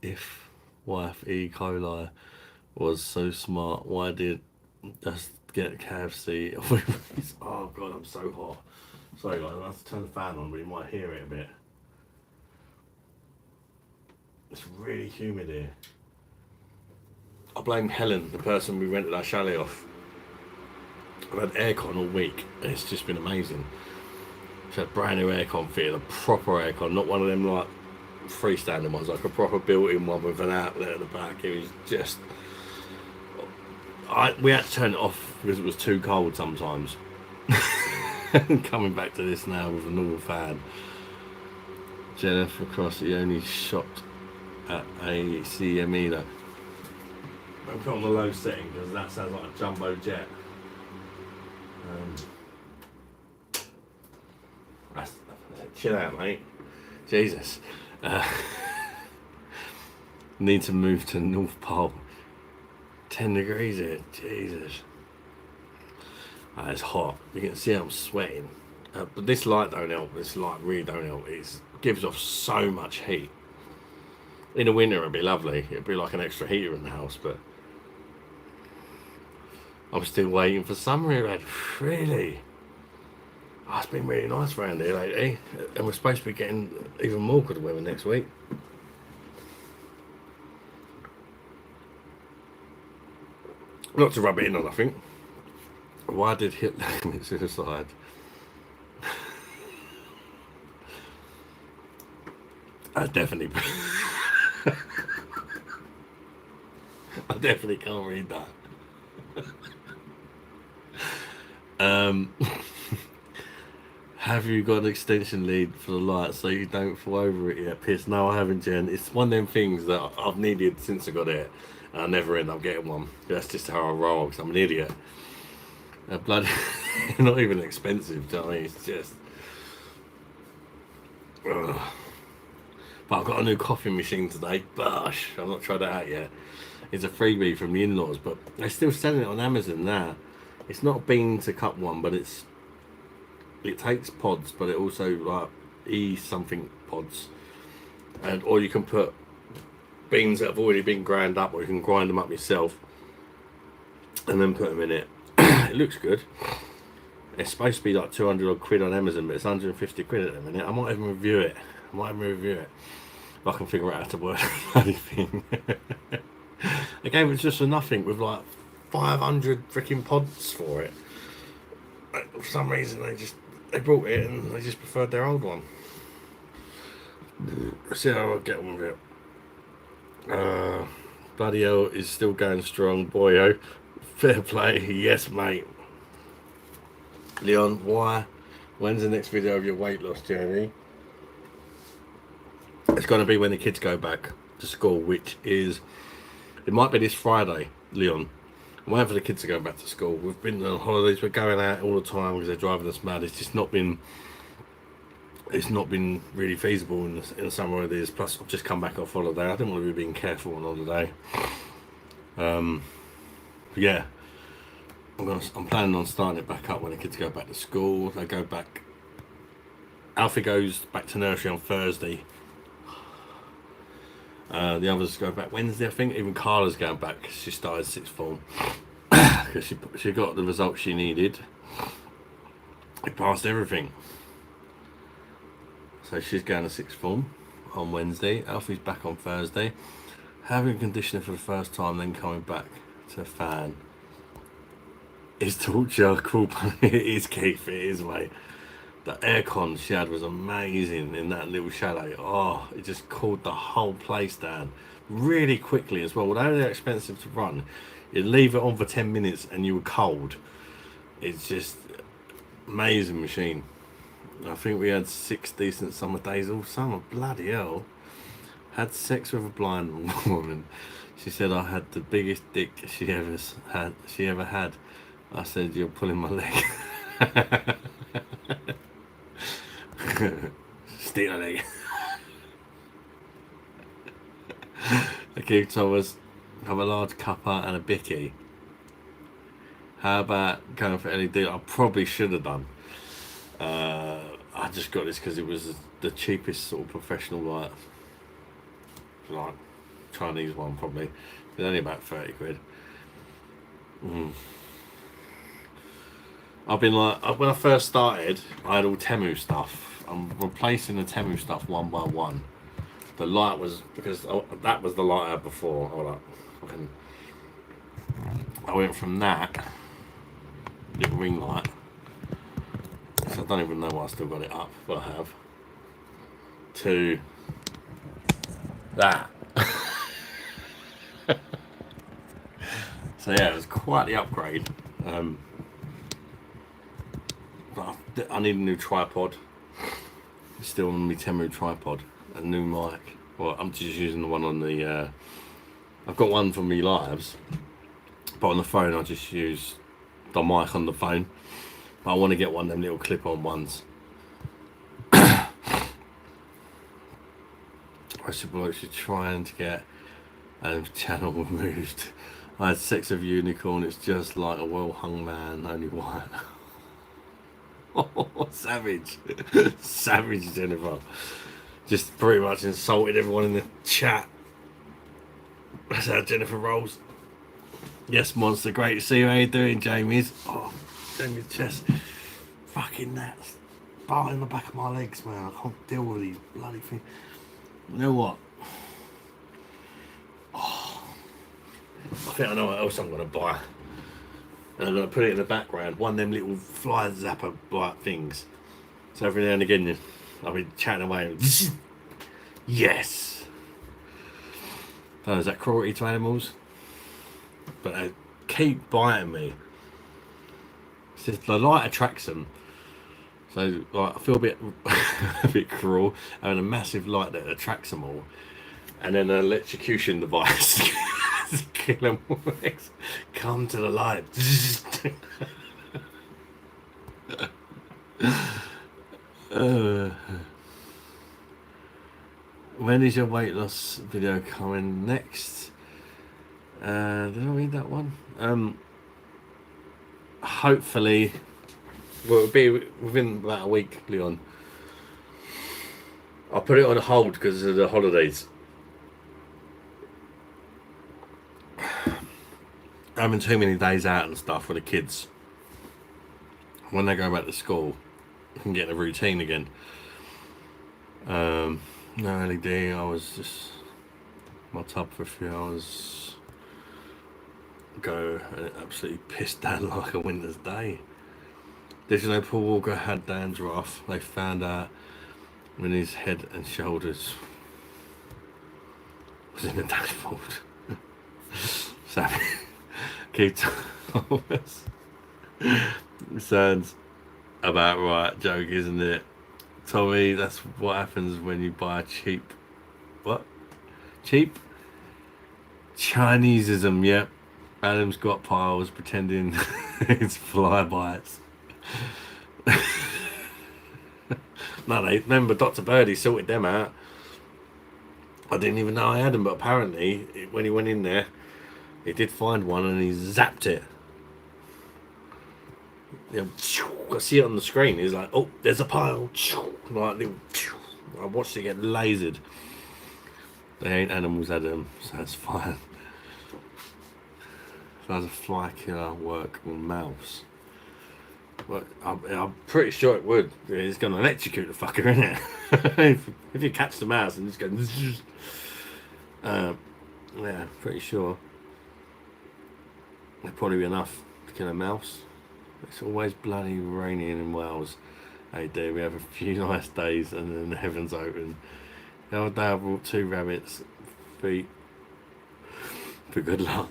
S1: if wife E. coli was so smart. Why did just get KFC? Oh god, I'm so hot. Sorry guys, I have to turn the fan on, but you might hear it a bit. It's really humid here. I blame Helen, the person we rented our chalet off. I've had aircon all week and it's just been amazing. She had brand new aircon fitted, a proper aircon, not one of them like freestanding ones, like a proper built-in one with an outlet at the back. It was just... we had to turn it off because it was too cold sometimes. Coming back to this now with a normal fan. Jennifer Cross, he only shot at a CME though. I've got on the low setting because that sounds like a jumbo jet. Chill out, mate. Jesus. Need to move to North Pole. 10 degrees here. Jesus. It's hot. You can see I'm sweating. But this light don't help. This light really don't help. It gives off so much heat. In the winter it'd be lovely. It'd be like an extra heater in the house, but I'm still waiting for summer here. Really? Oh, it's been really nice around here lately. And we're supposed to be getting even more good weather next week. Not to rub it in on nothing. Why did Hitler commit suicide? I definitely can't read that. Have you got an extension lead for the light so you don't fall over it yet? Piss. No, I haven't, Jen. It's one of them things that I've needed since I got it, and I never end up getting one. That's just how I roll, because I'm an idiot. Bloody, not even expensive, do you know what I mean? It's just... Ugh. But I've got a new coffee machine today, BOSH. I've not tried it out yet. It's a freebie from the in-laws, but they're still selling it on Amazon now. It's not a bean to cup one, but it takes pods, but it also like something pods, or you can put beans that have already been ground up, or you can grind them up yourself and then put them in it. It looks good. It's supposed to be like 200 odd quid on Amazon, but it's 150 quid at the minute. I might even review it. If I can figure out how to work the bloody thing. They gave it just for nothing with like 500 freaking pods for it. For some reason they brought it and they just preferred their old one. See how I get on with it. Bloody hell is still going strong, boyo. Fair play, yes mate. Leon, why? When's the next video of your weight loss journey? It's going to be when the kids go back to school, which is... It might be this Friday, Leon. I'm waiting for the kids to go back to school. We've been on holidays, we're going out all the time because they're driving us mad. It's just not been... It's not been really feasible in the summer of this. Plus, I've just come back off holiday. I didn't want to be being careful on holiday. But yeah, I'm planning on starting it back up when the kids go back to school. They go back. Alfie goes back to nursery on Thursday. The others go back Wednesday, I think. Even Carla's going back because she started sixth form. because she got the results she needed. He passed everything. So she's going to sixth form on Wednesday. Alfie's back on Thursday. Having a conditioner for the first time, then coming back to fan. It's torture, cruel punishment. It is, Keith, it is, mate. The aircon she had was amazing in that little chalet. Oh, it just cooled the whole place down really quickly as well. Although they're expensive to run, you leave it on for 10 minutes and you were cold. It's just amazing machine. I think we had 6 decent summer days all summer. Bloody hell. Had sex with a blind woman. She said I had the biggest dick she ever had. I said, you're pulling my leg. Stick my leg. Okay, Thomas, have a large cuppa and a bicky. How about going for LED? I probably should have done. I just got this because it was the cheapest sort of professional like Chinese one probably. It's only about 30 quid. I've been like, when I first started, I had all Temu stuff. I'm replacing the Temu stuff one by one. The light was, because that was the light I had before. Hold up. I went from that little ring light. So I don't even know why I still got it up, but I have. To that. So yeah, it was quite the upgrade. But I need a new tripod. Still on my Temu tripod. A new mic. Well, I'm just using the one on the... I've got one for me lives. But on the phone, I just use the mic on the phone. But I want to get one of them little clip-on ones. I should try and get a channel removed. I had sex with a unicorn. It's just like a well-hung man, only white. Oh, savage. Savage, Jennifer. Just pretty much insulted everyone in the chat. That's how Jennifer rolls. Yes, monster, great to see you. How you doing, Jamie's? Oh, Jamie's chest. Fucking that's bar in the back of my legs, man. I can't deal with these bloody things. You know what? Oh, I think I know what else I'm going to buy. And I'm going to put it in the background. One of them little fly zapper like things. So every now and again, I'll be chatting away. And yes! Oh, is that cruelty to animals? But they keep biting me. It's just the light attracts them. So like, I feel a bit a bit cruel having a massive light that attracts them all. And then an electrocution device. Kill them all. Come to the light. When is your weight loss video coming next? Did I read that one? Hopefully, well, it'll be within about a week, Leon. I'll put it on hold because of the holidays. Having too many days out and stuff with the kids. When they go back to school, I can get in a routine again. No LED, I was just my tub for a few hours ago and it absolutely pissed down like a winter's day. Did you know Paul Walker had dandruff? They found out when his head and shoulders was in the dashboard. So keep Thomas. Sounds about right joke, isn't it? Tommy, that's what happens when you buy cheap. What? Cheap? Chineseism, yep. Adam's got piles pretending it's fly bites. No, they remember Dr. Birdie sorted them out. I didn't even know I had them, but apparently when he went in there, he did find one and he zapped it. You know, I see it on the screen. He's like, "Oh, there's a pile." Like little, I watched it get lasered. They ain't animals, Adam, so that's fine. Does a fly killer work on mouse? Well, I'm pretty sure it would. It's going to electrocute the fucker, isn't it? if you catch the mouse and it's going, yeah, pretty sure it'd probably be enough to kill a mouse. It's always bloody raining in Wales. Hey, dear, we have a few nice days and then the heavens open. The other day I brought 2 rabbits' feet for good luck.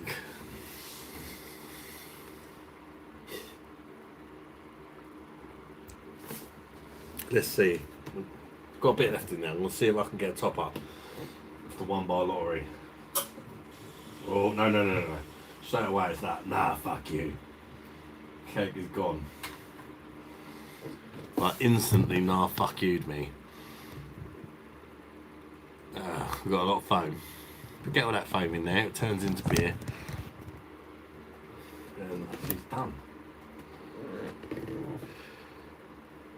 S1: Let's see. Got a bit left in there. We'll see if I can get a top up for 1 bar lottery. Oh, no. Straight away it's that. Nah, fuck you. Cake is gone. Like instantly, nah, fuck you'd me. We've got a lot of foam. If we get all that foam in there, it turns into beer. And it's done.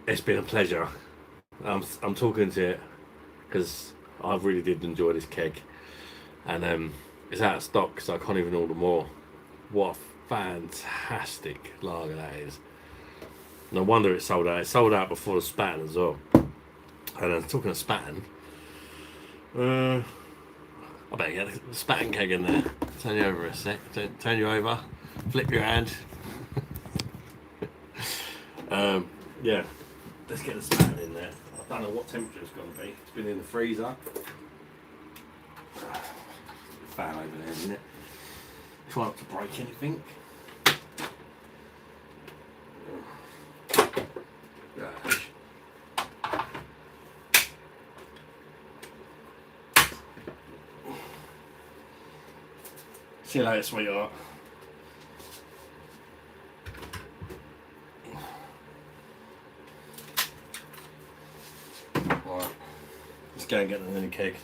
S1: It's been a pleasure. I'm talking to it because I really did enjoy this keg, and it's out of stock, so I can't even order more. What a fantastic lager that is! No wonder it sold out. It sold out before the Spaten as well. And talking of Spaten, I better get the Spaten keg in there. Turn you over a sec. Turn you over. Flip your hand. Yeah. Let's get the Spaten in there. I don't know what temperature it's going to be. It's been in the freezer. Fan over there, isn't it? Try not to break anything. Gosh. See you later, sweetheart. Right, let's go and get the new keg.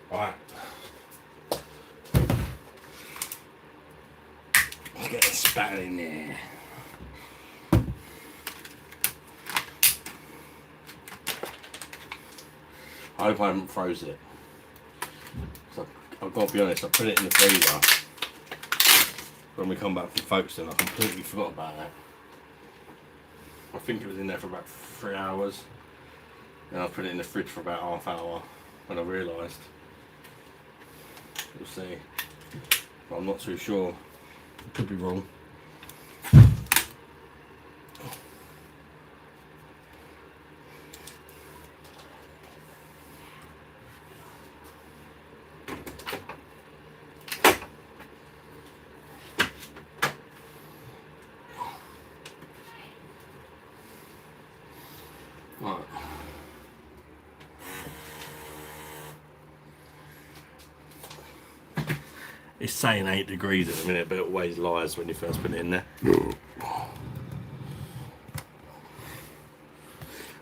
S1: Right. Let's get the Spaten in there. I hope I haven't froze it. So I've got to be honest, I put it in the freezer when we come back from Folkestone. I completely forgot about that. I think it was in there for about 3 hours. And I put it in the fridge for about half hour when I realised. We'll see. But I'm not too sure. Could be wrong. Right. It's saying 8 degrees at the minute, but it always lies when you first put it in there.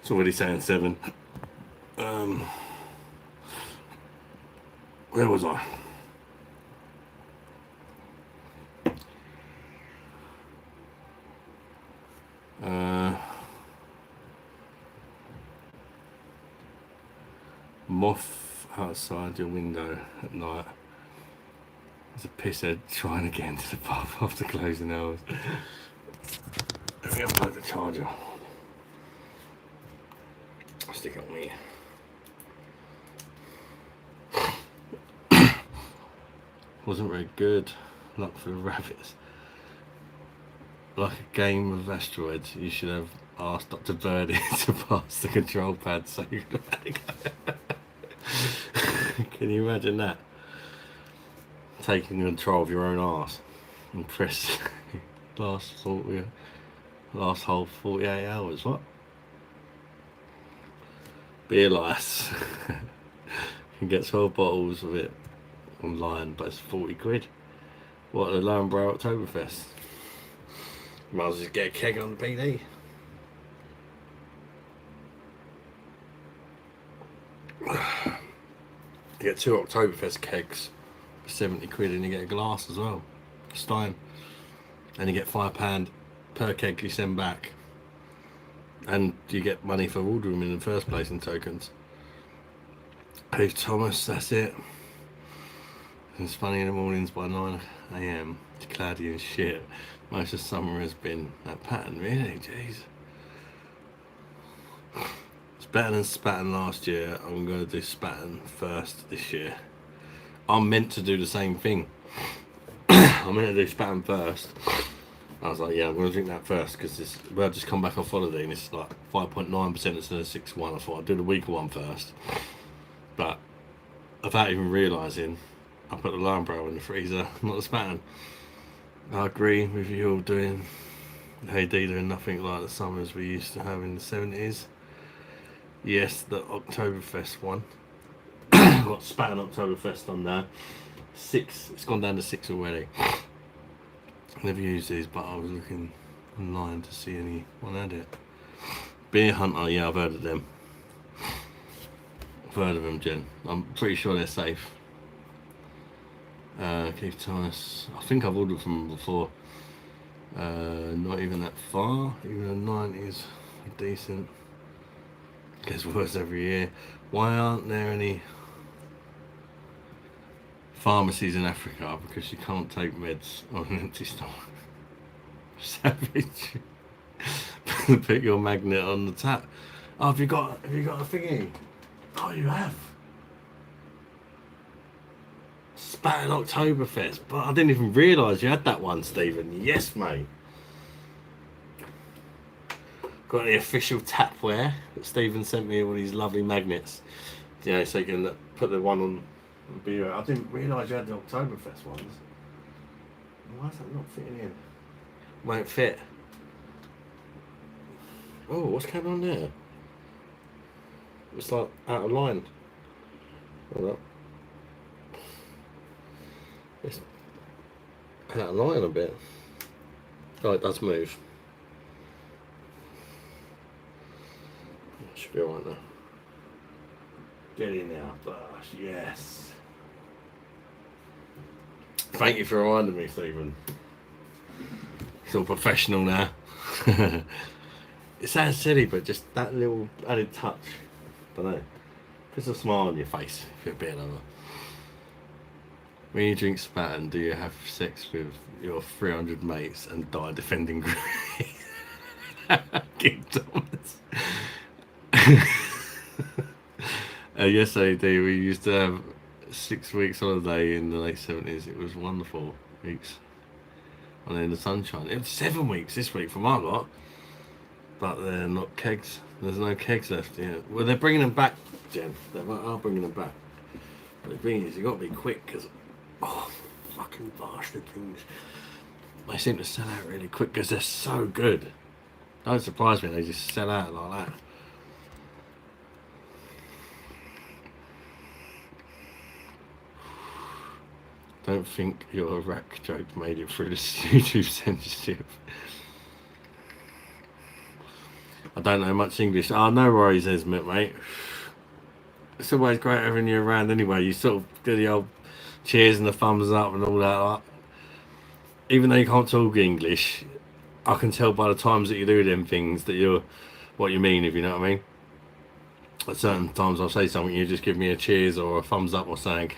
S1: It's already saying 7. Where was I? Moth outside your window at night. There's a pisshead trying to get into the pub after closing hours. Let me unplug the charger. I'll stick it on me. Wasn't very good. Luck for the rabbits. Like a game of asteroids, you should have asked Dr. Birdie to pass the control pad so you could have it. Can you imagine that? Taking control of your own arse and press last thought. last whole 48 hours. What? Beer lice. You can get 12 bottles of it online, but it's 40 quid. What, the Loughborough Octoberfest? Might as well just get a keg on the PD. You get 2 Octoberfest kegs for 70 quid and you get a glass as well. Stein. And you get £5 per keg you send back. And you get money for ordering them in the first place in tokens. Hey Thomas, that's it. It's funny in the mornings by 9 AM. It's cloudy and shit. Most of summer has been that pattern, really. Jeez. It's better than Spatten last year. I'm going to do Spatten first this year. I'm meant to do the same thing. I'm meant to do Spatten first. I was like, yeah, I'm going to drink that first because I've just come back off holiday and it's like 5.9% instead of 6.1. I thought I'd do the weaker one first. But without even realising, I put the Loughborough in the freezer, not the Spatten. I agree with you all doing doing nothing like the summers we used to have in the 70s. Yes, the Octoberfest one. Got Spatten Octoberfest on there. 6, it's gone down to 6 already. Never used these, but I was looking online to see anyone had it. Beer Hunter, yeah, I've heard of them. I've heard of them, Jen. I'm pretty sure they're safe. Keith Thomas, I think I've ordered from them before. Not even that far, even the 90s are decent. Gets worse every year. Why aren't there any pharmacies in Africa? Because you can't take meds on an empty stomach. Savage. Put your magnet on the tap. Oh, have you got a thingy? Oh, you have. Spatten Oktoberfest, but I didn't even realise you had that one, Stephen. Yes, mate. Got the official tapware that Stephen sent me all these lovely magnets. You know, so you can put the one on the beer. I didn't realise you had the Oktoberfest ones. Why is that not fitting in? Won't fit. Oh, what's going on there? It's like out of line. Hold up. It's out of line a bit. Oh, it does move. Should be alright now. Get in there, Bosh. Yes. Thank you for reminding me, Stephen. It's all professional now. It sounds silly, but just that little added touch. I don't know. Puts a smile on your face if you're a bit lover. When you drink Spatten, do you have sex with your 300 mates and die defending Greece? King Thomas. Yes, I do. We used to have 6 weeks holiday in the late 70s. It was wonderful weeks. And in the sunshine. It was 7 weeks this week from our lot. But they're not kegs. There's no kegs left yet. Well, they're bringing them back, Jen. They are bringing them back. But the thing is, you've got to be quick because, oh, fucking bastard things. They seem to sell out really quick because they're so good. Don't surprise me, they just sell out like that. Don't think your rack joke made it through the YouTube censorship. I don't know much English. Oh, no worries, Esmet, mate. It's always great having you around anyway. You sort of do the old cheers and the thumbs up and all that. Like, even though you can't talk English, I can tell by the times that you do them things that you're what you mean, if you know what I mean. At certain times I'll say something, you just give me a cheers or a thumbs up or something.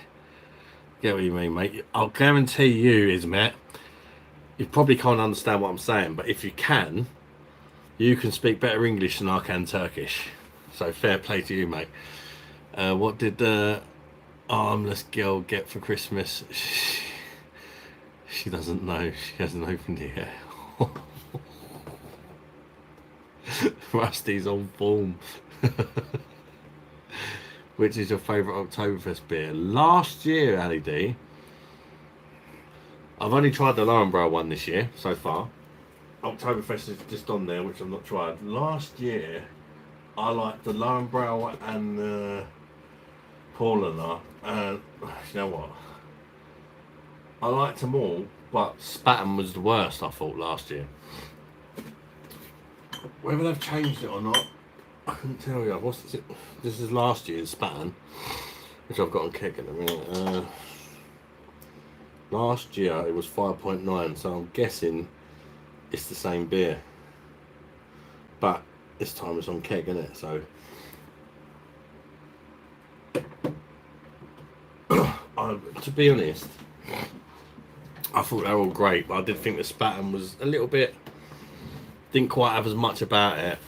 S1: Get what you mean, mate. I'll guarantee you, Ismet, you probably can't understand what I'm saying, but if you can speak better English than I can Turkish. So fair play to you, mate. What did the armless girl get for Christmas? She doesn't know. She hasn't opened it yet. Rusty's on form. Which is your favourite Oktoberfest beer? Last year, Ali D. I've only tried the Loughborough one this year so far. Octoberfest is just on there, which I've not tried. Last year, I liked the Lowenbrow and the Paulaner, and you know what? I liked them all, but Spaten was the worst, I thought, last year. Whether they've changed it or not, I couldn't tell you. What's it? This is last year's Spaten, which I've got on keg at the minute. Last year it was 5.9, so I'm guessing it's the same beer. But this time it's on keg, isn't it? So to be honest, I thought they were all great, but I did think the Spaten was a little bit, didn't quite have as much about it.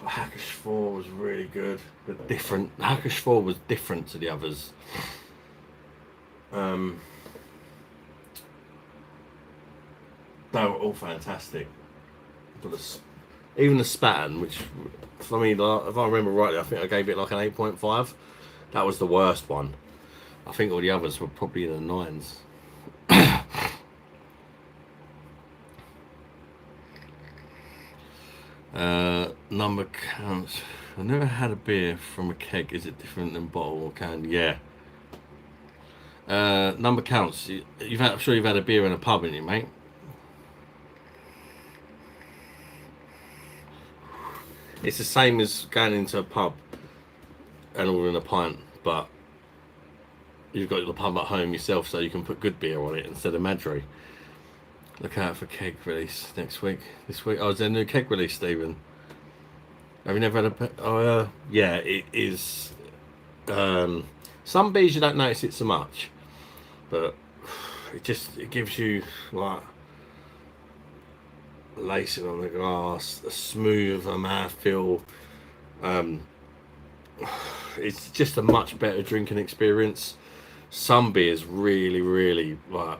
S1: Hackish 4 was really good, but different. Hackish 4 was different to the others. They were all fantastic. But even the Spaten, which for me, if I remember rightly, I think I gave it like an 8.5. That was the worst one. I think all the others were probably in the 9s. Number counts. I've never had a beer from a keg. Is it different than bottle or can? Yeah. Number counts. I'm sure you've had a beer in a pub, haven't you, mate? It's the same as going into a pub and ordering a pint, but you've got the pub at home yourself, so you can put good beer on it instead of Madry. Look out for keg release next week. This week, oh, is there a new keg release, Stephen? Have you never had a? Oh, yeah, it is. Some beers you don't notice it so much, but it gives you like lacing on the glass, a smoother mouthfeel. It's just a much better drinking experience. Some beers really like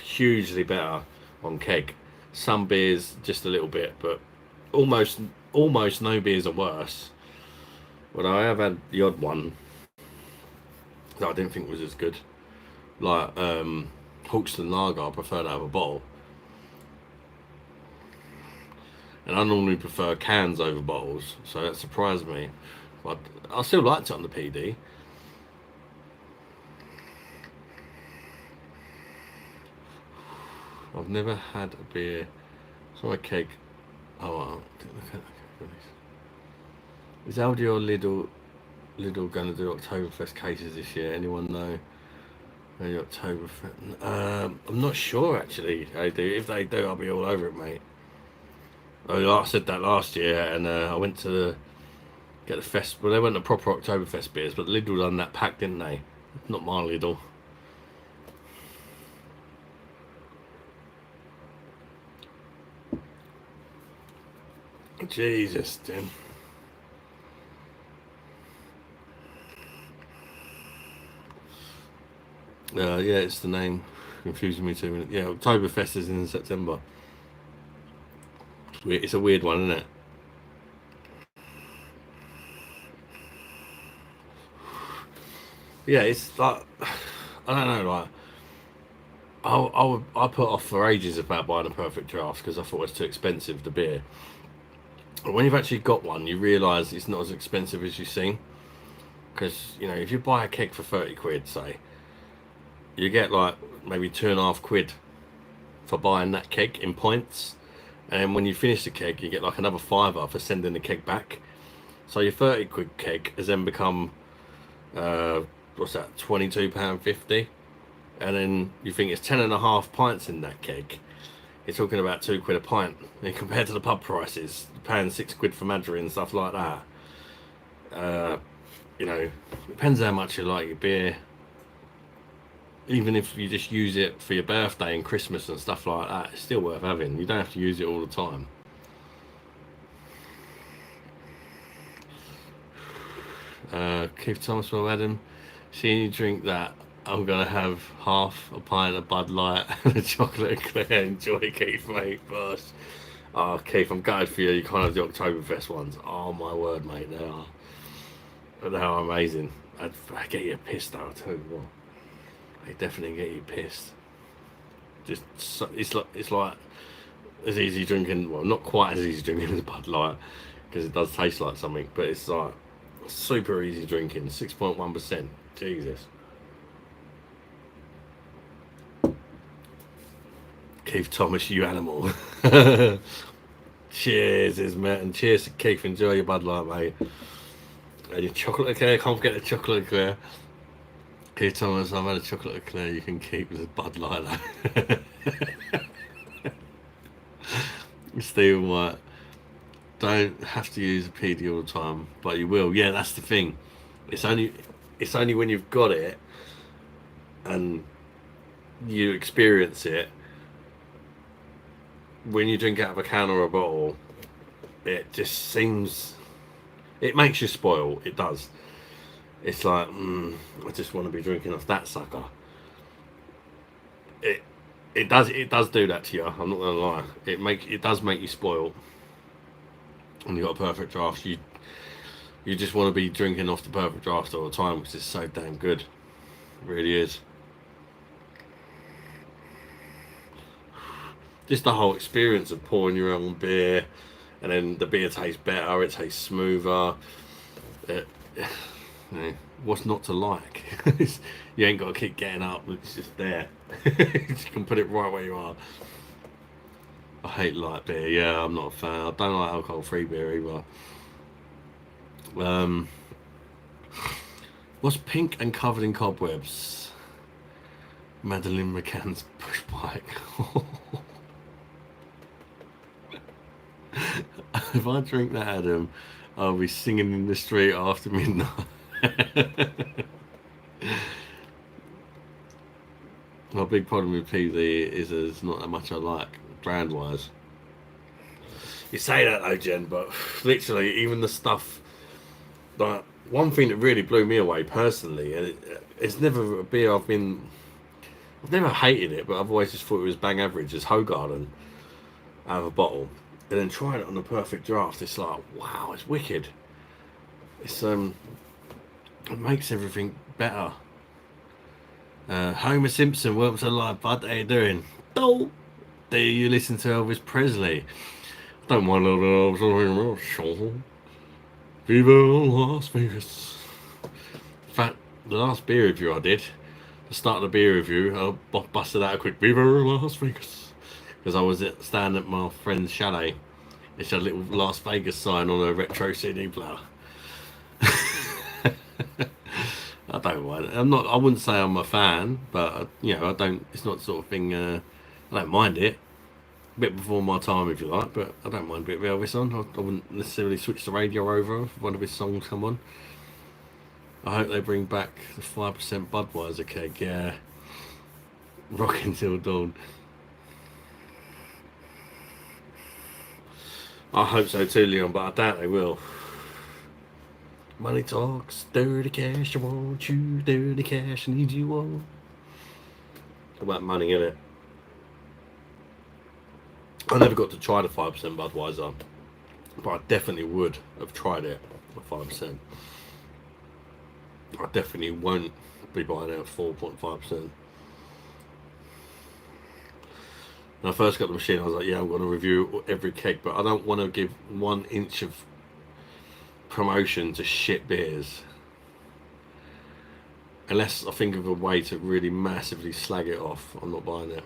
S1: hugely better on keg. Some beers just a little bit, but almost no beers are worse. But I have had the odd one that I didn't think was as good. Like Hawkston Lager, I prefer to have a bottle. And I normally prefer cans over bottles, so that surprised me. But I still liked it on the PD. I've never had a beer. So a keg. Oh, look at this. Is Aldi or Lidl going to do Octoberfest cases this year? Anyone know? Maybe Octoberfest. I'm not sure actually. They do. If they do, I'll be all over it, mate. Oh, I said that last year, and I went to get the fest. Well, they weren't the proper Octoberfest beers, but Lidl done that pack, didn't they? Not my Lidl. Jesus, Tim. Yeah, it's the name confusing me too. Yeah, Oktoberfest is in September. It's a weird one, isn't it? Yeah, it's like I don't know, like I put off for ages about buying a perfect draft because I thought it was too expensive, the beer. But when you've actually got one, you realise it's not as expensive as you seem. Because if you buy a keg for 30 quid, say, you get like maybe £2.5 for buying that keg in points, and then when you finish the keg, you get like another £5 for sending the keg back. So your 30 quid keg has then become what's that, £22.50, and then you think it's 10.5 pints in that keg. You're talking about £2 a pint, and compared to the pub prices, paying £6 for Madry and stuff like that. Depends how much you like your beer. Even if you just use it for your birthday and Christmas and stuff like that, it's still worth having. You don't have to use it all the time. Keith Thomas, well, Adam, seeing you drink that, I'm going to have half a pint of Bud Light and a chocolate eclair. Enjoy, Keith, mate. Bosh. Oh, Keith, I'm gutted for you. You can't have the Oktoberfest ones. Oh, my word, mate. They are amazing. I get you pissed, though, too. They definitely get you pissed. it's like as easy drinking. Well, not quite as easy drinking as Bud Light because it does taste like something, but it's like super easy drinking. 6.1%. Jesus. Keith Thomas, you animal. Cheers, Ismet, and cheers to Keith. Enjoy your Bud Light, mate. And your chocolate eclair, can't forget the chocolate eclair. Keith Thomas, I've had a chocolate eclair you can keep as a Bud Light, though. Stephen White, don't have to use a PD all the time, but you will. Yeah, that's the thing. It's only when you've got it and you experience it. When you drink out of a can or a bottle, it just seems, it makes you spoil. It does. It's like, I just want to be drinking off that sucker. It does do that to you. I'm not gonna lie. It does make you spoil. When you got a perfect draft, you just want to be drinking off the perfect draft all the time because it's so damn good. It really is. Just the whole experience of pouring your own beer, and then the beer tastes better. It tastes smoother. What's not to like? You ain't got to keep getting up. It's just there. You can put it right where you are. I hate light beer. Yeah, I'm not a fan. I don't like alcohol-free beer either. What's pink and covered in cobwebs? Madeline McCann's push bike. If I drink that, Adam, I'll be singing in the street after midnight. My big problem with PD is there's not that much I like, brand-wise. You say that though, Jen, but literally, even the stuff, like, one thing that really blew me away personally, and it's never a beer I've never hated it, but I've always just thought it was bang average, is Hoegaarden out of a bottle. And then trying it on the perfect draft, it's like, wow, it's wicked. It's it makes everything better. Homer Simpson, welcome to the live, bud. How you doing? Oh, do you listen to Elvis Presley? Don't mind Elvis. Viva Las Vegas. In fact, the last beer review I did, the start of the beer review, I busted out a quick Viva Las Vegas. Because I was standing at my friend's chalet. It's a little Las Vegas sign on a retro CD player. I don't mind. I wouldn't say I'm a fan, but I don't. It's not the sort of thing. I don't mind it. A bit before my time, if you like, but I don't mind a bit of Elvis on. I wouldn't necessarily switch the radio over if one of his songs come on. I hope they bring back the 5% Budweiser keg. Yeah, rocking till dawn. I hope so too, Leon, but I doubt they will. Money talks, dirty cash, I want you, dirty cash, I need you all. It's about money, innit? I never got to try the 5% Budweiser, but I definitely would have tried it at 5%. I definitely won't be buying it at 4.5%. When I first got the machine, I was like, yeah, I'm going to review every keg, but I don't want to give 1 inch of promotion to shit beers. Unless I think of a way to really massively slag it off, I'm not buying it.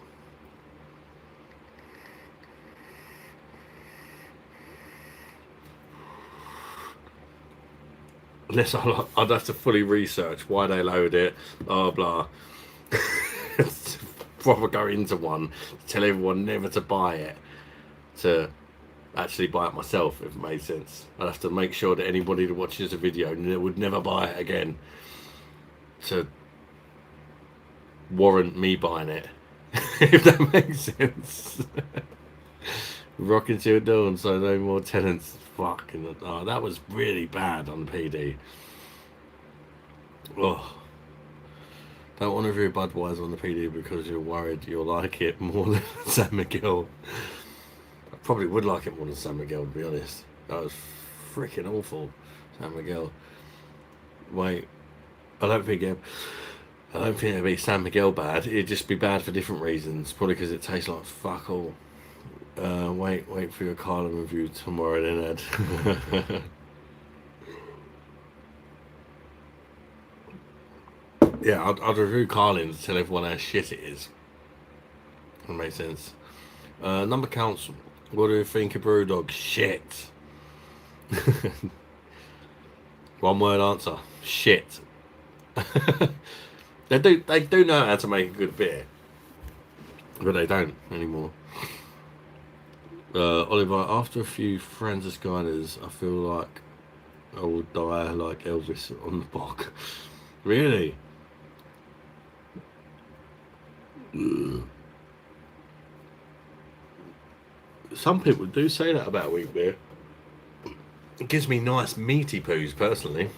S1: Unless I'd have to fully research why they load it, blah blah. Proper go into one, tell everyone never to buy it, to actually buy it myself, if it made sense. I'd have to make sure that anybody that watches the video would never buy it again, to warrant me buying it, if that makes sense. Rocking till dawn, so no more tenants. Fucking, oh, that was really bad on PD. Oh. Don't want to review Budweiser on the PD because you're worried you'll like it more than San Miguel. I probably would like it more than San Miguel, to be honest. That was freaking awful, San Miguel. Wait, I don't think I don't think it'd be San Miguel bad. It'd just be bad for different reasons. Probably because it tastes like fuck all. Wait for your Carlin review tomorrow then, Ed. Yeah, I'd review Carlin to tell everyone how shit it is. That makes sense. Number counts. What do you think of Brewdog? Shit. One word answer. Shit. They do know how to make a good beer, but they don't anymore. Oliver, after a few Francis Guiders, I feel like I will die like Elvis on the bog. Really? Some people do say that about wheat beer. It gives me nice meaty poos, personally.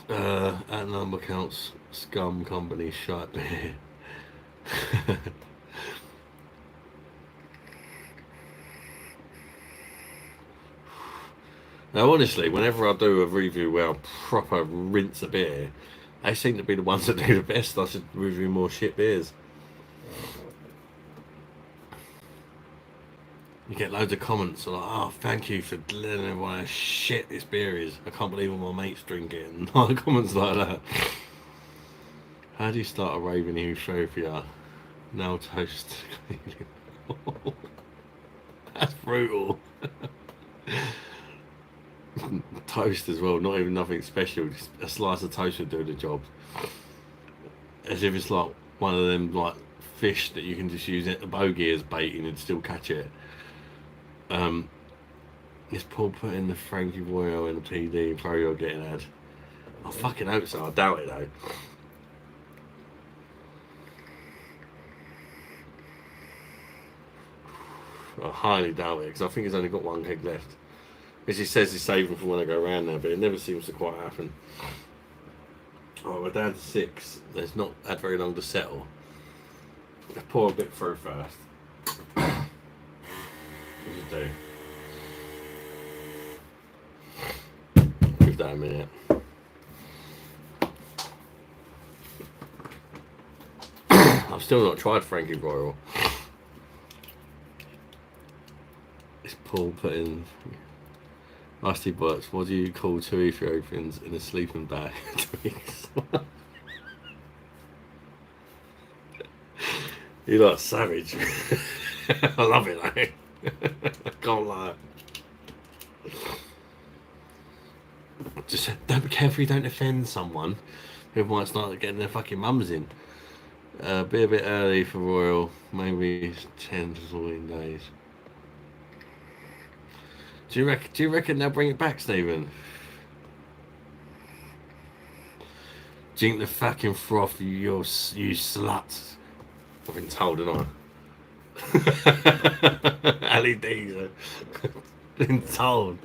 S1: At number counts, scum company shite beer. Now, honestly, whenever I do a review where I proper rinse a beer, they seem to be the ones that do the best. I should review more shit beers. You get loads of comments like, "Oh, thank you for letting everyone how shit this beer is. I can't believe all my mates drink it." And other comments like that. How do you start a raving utopia? Now toast. That's brutal. Toast as well, not even nothing special. Just a slice of toast would do the job. As if it's like one of them like fish that you can just use it a bogey as bait and it'd still catch it. Is Paul putting the Frankie Royal in the PD and probably you're getting ad? I fucking hope so. I doubt it though. I highly doubt it because I think he's only got one keg left. As he says he's saving for when I go around now, but it never seems to quite happen. Oh, we're down to 6. There's not had very long to settle. Let's pour a bit through first. What do you do? Give that a minute. I've still not tried Frankie Royal. It's Paul putting Rusty Butts. What do you call 2 Ethiopians in a sleeping bag? You're like savage. I love it though. I can't lie. Just don't be careful you don't offend someone who might start getting their fucking mums in. Be a bit early for Royal, maybe 10 to 14 days. Do you reckon they'll bring it back, Stephen? Drink the fucking froth, you sluts. I've been told, haven't I? LEDs. Been told.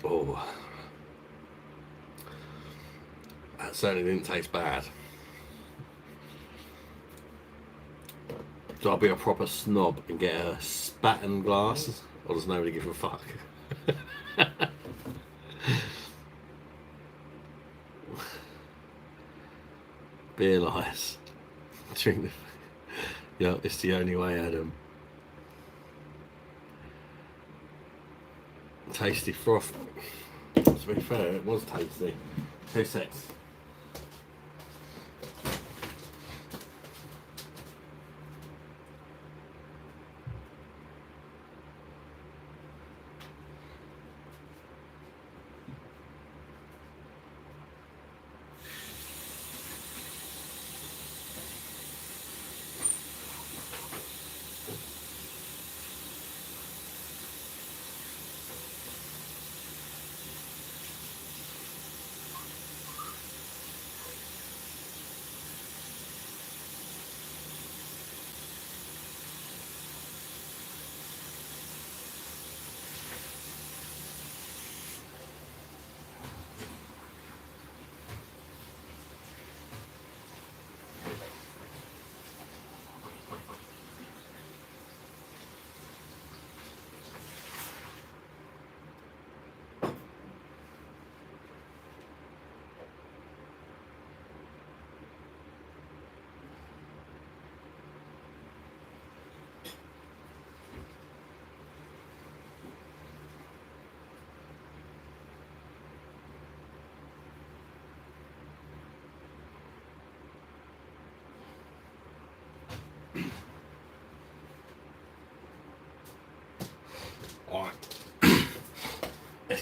S1: Oh. That certainly didn't taste bad. So I'll be a proper snob and get a spatten glass, or does nobody give a fuck? Beer lice. Drink the... Yeah, it's the only way, Adam. Tasty froth. To be fair, it was tasty. 2 secs.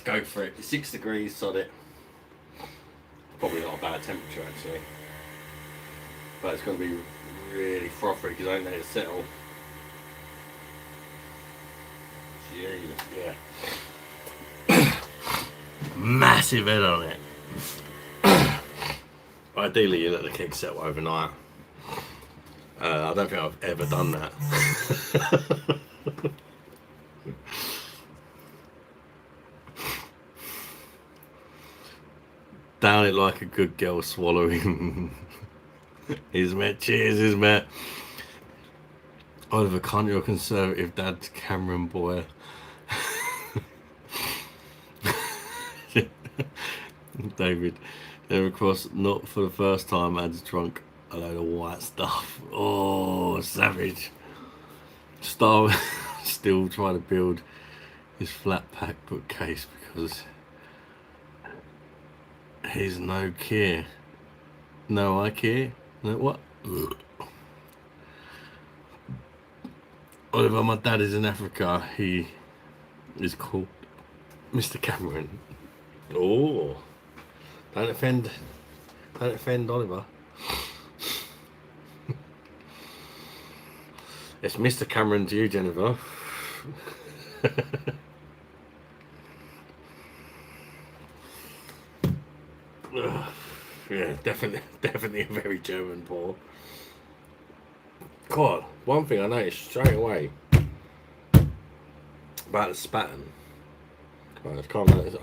S1: go for it. 6 degrees, sod it. Probably not a bad temperature actually. But it's going to be really frothy because I don't let it settle. Yeah. Massive head on it. Ideally, you let the keg settle overnight. I don't think I've ever done that. Down it like a good girl swallowing. Ismet, cheers, Ismet. Oliver, can't your conservative dad's Cameron boy? David, there across, not for the first time, ad's drunk a load of white stuff. Oh, savage. Star still trying to build his flat pack bookcase because he's no care. No, I care. No, what? Oliver, my dad is in Africa. He is called Mr. Cameron. Oh, don't offend Oliver. It's Mr. Cameron to you, Jennifer. Yeah, definitely a very German pour. God, one thing I noticed straight away about the spatten. Well, I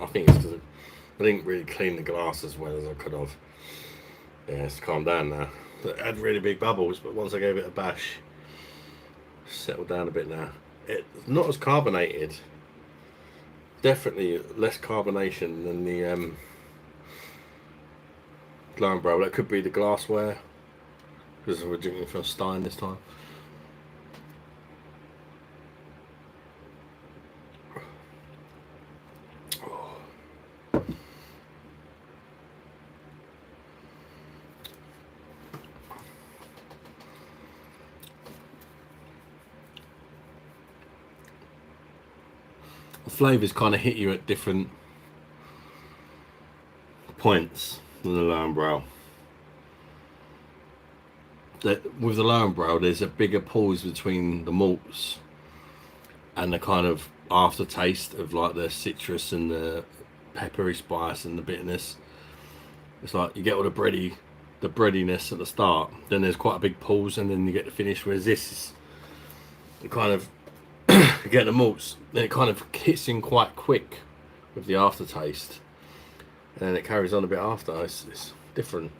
S1: think it's because I didn't really clean the glass as well as I could have. Yeah, it's calmed down now. It had really big bubbles, but once I gave it a bash, settled down a bit now. It's not as carbonated. Definitely less carbonation than the Lowenbrow. That could be the glassware, because we're drinking from Stein this time. The flavours kind of hit you at different points than the Lowenbrow. With the Lowenbrow, there's a bigger pause between the malts and the kind of aftertaste of like the citrus and the peppery spice and the bitterness. It's like you get all the breadiness at the start, then there's quite a big pause, and then you get the finish. Whereas this is kind of you get the malts, then it kind of hits in quite quick with the aftertaste, and then it carries on a bit after. It's different.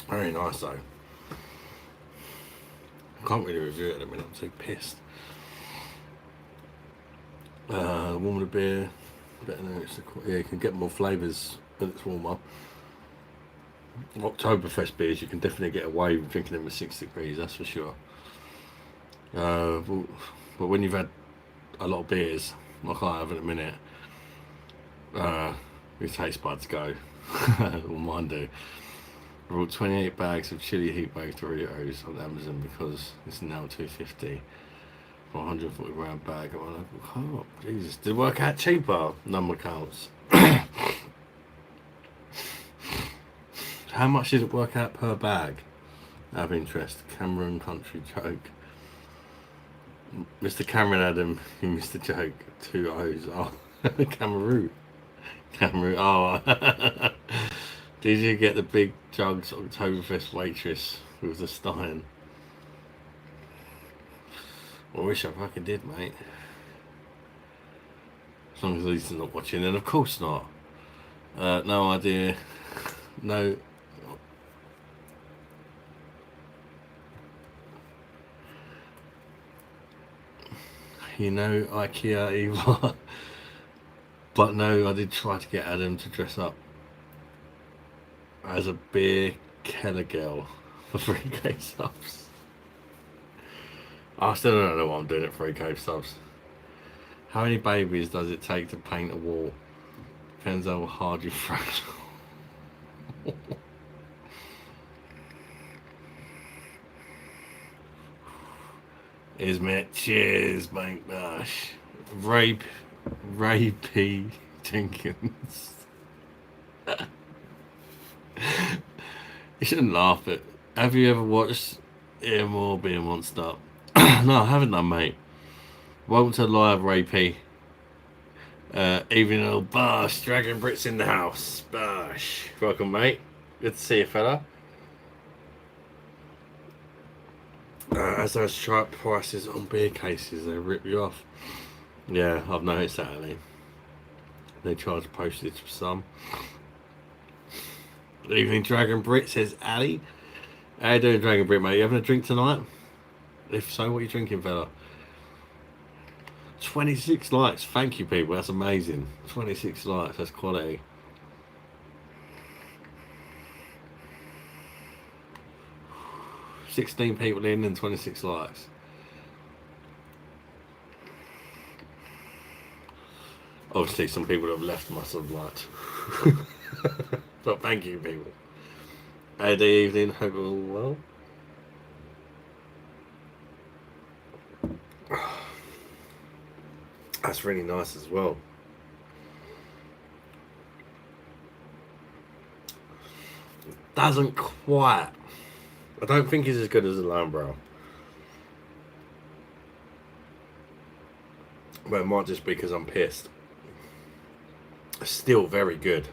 S1: Very nice though. I can't really review it at the minute, I'm so pissed. Warm the beer, better know yeah, you can get more flavours when it's warmer. Octoberfest beers, you can definitely get away with drinking them at 6 degrees, that's for sure. But when you've had a lot of beers, like I have in a minute, your taste buds go. Well, mine do. I bought 28 bags of chili heat baked Doritos on Amazon because it's now $2.50 for a 140 gram bag at my local co-op. Jesus, did it work out cheaper? Number counts. How much did it work out per bag? Out of interest. Cameron country joke. Mr. Cameron Adam, you missed the joke. 2 O's. Oh, Cameroon. Cameroon. Oh. Did you get the big jugs Octoberfest waitress with the Stein? I wish I fucking did, mate. As long as Lisa's not watching, and of course not. No idea. No. You know, IKEA Eva. But no, I did try to get Adam to dress up as a beer Keller girl for 3K subs. I still don't know what I'm doing at 3K subs. How many babies does it take to paint a wall? Depends how hard you throw. Is met. Cheers, mate. Gosh. Ray P. Jenkins. You shouldn't laugh, but have you ever watched More being one stop? No, I haven't done, mate. Welcome to live, Ray P. Evening, old BOSH. Dragon Brits in the house. BOSH. Welcome, mate. Good to see you, fella. As those sharp prices on beer cases, they rip you off. Yeah, I've noticed that, Ali. They charge postage for some. Evening, Dragon Brit, says Ali. How you doing, Dragon Brit, mate? You having a drink tonight? If so, what are you drinking, fella? 26 likes. Thank you, people. That's amazing. 26 likes. That's quality. $16 people in and 26 likes. Obviously, some people that have left must have liked. But thank you, people. Hey, good evening. Hope you're all well. That's really nice as well. Doesn't quite. I don't think it's as good as a Lone Brow. But it might just be because I'm pissed. It's still very good.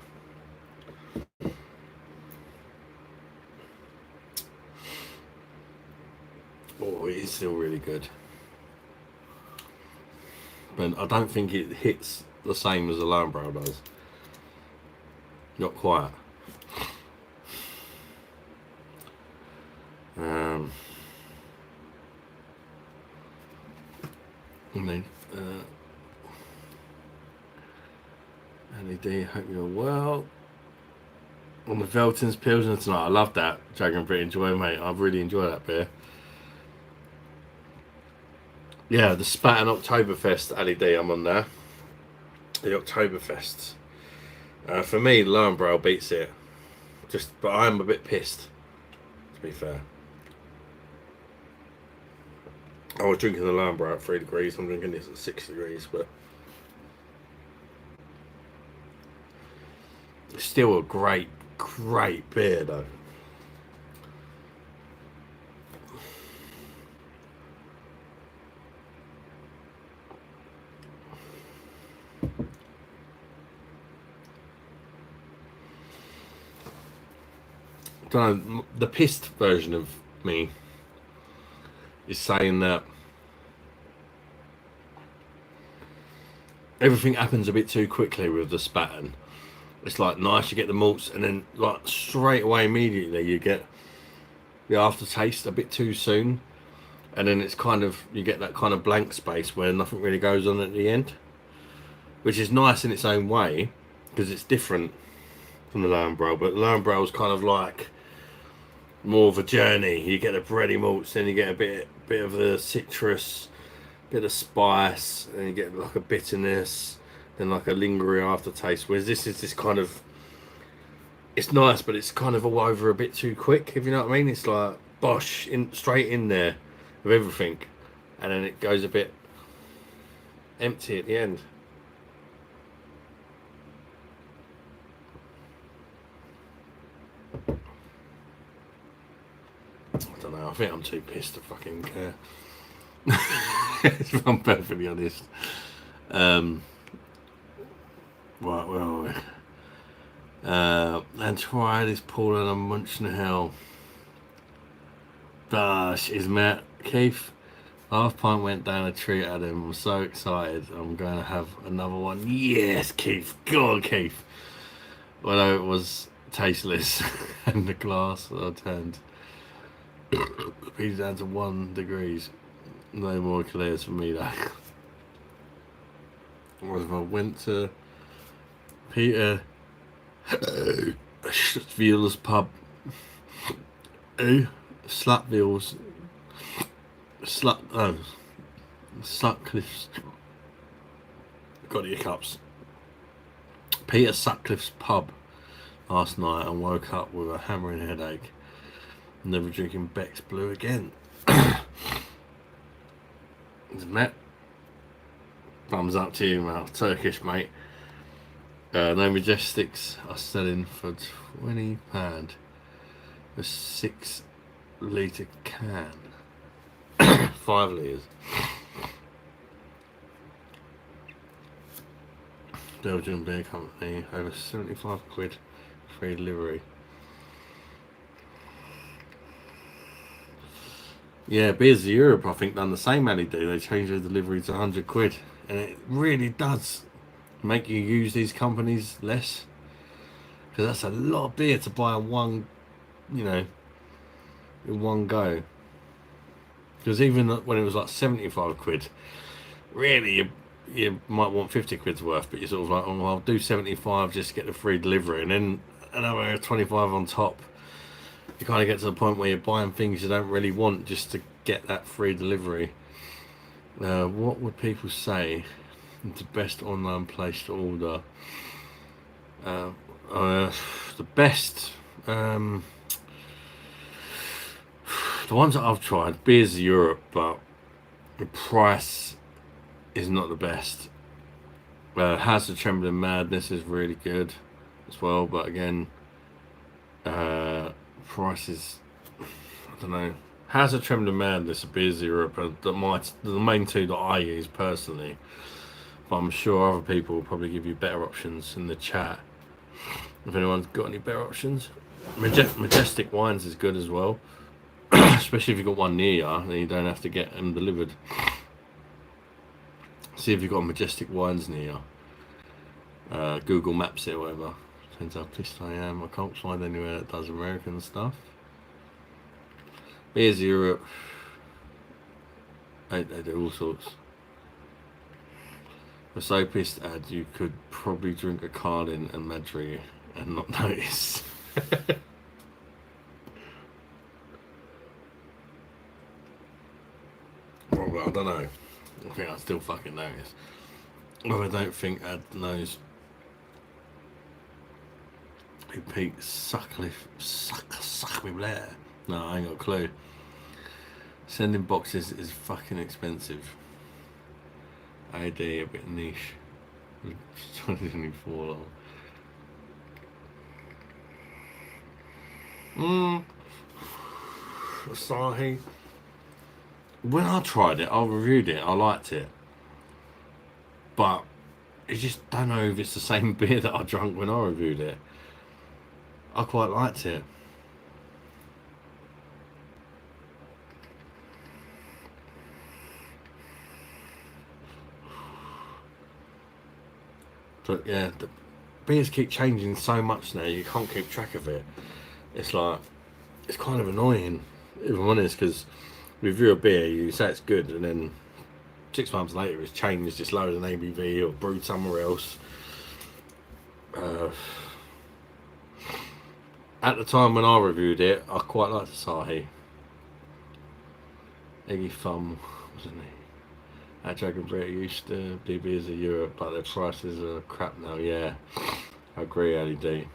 S1: Oh, it is still really good. But I don't think it hits the same as a Lone Brow does. Not quite. LED, hope you're well. On the Velton's Pilsner tonight. I love that. Dragon Brit, enjoy, mate. I really enjoy that beer. Yeah, the Spat and Octoberfest LED, I'm on there. The Octoberfest. For me, Lone Brow beats it. But I'm a bit pissed, to be fair. I was drinking the Lone Brow at 3 degrees. I'm drinking this at 6 degrees, but it's still a great beer, though. Don't know, the pissed version of me is saying that everything happens a bit too quickly with the Spaten. It's like nice, you get the malts, and then like straight away, immediately, you get the aftertaste a bit too soon, and then it's kind of, you get that kind of blank space where nothing really goes on at the end, which is nice in its own way because it's different from the Lone Brow. But the Lone Brow is kind of like more of a journey. You get the bready malts, then you get a bit of the citrus, bit of spice, and you get like a bitterness, then like a lingering aftertaste. Whereas this is this kind of, it's nice, but it's kind of all over a bit too quick, if you know what I mean. It's like BOSH straight in there with everything, and then it goes a bit empty at the end. I don't know, I think I'm too pissed to fucking care. If I'm perfectly honest. Right, where are we? And try this Paul and I'm munching hell. BOSH is Matt. Keith, half pint went down a tree at him. I'm so excited. I'm going to have another one. Yes, Keith. Go on, Keith. Although it was tasteless and the glass I turned. He's down to 1 degrees. No more clears for me though. What if I went to Peter Schutzveil's pub? Sutcliffe's. Got the hiccups. Peter Sutcliffe's pub last night and woke up with a hammering headache. Never drinking Beck's Blue again. Met. Thumbs up to you, my Turkish mate. No Majestics are selling for £20. A 6 litre can. 5 litres. Belgian beer company, over £75 free delivery. Yeah, Beers of Europe, I think, done the same, Ali do. They changed the delivery to £100, and it really does make you use these companies less, because that's a lot of beer to buy in one, in one go. Because even when it was like £75, really you might want £50 worth, but you're sort of like, oh, well, I'll do 75 just to get the free delivery, and then another 25 on top. You kind of get to the point where you're buying things you don't really want just to get that free delivery. What would people say is the best online place to order? The best, the ones that I've tried, Beers of Europe, but the price is not the best. House of Trembling Madness is really good as well, but again, prices, I don't know. House of Trembling Madness and Beers of Europe are the main two that I use personally, but I'm sure other people will probably give you better options in the chat if anyone's got any better options. Majestic Wines is good as well, especially if you've got one near you and you don't have to get them delivered. See if you've got Majestic Wines near you. Google Maps it or whatever. Depends how pissed I am. I can't find anywhere that does American stuff. Beers Europe. They do all sorts. The so pissed ad you could probably drink a Carlin and Madri and not notice. Well, I don't know. I think I still fucking notice. Well, I don't think Ad knows who Pete suck me Blair. No, I ain't got a clue. Sending boxes is fucking expensive. AD a bit niche. 2024. Asahi. When I tried it, I reviewed it, I liked it. But I just don't know if it's the same beer that I drank when I reviewed it. I quite liked it. But yeah, the beers keep changing so much now, you can't keep track of it. It's like, it's kind of annoying, if I'm honest, because review a beer, you say it's good, and then 6 months later it's changed, it's lower than ABV or brewed somewhere else. At the time when I reviewed it, I quite liked Asahi. Eggy Thumb, wasn't he? At Dragon Bread used to do beers of Europe, but their prices are crap now. Yeah, I agree, Ali D.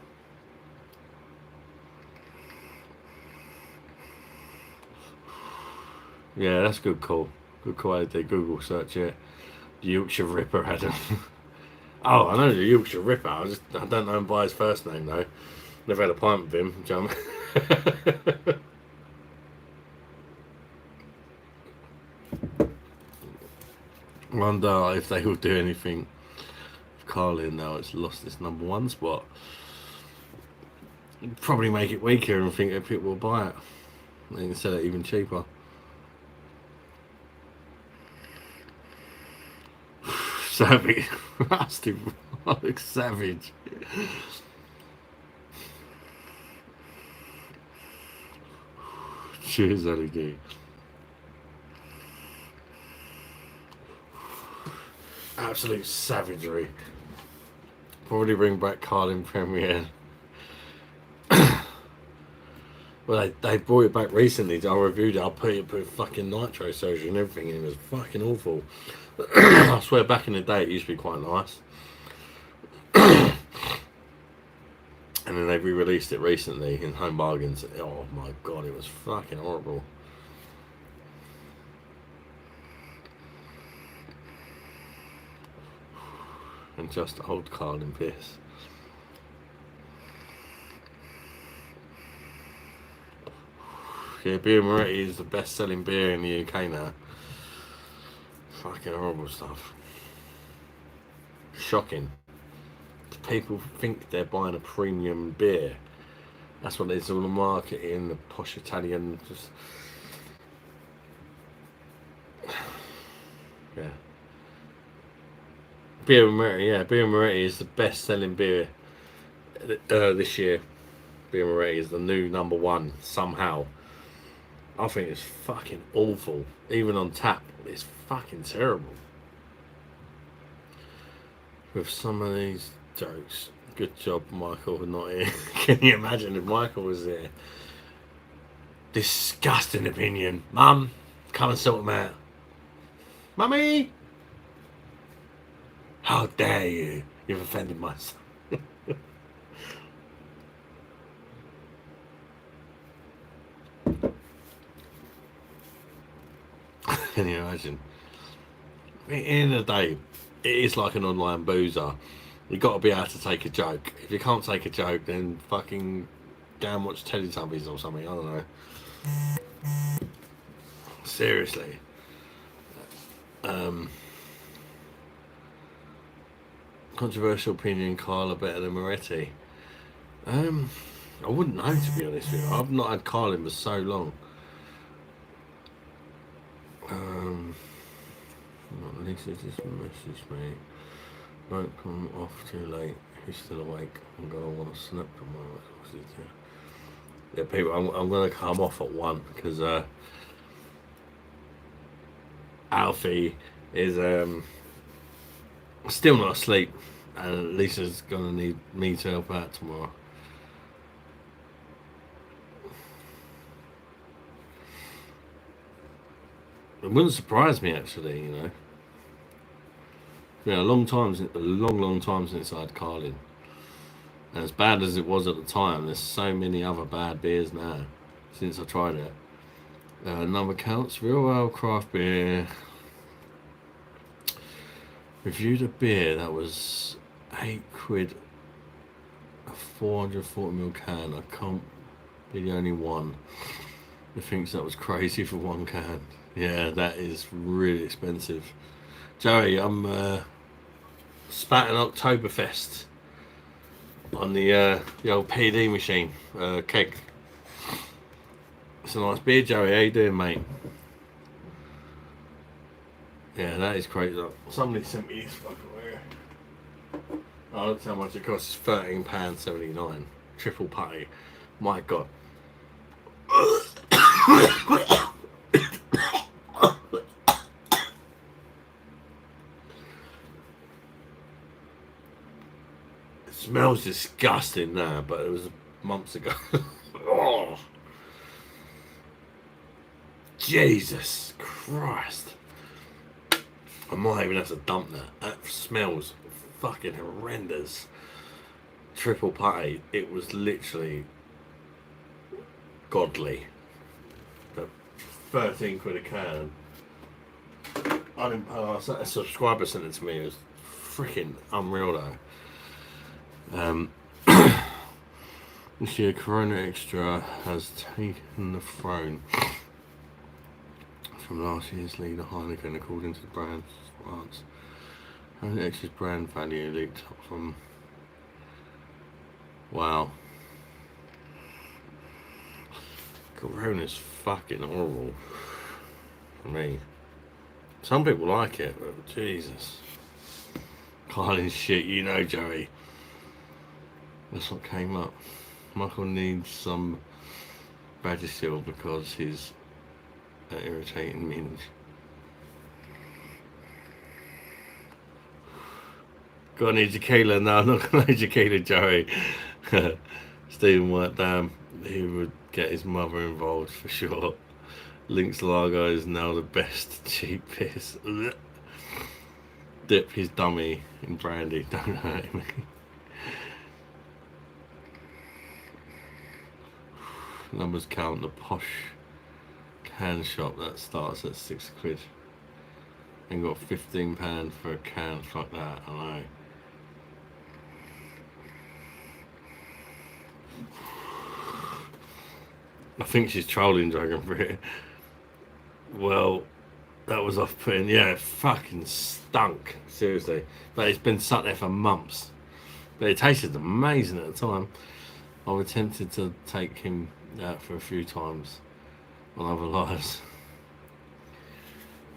S1: Yeah, that's a good call. Good call, Ali D. Google search it. Yorkshire Ripper, Adam. Oh, I know the Yorkshire Ripper. I don't know him by his first name though. Never had a pint with him. Jump. Wonder if they will do anything with Carlin now it's lost its #1 spot. Probably make it weaker and think that people will buy it. They can sell it even cheaper. Savage. Rusty Rolex Savage. Cheers, LED. Absolute savagery. Probably bring back Carlin Premiere. Well, they brought it back recently. I reviewed it. I put it with fucking nitro surgery and everything, and it was fucking awful. I swear, back in the day, it used to be quite nice. And then they re-released it recently in Home Bargains. Oh my god, it was fucking horrible. and just old Carling piss. Yeah, Beer Moretti is the best-selling beer in the UK now. Fucking horrible stuff. Shocking. People think they're buying a premium beer. That's what it's all the marketing, the posh Italian, just yeah. Beer Moretti is the best-selling beer this year. Beer Moretti is the new number one somehow. I think it's fucking awful. Even on tap, it's fucking terrible. With some of these jokes, good job, Michael, not here. Can you imagine if Michael was there? Disgusting opinion. Mum, come and sort him out. Mummy! How dare you? You've offended my son. Can you imagine? At the end of the day, it is like an online boozer. You've got to be able to take a joke. If you can't take a joke, then fucking go and watch Teletubbies or something. I don't know. Seriously. Controversial opinion, Carla better than Moretti. I wouldn't know, to be honest with you. I've not had Carlin for so long. Lisa just messaged me. Don't come off too late. He's still awake. I'm gonna want to snap tomorrow. Yeah, people, I'm gonna come off at 1 because Alfie is still not asleep, and Lisa's gonna need me to help out tomorrow. It wouldn't surprise me, actually, you know. Yeah, a long time since I had Carlin. And as bad as it was at the time, there's so many other bad beers now since I tried it. Number counts, real ale craft beer. Reviewed a beer that was £8, a 440ml can. I can't be the only one who thinks that was crazy for 1 can. Yeah, that is really expensive. Joey, I'm spatting Octoberfest on the old PD machine, keg. It's a nice beer, Joey. How you doing, mate? Yeah, that is crazy. Somebody sent me this fucking beer. Oh, look how much it costs. It's £13.79. Triple putty. My God. It smells disgusting now, but it was months ago. Oh, Jesus Christ. I might even have to dump that. That smells fucking horrendous. Triple putty. It was literally godly. But £13 a can. A subscriber sent it to me. It was freaking unreal though. This year Corona Extra has taken the throne from last year's leader Heineken, according to the brand's Rants. Corona Extra's brand value leaked up from... Wow. Corona's fucking horrible for me. Some people like it, but Jesus. Carlin shit, you know, Joey. That's what came up. Michael needs some Vagisil because he's an irritating minge. Got any tequila? No, I'm not gonna need tequila, Joey. Stephen White, damn, he would get his mother involved for sure. Lynx Lager is now the best cheap piss. Dip his dummy in brandy, don't hurt me. Numbers count, the posh can shop that starts at £6 and got £15 for a can. Fuck that, I know. I think she's trolling Dragonfruit. Well, that was off-putting. Yeah, it fucking stunk. Seriously. But it's been sat there for months. But it tasted amazing at the time. I was tempted to take him out for a few times on other lives.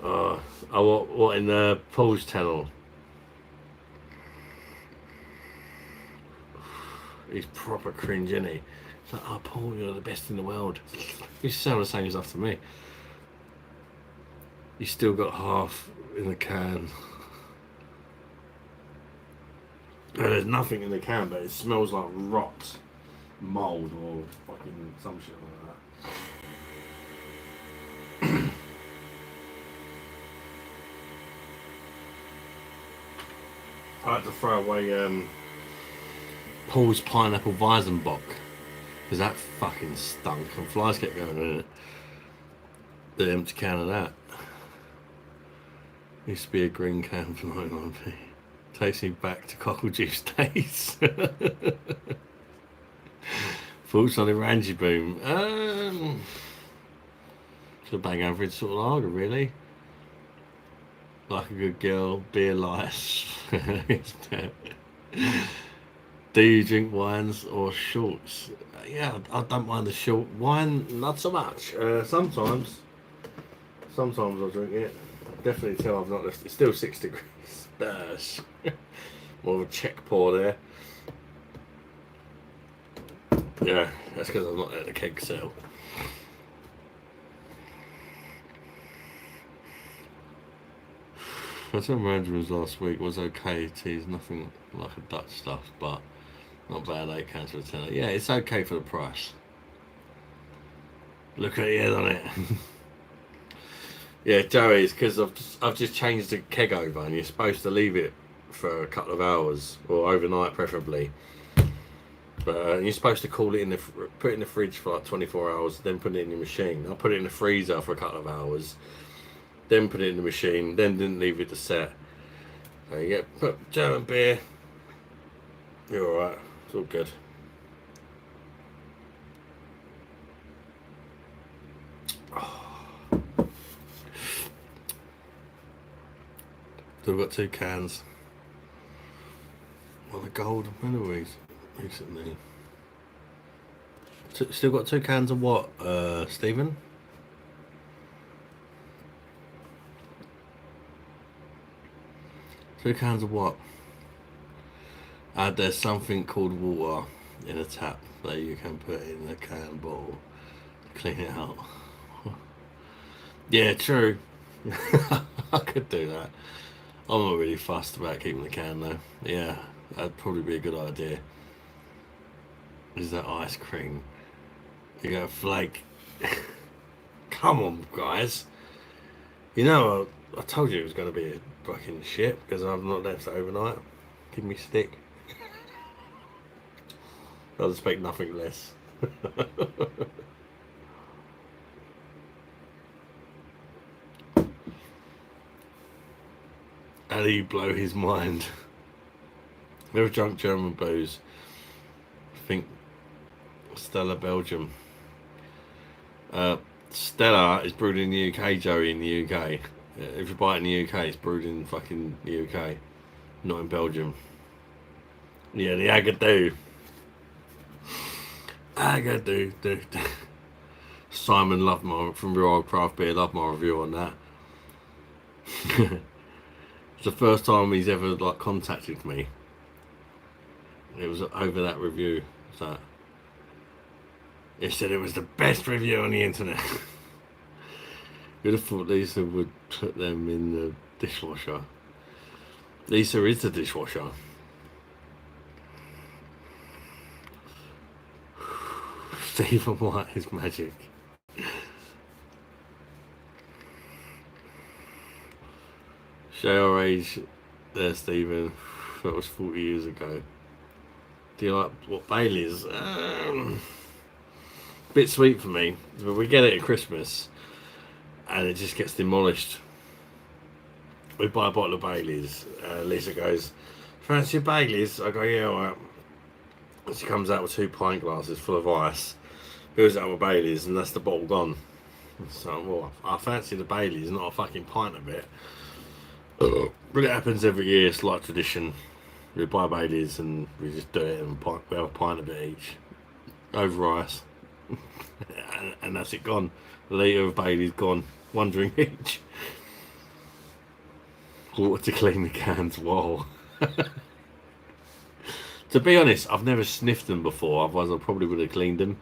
S1: What in the Paul's tunnel? He's proper cringe, isn't he? It's like, oh, Paul, you're the best in the world. You sound the same stuff to me. You still got half in the can. And there's nothing in the can, but it smells like rot, mould, or fucking some shit like that. I had to throw away Paul's pineapple Weizenbock because that fucking stunk and flies kept going in it. The empty can of that used to be a green can for 99p. Takes me back to cockle juice days. Thoughts on the Rangy Boom? It's a bang average sort of lager, really. Like a good girl, beer lights. Do you drink wines or shorts? Yeah, I don't mind the short wine, not so much. Sometimes I'll drink it. Definitely tell I've not left. It's still 6 degrees. More of a check pour there. Yeah, that's because I'm not at the keg sale. I told Random's last week was okay. Teas, nothing like a Dutch stuff, but not bad. 8 cans for a tenner. Yeah, it's okay for the price. Look at the head on it. Yeah, Joey's because I've just changed the keg over, and you're supposed to leave it for a couple of hours or overnight, preferably. But you're supposed to cool it put it in the fridge for like 24 hours, then put it in your machine. I put it in the freezer for a couple of hours, then put it in the machine, then didn't leave it to set. So you get put German beer. You're all right. It's all good. Still got 2 cans. Well, the gold, when are we recently? Still got 2 cans of what, Stephen? Two cans of what? There's something called water in a tap that you can put in a can bottle to clean it out. Yeah, true. I could do that. I'm not really fussed about keeping the can though. Yeah, that'd probably be a good idea. Is that ice cream? You got a flake. Come on, guys. You know, I told you it was going to be a fucking shit because I've not left it overnight. Give me stick. I'll expect nothing less. How do you blow his mind? Never drunk German booze. I think Stella Belgium. Stella is brewed in the UK, Joey, in the UK. If you buy it in the UK, it's brewed in fucking the UK, not in Belgium. Yeah, the Agadoo. Agadoo. Simon loved from Real Old Craft Beer, loved my review on that. It's the first time he's ever contacted me. It was over that review. So he said it was the best review on the internet. You'd have thought Lisa would put them in the dishwasher. Lisa is the dishwasher. Stephen White is magic. Show our age there, Stephen. That was 40 years ago. Do you like what Bailey's? Bit sweet for me, but we get it at Christmas and it just gets demolished. We buy a bottle of Bailey's. Lisa goes, fancy Bailey's? I go, yeah, alright. She comes out with 2 pint glasses full of ice, Fills it up with Baileys, and that's the bottle gone. So, well, I fancy the Baileys, not a fucking pint of it. But it happens every year. It's like tradition. We buy Baileys and we just do it, and we have a pint of it each over ice, and that's it gone. A litre of Baileys gone. 1 drink each. Water to clean the cans. Whoa. To be honest, I've never sniffed them before. Otherwise, I probably would have cleaned them.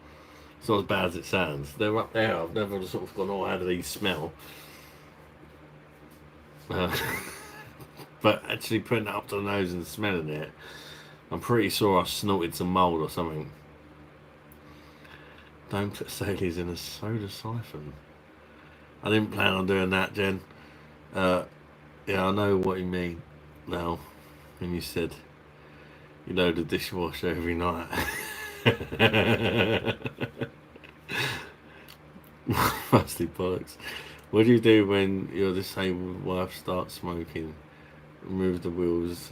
S1: It's not as bad as it sounds. They're up there. I've never sort of gone, oh, how do these smell? But actually putting it up to the nose and smelling it, I'm pretty sure I snorted some mould or something. Don't put Saileys in a soda siphon. I didn't plan on doing that, Jen. Yeah, I know what you mean now. When you said you load the dishwasher every night. Rusty bollocks. What do you do when your disabled wife starts smoking? Remove the wheels.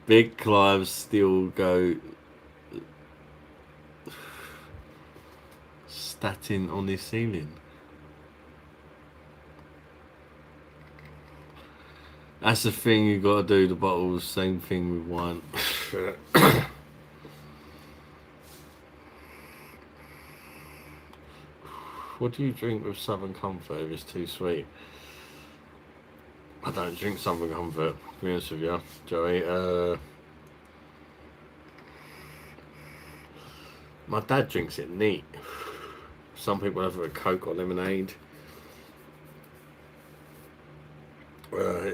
S1: Big Clive still go statin on his ceiling. That's the thing you gotta do, the bottles, same thing with wine. What do you drink with Southern Comfort if it's too sweet? I don't drink Southern Comfort, to be honest with you, Joey. My dad drinks it neat. Some people have it with Coke or lemonade.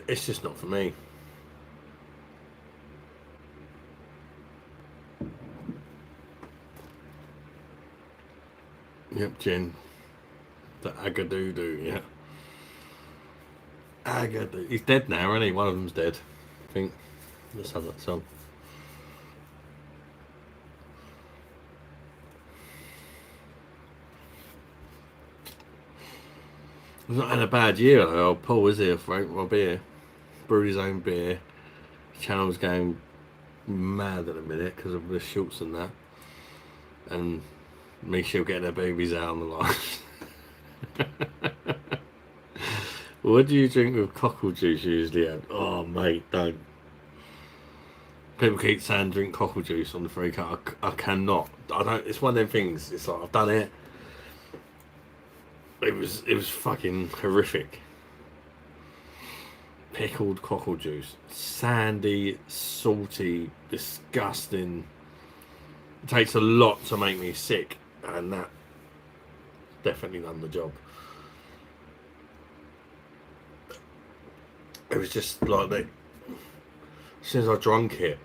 S1: It's just not for me. Yep, Jen. The Agadoo, yeah. Agadoo. He's dead now, isn't he? One of them's dead, I think. Let's have that song. He's not had a bad year, though. Paul is here for my beer. Brewed his own beer. The channel's going mad at the minute because of the shorts and that. And Michelle getting her babies out on the line. What do you drink with cockle juice usually, Ed? Oh, mate, don't. People keep saying drink cockle juice on the free cut. I cannot. I don't. It's one of them things. It's like I've done it. It was fucking horrific. Pickled cockle juice, sandy, salty, disgusting. It takes a lot to make me sick, and that definitely done the job. It was just like that. As soon as I drunk it,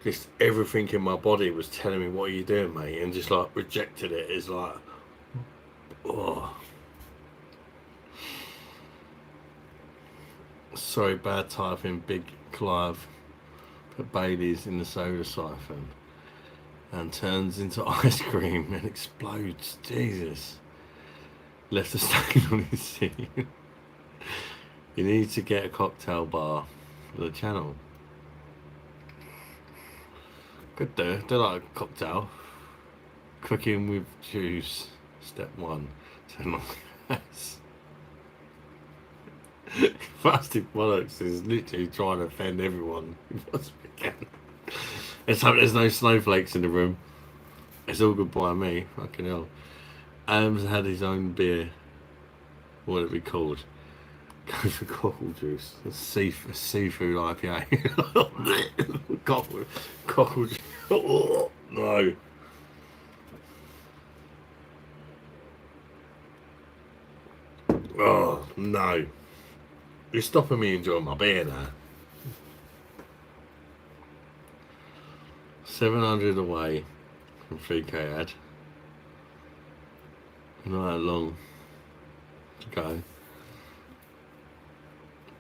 S1: just everything in my body was telling me, "What are you doing, mate?" And just like rejected it. It's like, oh. Sorry, bad typing. Big Clive put Baileys in the soda siphon and turns into ice cream and explodes. Jesus. Left a stain on his seat. You need to get a cocktail bar for the channel. Could do like a cocktail. Cooking with juice. Step 1. Turn on gas. Plastic bollocks is literally trying to offend everyone who possibly can. Let's hope there's no snowflakes in the room. It's all good by me. Fucking hell. Adam's had his own beer. What would it be called? Go for cockle juice. A seafood IPA. cockle juice. Oh, no. Oh, no. You're stopping me enjoying my beer now. 700 away from 3k ad. Not that long to go.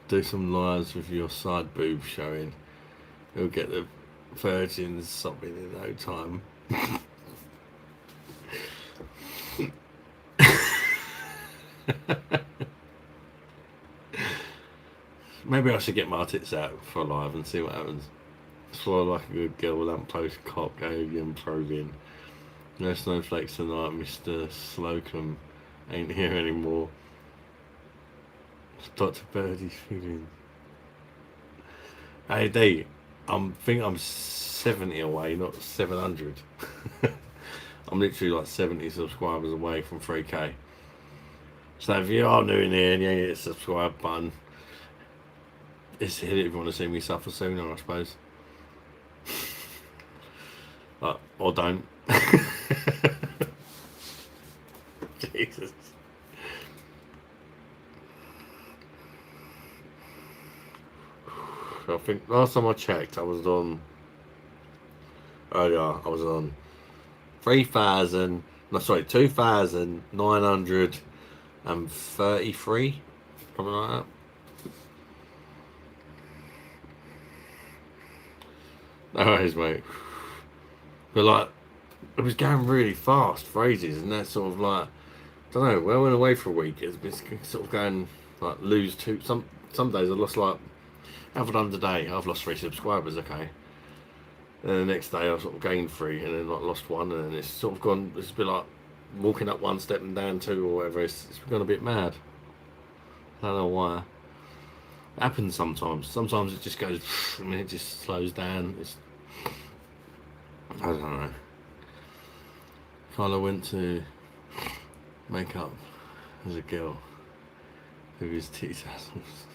S1: Do some lives with your side boob showing. You'll get the virgins sobbing in no time. Maybe I should get my tits out for live and see what happens. Swallow like a good girl, lamppost, cock, alien, probing. No snowflakes tonight, Mr. Slocum ain't here anymore. It's Dr. Birdie's feeling. Hey D, I'm 70 away, not 700. I'm literally like 70 subscribers away from 3k. So if you are new in here and you hit the subscribe button, it's hit it if you want to see me suffer sooner, I suppose. Or don't. Jesus. I think last time I checked, I was on 2,933, something like that. No worries, mate. But like, it was going really fast for ages, and that's sort of like, I don't know. When I went away for a week, it's been sort of going like lose two. Some days I lost like, have done today. I've lost 3 subscribers. Okay. And then the next day I sort of gained 3, and then like lost 1, and then it's sort of gone. It's been like walking up 1 step and down 2 or whatever. It's gone a bit mad. I don't know why. It happens sometimes. Sometimes it just goes, and then it just slows down. I don't know. Carla went to Makeup as a girl with his tea tassels.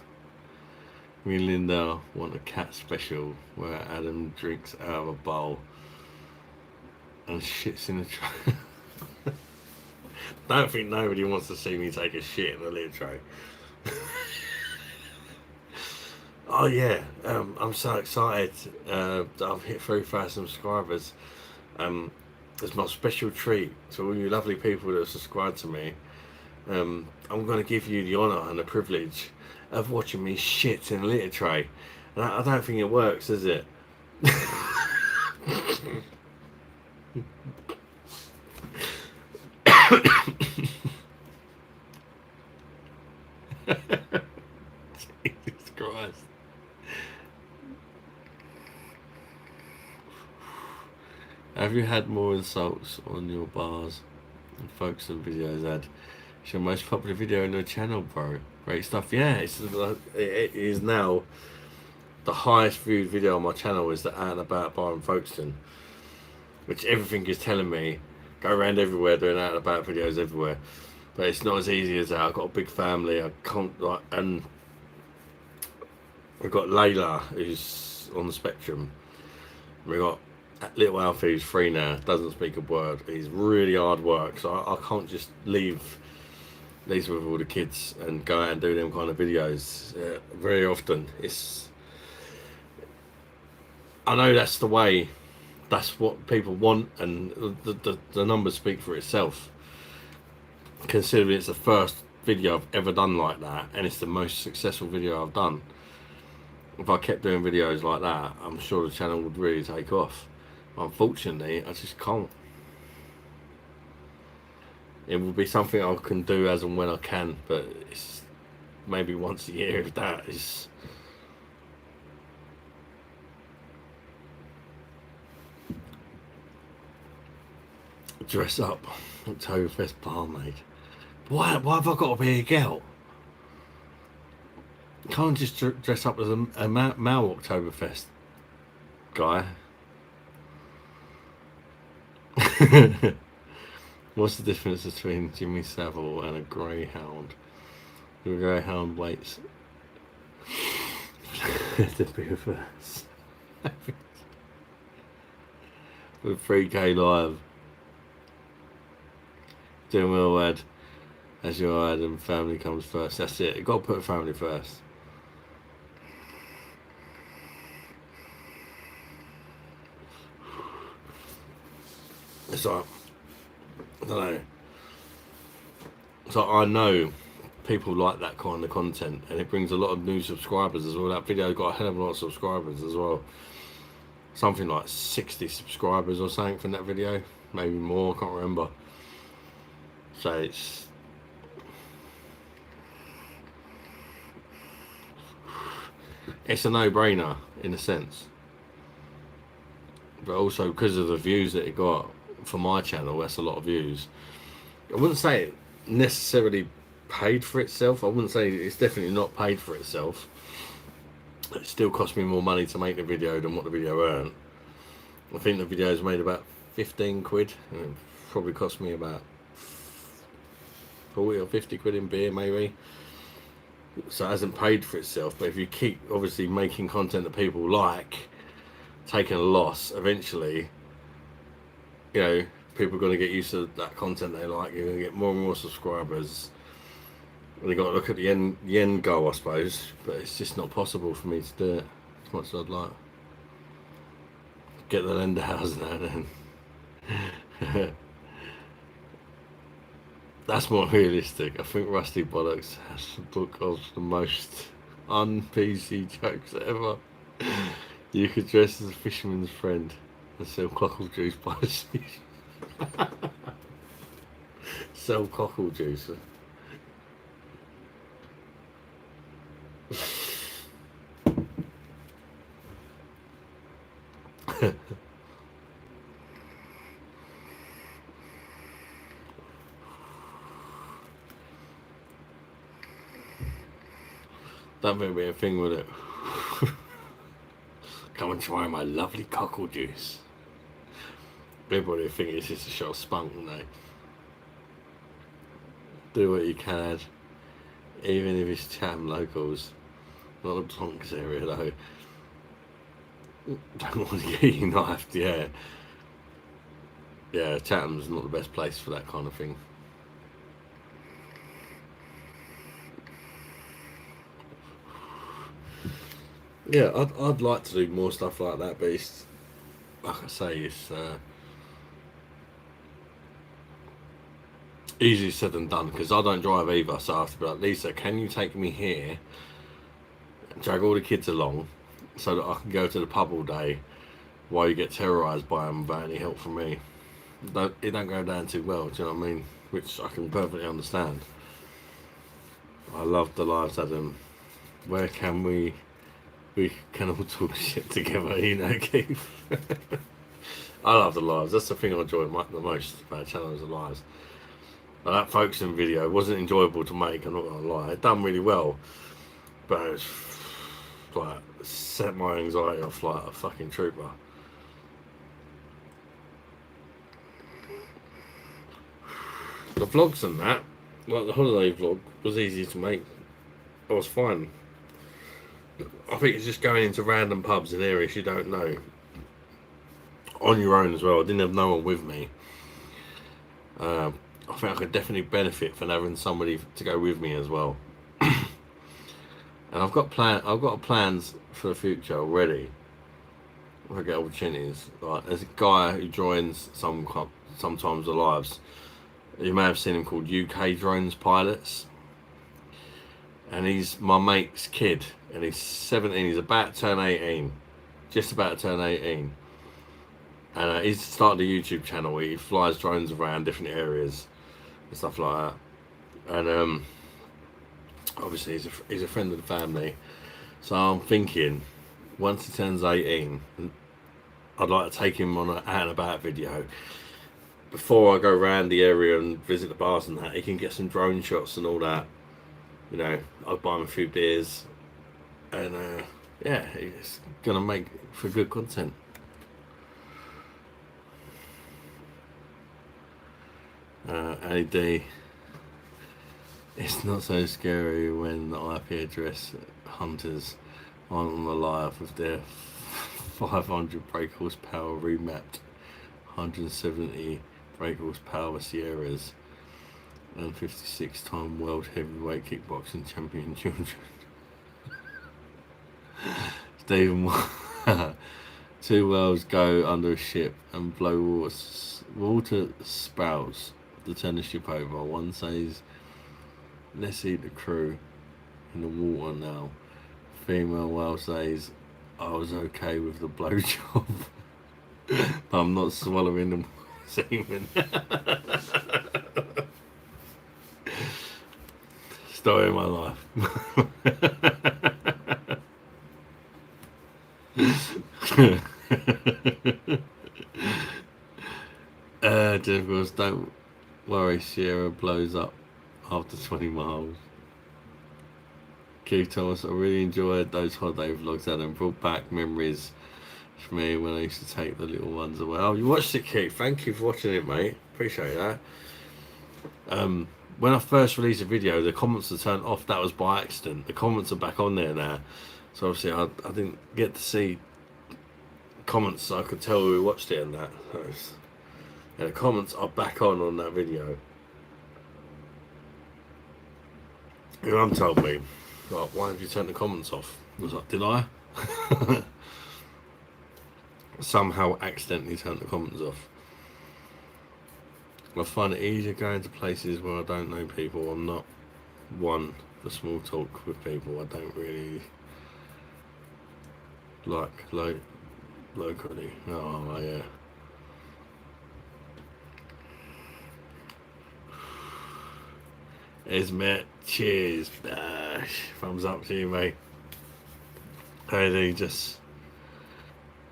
S1: Me and Linda want a cat special where Adam drinks out of a bowl and shits in a tray. Don't think nobody wants to see me take a shit in a litter tray. Oh yeah, I'm so excited that I've hit 3,000 subscribers. It's my special treat to all you lovely people that have subscribed to me. I'm going to give you the honour and the privilege of watching me shit in a litter tray. And I don't think it works, does it? Jesus Christ. Have you had more insults on your bars and folks and videos had? It's your most popular video on your channel, bro. Great stuff. Yeah, it is now the highest viewed video on my channel is the Out and About bar in Folkestone, which everything is telling me go around everywhere doing Out and About videos everywhere. But it's not as easy as that. I've got a big family. I can't like, and we've got Layla who's on the spectrum. We got little Alfie who's 3 now, doesn't speak a word. He's really hard work, so I can't just leave these with all the kids and go out and do them kind of videos. Very often, I know that's the way, that's what people want, and the numbers speak for itself. Considering it's the first video I've ever done like that, and it's the most successful video I've done. If I kept doing videos like that, I'm sure the channel would really take off. Unfortunately, I just can't. It would be something I can do as and when I can, but it's maybe once a year if that is. Dress up, Octoberfest barmaid. Why have I got to be a girl? Can't just dress up as a male Octoberfest guy. What's the difference between Jimmy Savile and a greyhound? The greyhound waits to be reversed. With 3k live. Doing well, lad. As your ad and family comes first. That's it. You've got to put family first. It's like, I don't know. So I know people like that kind of content, and it brings a lot of new subscribers as well. That video got a hell of a lot of subscribers as well. Something like 60 subscribers or something from that video, maybe more. I can't remember. So it's it's a no-brainer in a sense. But also because of the views that it got for my channel, that's a lot of views. I wouldn't say it necessarily paid for itself. I wouldn't say it's definitely not paid for itself. It still cost me more money to make the video than what the video earned. I think the video's made about 15 quid, and it probably cost me about 40 or 50 quid in beer maybe. So it hasn't paid for itself, but if you keep obviously making content that people like, taking a loss, eventually, you know, people are going to get used to that content they like. You're going to get more and more subscribers. And you've got to look at the end goal, I suppose, but it's just not possible for me to do it as much as I'd like. Get the lender house now then. That's more realistic. I think Rusty Bollocks has the book of the most un-PC jokes ever. You could dress as a fisherman's friend and sell cockle juice by the sea. Sell cockle juice. That may be a thing, would it? Come and try my lovely cockle juice. Everybody would think it's just a shot of spunk, wouldn't they? Do what you can, even if it's Chatham locals. Not the Tonks area though. Don't want to get you knifed, yeah. Yeah, Chatham's not the best place for that kind of thing. Yeah, I'd like to do more stuff like that, but it's, like I say, it's easier said than done, because I don't drive either, so I have to be like, Lisa, can you take me here and drag all the kids along so that I can go to the pub all day while you get terrorised by them without any help from me? It don't go down too well, do you know what I mean? Which I can perfectly understand. I love the lives, Adam. Where can we can all talk shit together, you know, Keith? I love the lives. That's the thing I enjoy the most about Challenge of Lives. But that focusing video wasn't enjoyable to make, I'm not gonna lie. It done really well, but it was like set my anxiety off like a fucking trooper. The vlogs and that, like the holiday vlog, was easy to make. It was fine. I think it's just going into random pubs in areas you don't know on your own as well. I didn't have no one with me. I think I could definitely benefit from having somebody to go with me as well. And I've got plans for the future already. If I get opportunities, like there's a guy who joins sometimes the lives. You may have seen him, called UK Drones Pilots. And he's my mate's kid, and he's 17. He's about to turn 18, just about to turn 18. And he's started a YouTube channel where he flies drones around different areas and stuff like that. And obviously he's a friend of the family. So I'm thinking, once he turns 18, I'd like to take him on an out and about video. Before I go around the area and visit the bars and that, he can get some drone shots and all that. You know, I'll buy him a few beers, and yeah, it's gonna make for good content. AD, it's not so scary when the IP address hunters aren't on the live with their 500 brake horsepower remapped 170 brake horsepower Sierras and 56-time world heavyweight kickboxing champion children. Stephen, 2 whales go under a ship and blow water spouts to turn the ship over. One says, let's eat the crew in the water now. Female whale says, I was okay with the blowjob, but I'm not swallowing the semen. Story of my life. Jeff goes, don't worry, Sierra blows up after 20 miles. Keith Thomas, I really enjoyed those holiday vlogs and brought back memories for me when I used to take the little ones away. Oh, you watched it, Keith. Thank you for watching it, mate. Appreciate that. When I first released a video, the comments were turned off. That was by accident. The comments are back on there now. So obviously I didn't get to see comments so I could tell who watched it and that. So yeah, the comments are back on that video. Your mum told me, like, why have you turned the comments off? I was like, did I? Somehow accidentally turned the comments off. I find it easier going to places where I don't know people. I'm not one for small talk with people. I don't really like locally. Oh yeah. Ismet, cheers, bash. Thumbs up to you, mate. Hey, just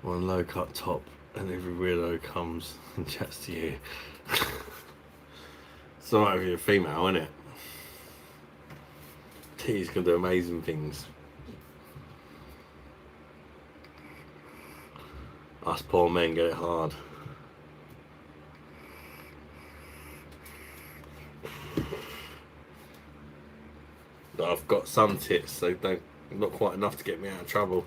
S1: one low cut top, and every weirdo comes and chats to you. It's alright if you're a female, isn't it? Titties can do amazing things. Us poor men get it hard. I've got some tits, they don't, not quite enough to get me out of trouble.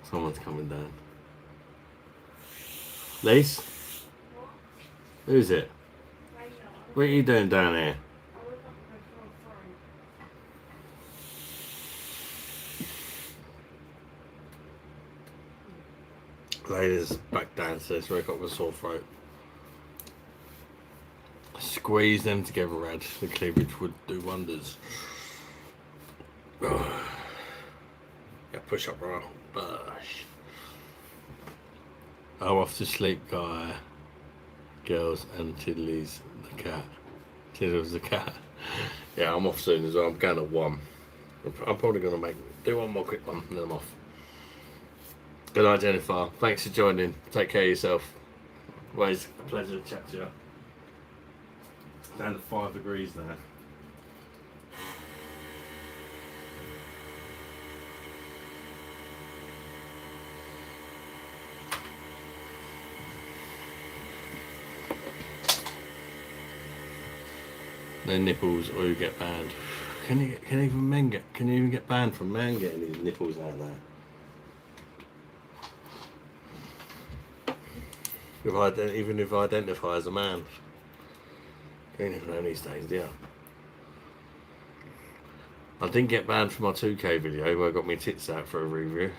S1: Someone's coming down. Lise? Who's it? What are you doing down here? Ladies back downstairs, wake up with a sore throat. Squeeze them together, Rad. The cleavage would do wonders. Oh. Yeah, push up, right? Bush. I'm off to sleep, guy. Girls and Tiddly's the cat. Tiddles the cat. Yeah, I'm off soon as well. I'm going at 1. I'm probably going to do one more quick one and then I'm off. Good night, Jennifer. Thanks for joining. Take care of yourself. Always a pleasure to chat to you. Down to 5 degrees now. No nipples or you get banned. Can you even get banned from men getting these nipples out there? Even if I identify as a man. You don't even know these days, do you? I didn't get banned for my 2K video where I got my tits out for a review.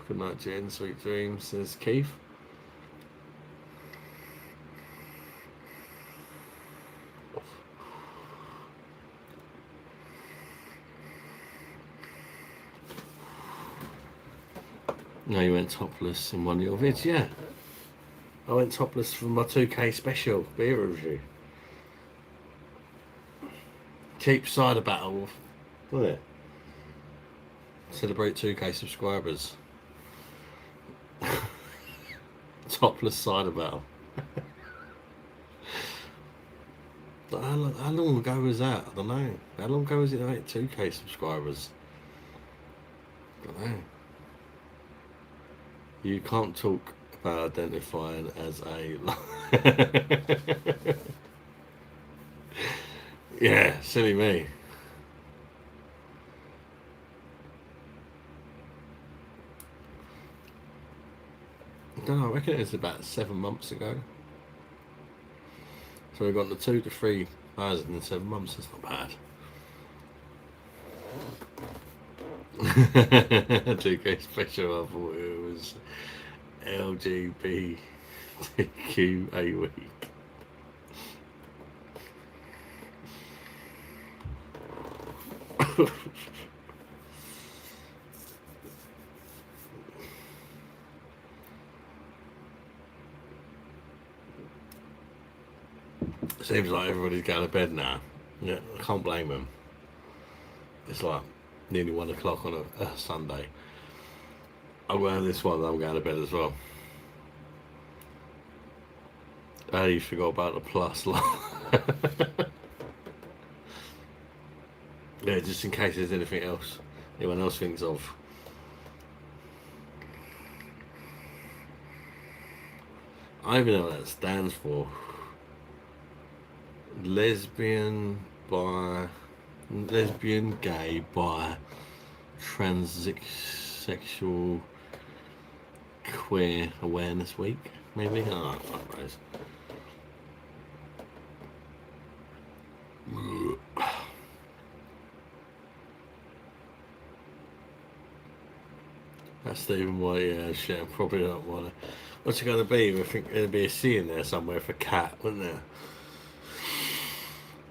S1: Good night, Jen. Sweet dreams, says Keith. No, you went topless in one of your vids, yeah. I went topless for my 2K special beer review. Cheap cider battle, wasn't it? Celebrate 2K subscribers. Topless cider battle. How long ago was that? I don't know. How long ago was it to make 2K subscribers? I don't know. You can't talk about identifying as a... Yeah, silly me. I don't know, I reckon it was about 7 months ago. So we got the 2 to 3 in 7 months. That's not bad. 2K special. I thought it was LGBTQA week. Seems like everybody's going to bed now. Yeah, I can't blame them. It's like nearly 1 o'clock on a Sunday. I'm going to this one, I'm going to bed as well. You forgot about the plus. Yeah, just in case there's anything else anyone else thinks of. I don't even know what that stands for. Lesbian, gay, bi, transsexual, queer awareness week, maybe? Oh, fuck knows. That's Stephen White, yeah, shit, I probably don't want to. What's it going to be? I think there'd be a C in there somewhere for cat, wouldn't there?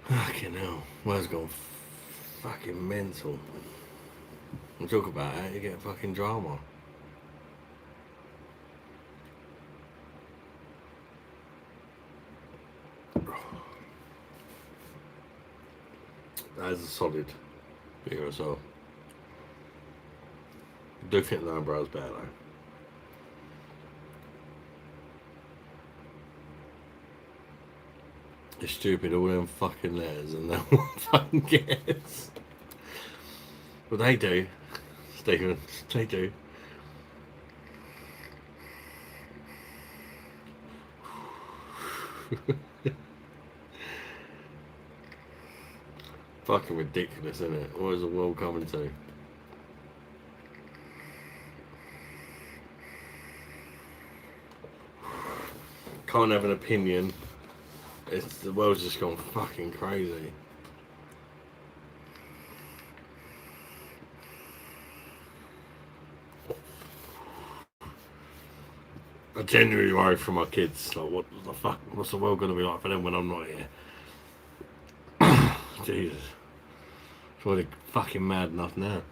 S1: Fucking hell. World's gone fucking mental. We'll talk about it, you get fucking drama. That is a solid beer as well. I do think the eyebrow's better though. It's stupid, all them fucking letters and no one fucking gets. Well, they do, Stephen. They do. Fucking ridiculous, isn't it? What is the world coming to? Can't have an opinion. The world's just gone fucking crazy. I genuinely worry for my kids. Like, what the fuck? What's the world going to be like for them when I'm not here? Jesus. It's already fucking mad enough now.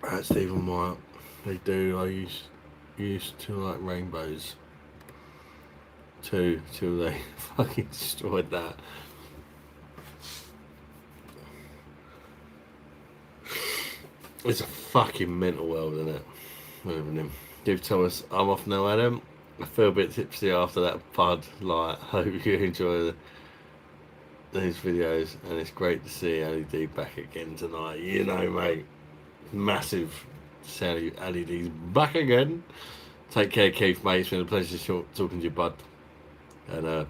S1: Right, Stephen White. They do. I used to like rainbows. Till they fucking destroyed that. It's a fucking mental world, isn't it? Living in. Give Thomas, I'm off now, Adam. I feel a bit tipsy after that pod. Like, hope you enjoy these videos, and it's great to see LED back again tonight. You know, mate, massive Sally LED's back again. Take care, Keith, mate. It's been a pleasure talking to you, bud. And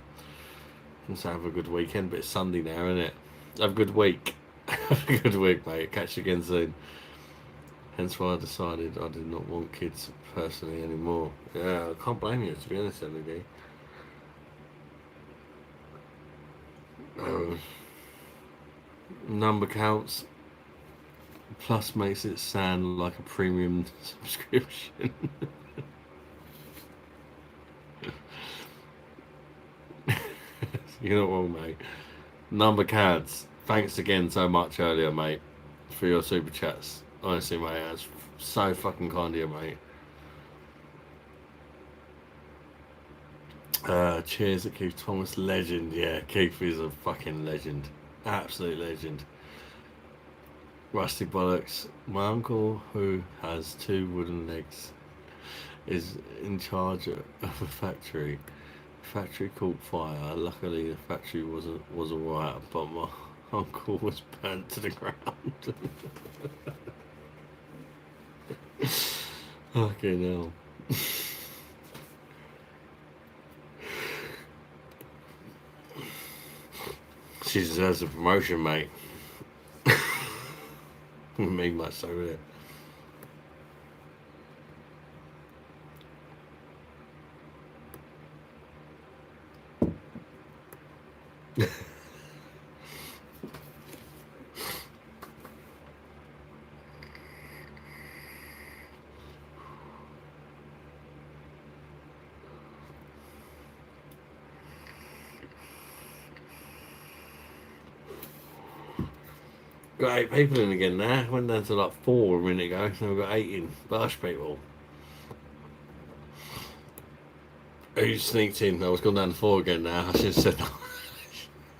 S1: let's have a good weekend. But it's Sunday now, isn't it? Have a good week. Have a good week, mate. Catch you again soon. Hence why I decided I did not want kids personally anymore. Yeah, I can't blame you, to be honest, LED. Number counts. Plus makes it sound like a premium subscription. You're not wrong, mate. Number cards. Thanks again so much earlier, mate, for your super chats. Honestly, mate, that's so fucking kind of you, mate. Cheers at Keith Thomas. Legend. Yeah, Keith is a fucking legend. Absolute legend. Rusty Bollocks. My uncle, who has 2 wooden legs, is in charge of a factory. The factory caught fire. Luckily, the factory was alright, but my uncle was burnt to the ground. Fucking hell. She deserves a promotion, mate. Me much so, really. Got 8 people in again now. Went down to like 4 a minute ago. Now we've got 8 in. BOSH people. Who sneaked in? I was gone down to 4 again now. I should have said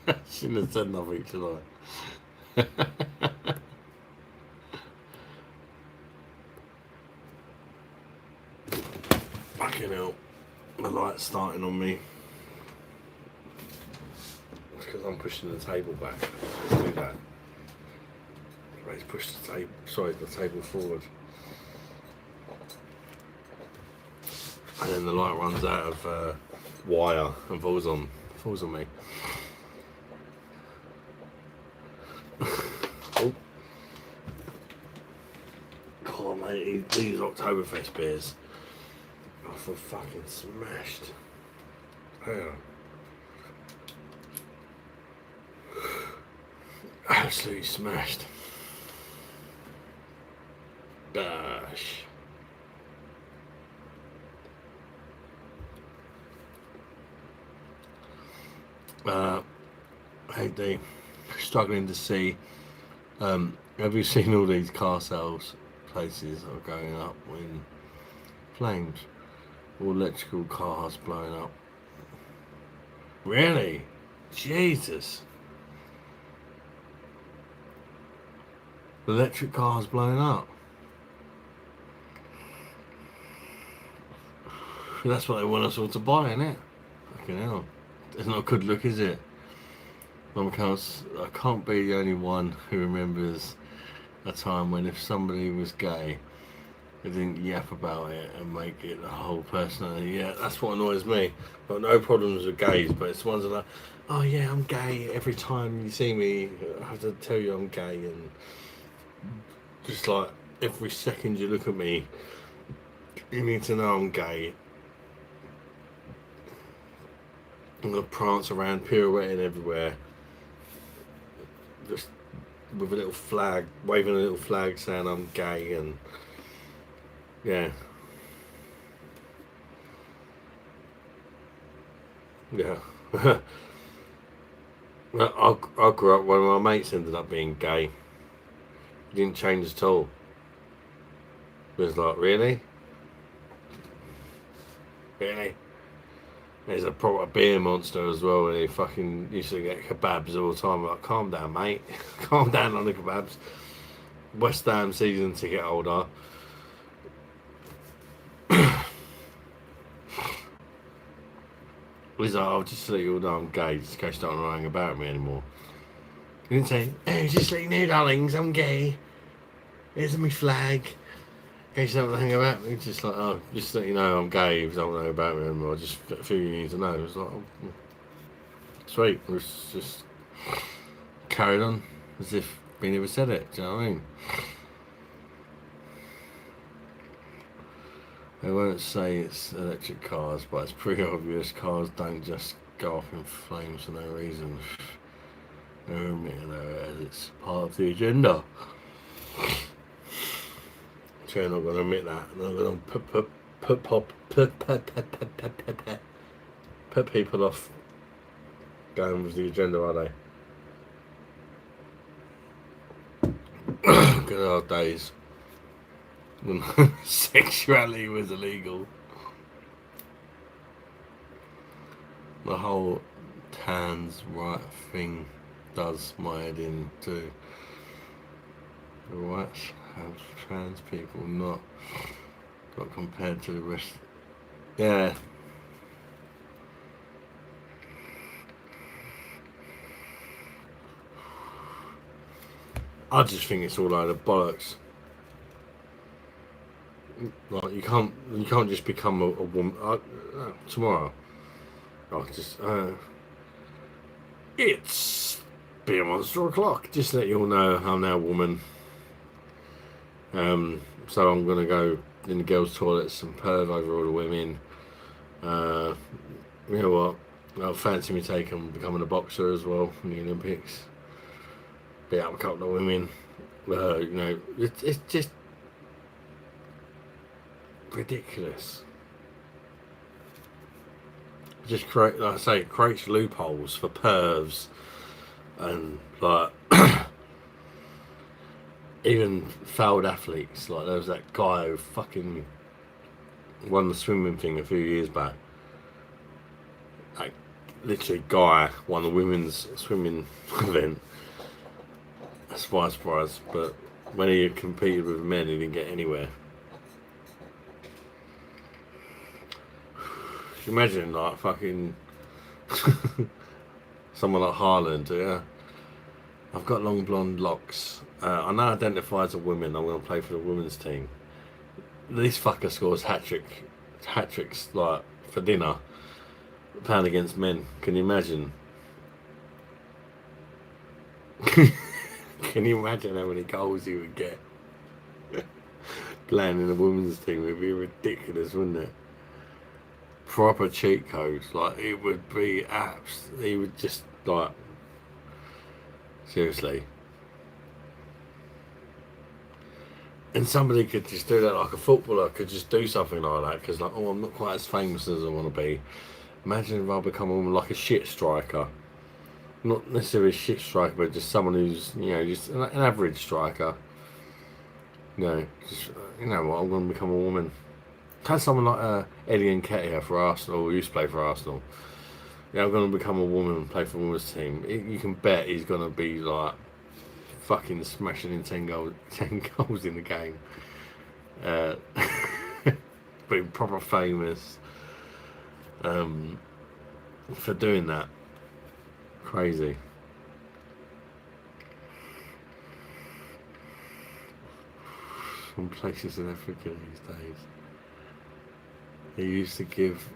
S1: I shouldn't have said nothing, should I? Fucking hell. The light's starting on me. It's because I'm pushing the table back. Let's do that. Let's push the table. Sorry, the table forward. And then the light runs out of wire and falls on me. Oh. Oh mate, these Octoberfest beers. I feel fucking smashed. Hang on. Absolutely smashed. Gosh. Hey D, struggling to see. Have you seen all these car sales places are going up in flames? All electrical cars blowing up. Really? Jesus. Electric cars blowing up. That's what they want us all to buy, isn't it? Fucking hell. It's not a good look, is it? I can't be the only one who remembers a time when if somebody was gay, they didn't yap about it and make it the whole personality. Yeah, that's what annoys me. I've got no problems with gays, but it's ones that are like, oh yeah, I'm gay. Every time you see me, I have to tell you I'm gay, and just like every second you look at me, you need to know I'm gay. I'm gonna prance around, pirouetting everywhere, just with a little flag, waving a little flag saying I'm gay, and yeah. Yeah. I grew up, one of my mates ended up being gay. He didn't change at all. It was like, really? Really? He's a proper beer monster as well, and he fucking used to get kebabs all the time. I'm like, calm down, mate. Calm down on the kebabs. West Ham season ticket holder. He's like, oh, just to let you all know I'm gay, just in case you don't want to hang about with me anymore. He didn't say, hey, just let you know, darlings, I'm gay. Here's my flag. In case you don't want to hang about me. Just like, oh, just to let you know I'm gay if you don't want to hang about me anymore. Just a few you need to know. It was like, oh, sweet. It was just carried on as if we never said it. Do you know what I mean? They won't say it's electric cars, but it's pretty obvious cars don't just go off in flames for no reason. It's part of the agenda. So you're not going to admit that. They're going to put people off going with the agenda, are they? Good old days when sexuality was illegal. The whole trans right thing does my head in too. The rights have trans people not compared to the rest. Yeah. I just think it's all out of bollocks. Like you can't just become a woman tomorrow. It's beer monster o'clock. Just to let you all know I'm now a woman. So I'm gonna go in the girls' toilets and perv over all the women. You know what? I'll fancy me becoming a boxer as well in the Olympics. Beat up a couple of women. You know, it's just ridiculous. Just create, like I say, creates loopholes for pervs and like even failed athletes. Like there was that guy who fucking won the swimming thing a few years back. Like literally, guy won the women's swimming event. Surprise, surprise! But when he competed with men, he didn't get anywhere. Imagine like fucking someone like Haaland, yeah. I've got long blonde locks. I now identify as a woman. I'm going to play for the women's team. This fucker scores hat tricks like for dinner, playing against men. Can you imagine? Can you imagine how many goals he would get playing in the women's team? It'd be ridiculous, wouldn't it? Proper cheat codes. Like it would be apps. He would just like seriously. And somebody could just do that, like a footballer could just do something like that because, like, oh, I'm not quite as famous as I want to be. Imagine if I become like a shit striker. Not necessarily a shit striker, but just someone who's, you know, just an average striker. You know, just, you know what, I'm going to become a woman. Had someone like Eddie Nketiah for Arsenal, who used to play for Arsenal. Yeah, I'm going to become a woman and play for a women's team. You can bet he's going to be like fucking smashing in 10 goals in the game. Being proper famous for doing that. Crazy. Some places in Africa these days. They used to give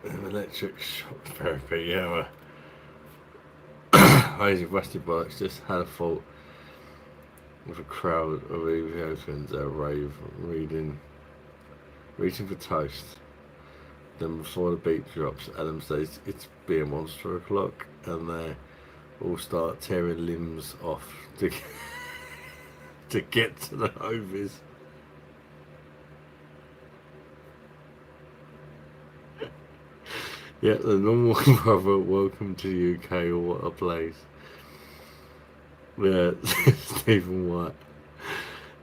S1: electric shock therapy, yeah. Crazy rusty bollocks just had a fault with a crowd of Ethiopians at a rave reaching for toast. Then before the beat drops, Adam says it's being 1 o'clock and they all start tearing limbs off to get to the hovies. Yeah, the normal brother, welcome to UK, or what a place. Yeah, Stephen White.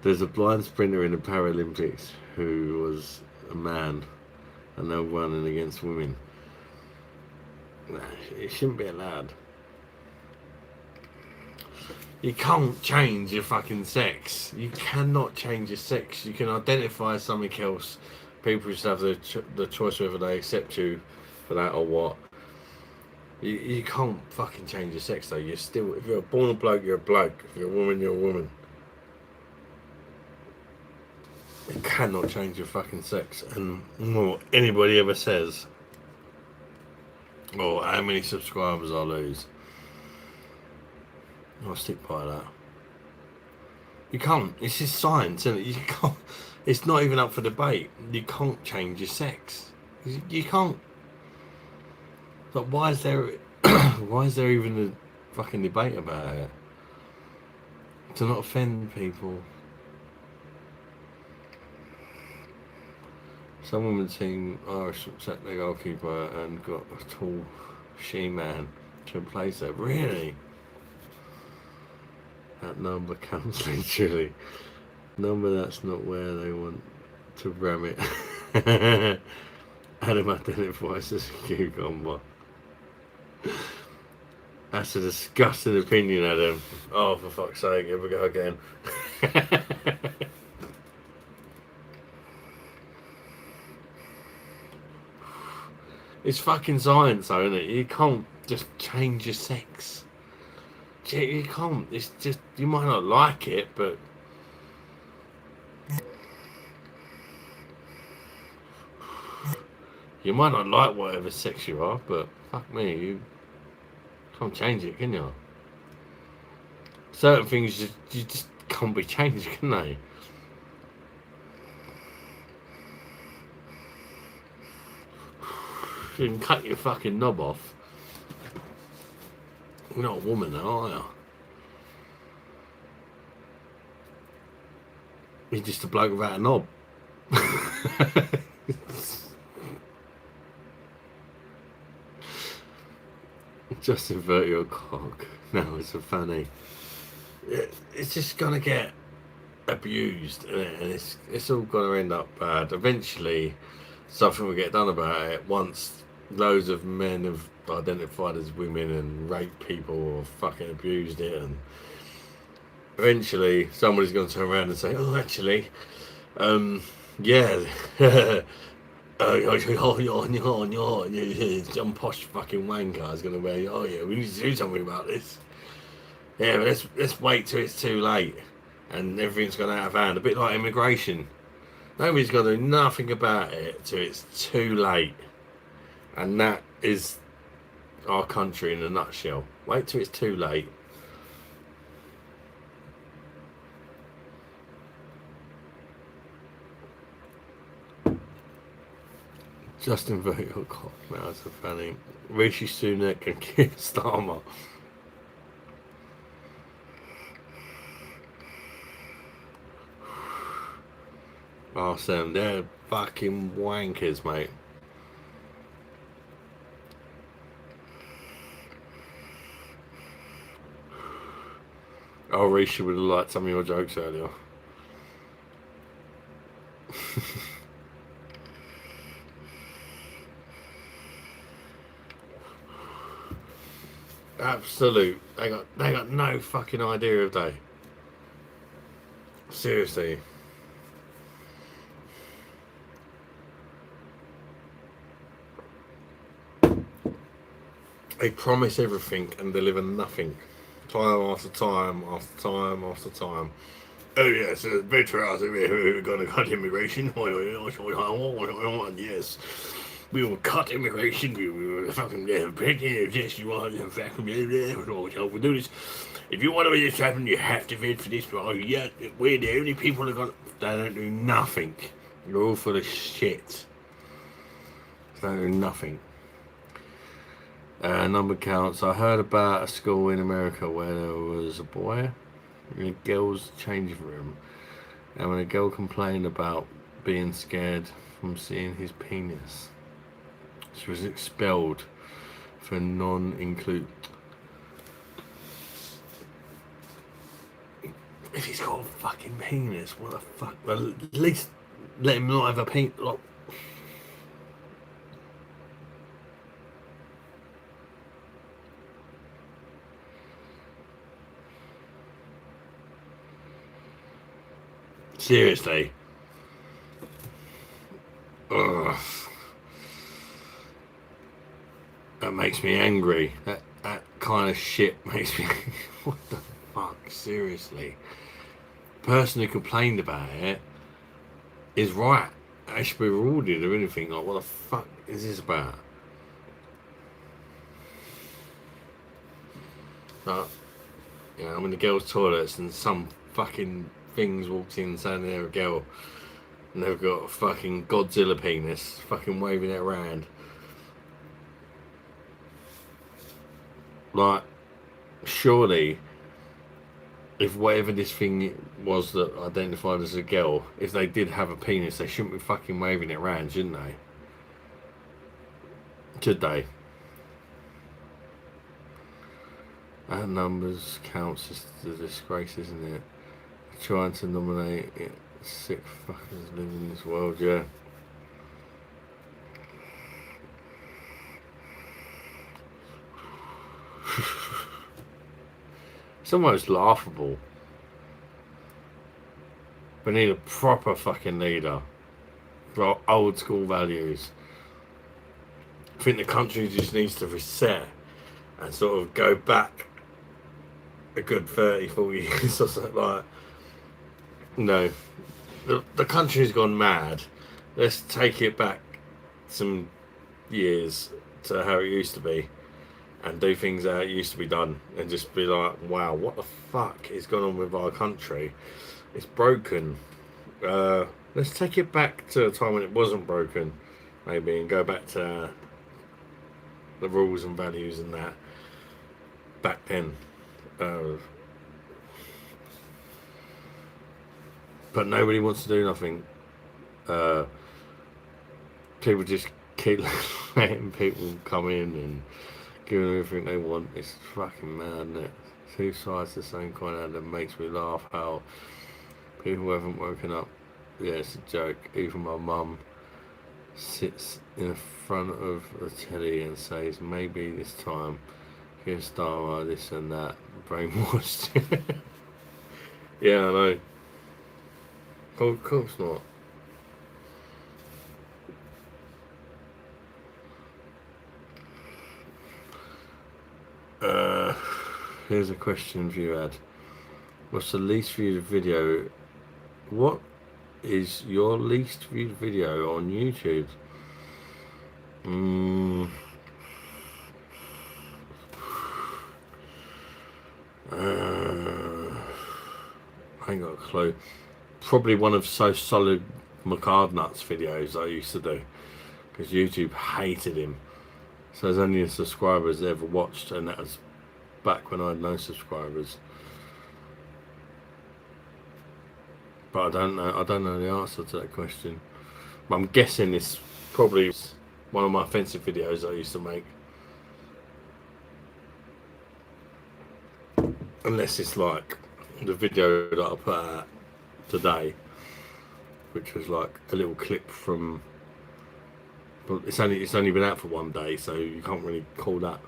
S1: There's a blind sprinter in the Paralympics who was a man and they're running against women. It shouldn't be allowed. You can't change your fucking sex. You cannot change your sex. You can identify as something else. People should have the choice whether they accept you for that or what. You can't fucking change your sex though. You're still, if you're born a bloke, you're a bloke. If you're a woman, you're a woman. You cannot change your fucking sex. And what anybody ever says, or how many subscribers I lose, I'll stick by that. You can't. It's just science, isn't it? You can't. It's not even up for debate. You can't change your sex. You can't. But why is there even a fucking debate about it? To not offend people. Some women's team Irish upset their goalkeeper and got a tall she-man to replace her. Really? That number comes literally. Number that's not where they want to ram it. Adam identifies as a cucumber. That's a disgusting opinion, Adam. Oh, for fuck's sake, here we go again. It's fucking science, though, isn't it? You can't just change your sex. You can't. It's just, you might not like it, but you might not like whatever sex you are, but fuck me, you can't change it, can you? Certain things you just can't be changed, can they? You can cut your fucking knob off. You're not a woman, though, are you? You're just a bloke without a knob. Just invert your cock. No, it's a funny. It's just gonna get abused, and it's all gonna end up bad. Eventually, something will get done about it. Once loads of men have identified as women and raped people or fucking abused it, and eventually somebody's gonna turn around and say, "Oh, actually, yeah." Some posh fucking wanker is gonna be, oh yeah, we need to do something about this. Yeah, but let's wait till it's too late, and everything's gone out of hand. A bit like immigration. Nobody's gonna do nothing about it till it's too late, and that is our country in a nutshell. Wait till it's too late. Justin Vertical cock. That was a funny. Rishi Sunak and Keir Starmer. Oh, Sam, they're fucking wankers, mate. Oh, Rishi would have liked some of your jokes earlier. Absolute. They got no fucking idea, have they? Seriously. They promise everything and deliver nothing. Time after time after time after time. Oh yes, it's better out of we're gonna cut immigration. Yes. We will cut immigration. We will fucking yes, you are fucking we do this. If you want to make this happen, you have to vote for this. Oh yeah, we're the only people that got. They don't do nothing. You're all full of shit. They don't do nothing. Number counts. I heard about a school in America where there was a boy in a girl's changing room, and when a girl complained about being scared from seeing his penis, she was expelled for non-include. If he's got a fucking penis, what the fuck? Well, at least let him not have a penis. Like, seriously. Ugh. That makes me angry. That kind of shit makes me. What the fuck? Seriously. The person who complained about it is right. They should be rewarded or anything. Like, what the fuck is this about? But, you know, I'm in the girls' toilets and some fucking things walked in saying they're a girl and they've got a fucking Godzilla penis fucking waving it around. Like, surely, if whatever this thing was that identified as a girl, if they did have a penis, they shouldn't be fucking waving it around, shouldn't they? Should they? That numbers counts as the disgrace, isn't it? Trying to nominate it. Sick fuckers living in this world, yeah. It's almost laughable. We need a proper fucking leader for old school values. I think the country just needs to reset and sort of go back a good 30, 40 years or something like. No, the country's gone mad. Let's take it back some years to how it used to be and do things how it used to be done and just be like, wow, what the fuck is going on with our country? It's broken. Let's take it back to a time when it wasn't broken, maybe, and go back to the rules and values and that. back then. But nobody wants to do nothing. People just keep letting people come in and give them everything they want. It's fucking mad, isn't it? Two sides of the same coin, that makes me laugh how people haven't woken up. Yeah, it's a joke. Even my mum sits in front of the telly and says, maybe this time he'll start this and that, brainwashed. Yeah, I know. Of course not. Here's a question for you, Ad. What's the least viewed video? What is your least viewed video on YouTube? I ain't got a clue. Probably one of So Solid McCardnuts videos I used to do, because YouTube hated him. So there's only subscribers that ever watched, and that was back when I had no subscribers. But I don't know the answer to that question. But I'm guessing it's probably one of my offensive videos I used to make. Unless it's like the video that I put out today, which was like a little clip from. But it's only been out for one day, so you can't really call that.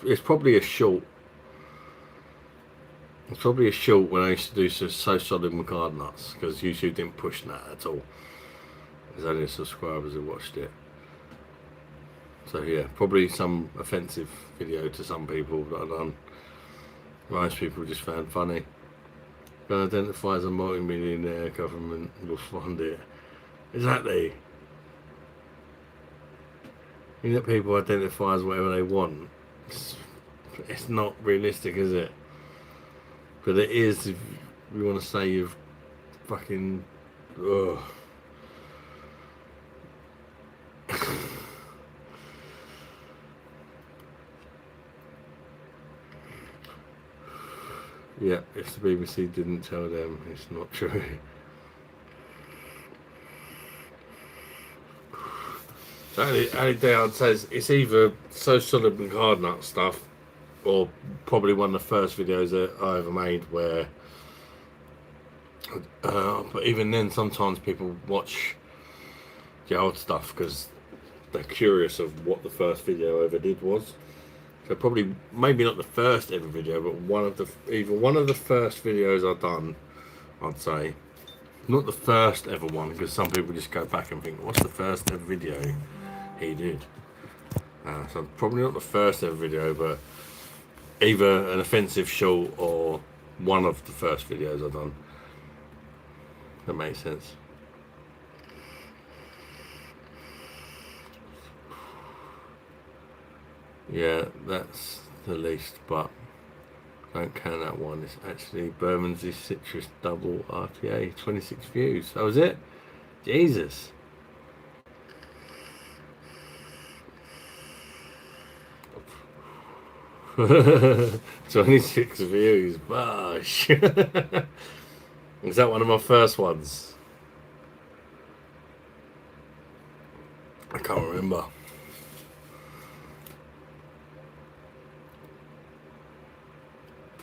S1: It's probably a short. It's probably a short when I used to do So Solid McCardnuts, because YouTube didn't push that at all. There's only subscribers who watched it. So yeah, probably some offensive video to some people that I've done. Most people just found funny. But identify as a multi-millionaire, government will fund it. Exactly. You let people identify as whatever they want. It's not realistic, is it? But it is if you want to say you've fucking. Ugh. Yeah, if the BBC didn't tell them, it's not true. The only thing I'd say is it's either So Solid and Hard Nut stuff, or probably one of the first videos that I ever made where. But even then, sometimes people watch the old stuff because they're curious of what the first video I ever did was. So probably, maybe not the first ever video, but either one of the first videos I've done, I'd say. Not the first ever one, because some people just go back and think, what's the first ever video he did? So probably not the first ever video, but either an offensive short or one of the first videos I've done. That makes sense. Yeah, that's the least, but don't count that one. It's actually Bermondsey Citrus Double RPA, 26 views. That was it? Jesus. $26 views, BOSH. Is that one of my first ones? I can't remember.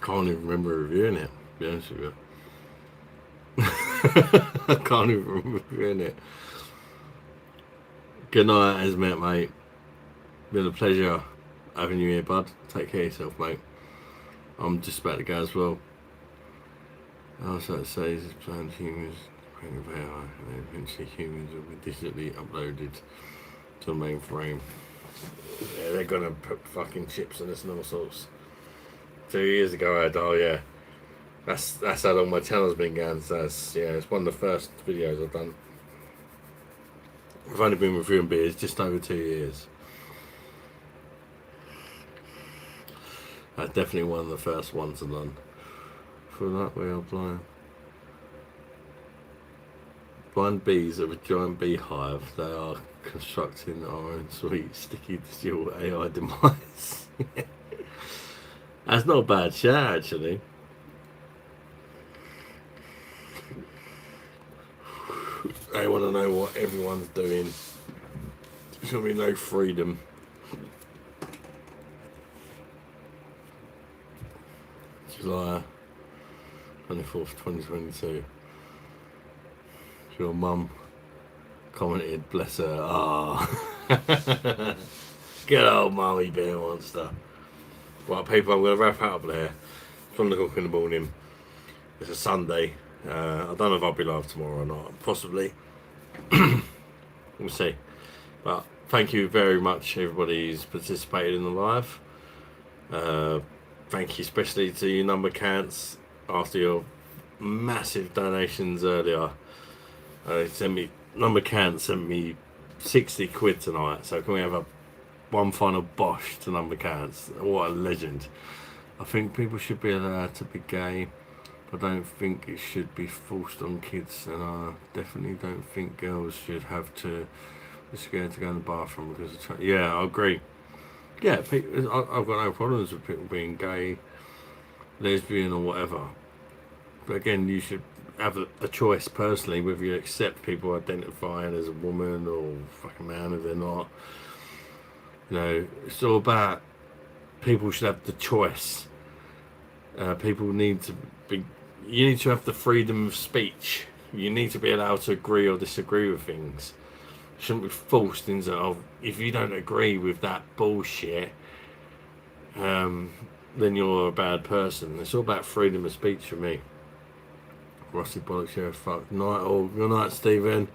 S1: Can't even remember reviewing it, to be honest with you. I can't even remember reviewing it. Good night, as met, mate. Been a pleasure having you here, bud. Take care of yourself, mate. I'm just about to go as well. I was about to say, is planned humans and eventually humans will be digitally uploaded to the mainframe. Yeah, they're gonna put fucking chips in us and all sorts. 2 years ago I had, oh yeah, that's how long my channel's been going. So it's one of the first videos I've done. I've only been reviewing beers just over 2 years. That's definitely one of the first ones I've done. For that way I'm blind. blind bees of a giant beehive. They are constructing our own sweet, sticky, digital AI demise. That's not a bad shout, actually. They want to know what everyone's doing. There's going to be no freedom. July 24th, 2022. Your mum commented, bless her. Ah, good old mummy beer monster. Right, people, I'm going to wrap up there. From the cook in the morning. It's a Sunday. I don't know if I'll be live tomorrow or not. Possibly. We'll see. But thank you very much, everybody who's participated in the live. Thank you especially to you number counts after your massive donations earlier. Number count sent me 60 quid tonight. So can we have one final BOSH to number counts? What a legend. I think people should be allowed to be gay. I don't think it should be forced on kids, and I definitely don't think girls should have to be scared to go in the bathroom because of yeah, I agree. Yeah, I've got no problems with people being gay, lesbian or whatever. But again, you should have a choice personally whether you accept people identifying as a woman or fucking man if they're not. You know, it's all about people should have the choice. People need to be. You need to have the freedom of speech. You need to be allowed to agree or disagree with things. You shouldn't be forced into, oh, if you don't agree with that bullshit, then you're a bad person. It's all about freedom of speech for me. Rossi Bollocks here, fuck. Night all. Good night, Stephen.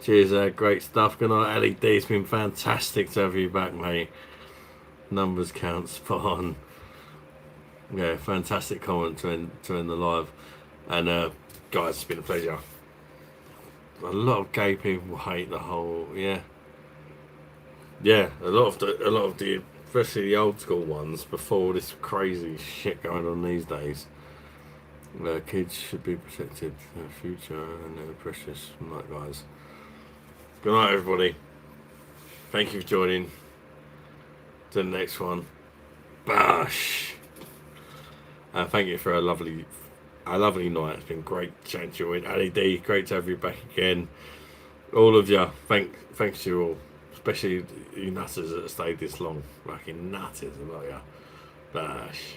S1: Cheers, great stuff. Good night, LED. It's been fantastic to have you back, mate. Numbers count, spot on. Yeah, fantastic comment to end the live. And guys, it's been a pleasure. A lot of gay people hate the whole a lot of the especially the old school ones before this crazy shit going on these days. Kids should be protected, their future and they're precious. Good night, guys. Good night, everybody. Thank you for joining. To the next one. Bosh. Thank you for a lovely night. It's been great chatting to you. LED, great to have you back again. All of you, thanks to you all, especially you nutters that have stayed this long. Fucking nutters, I love you. Bosh.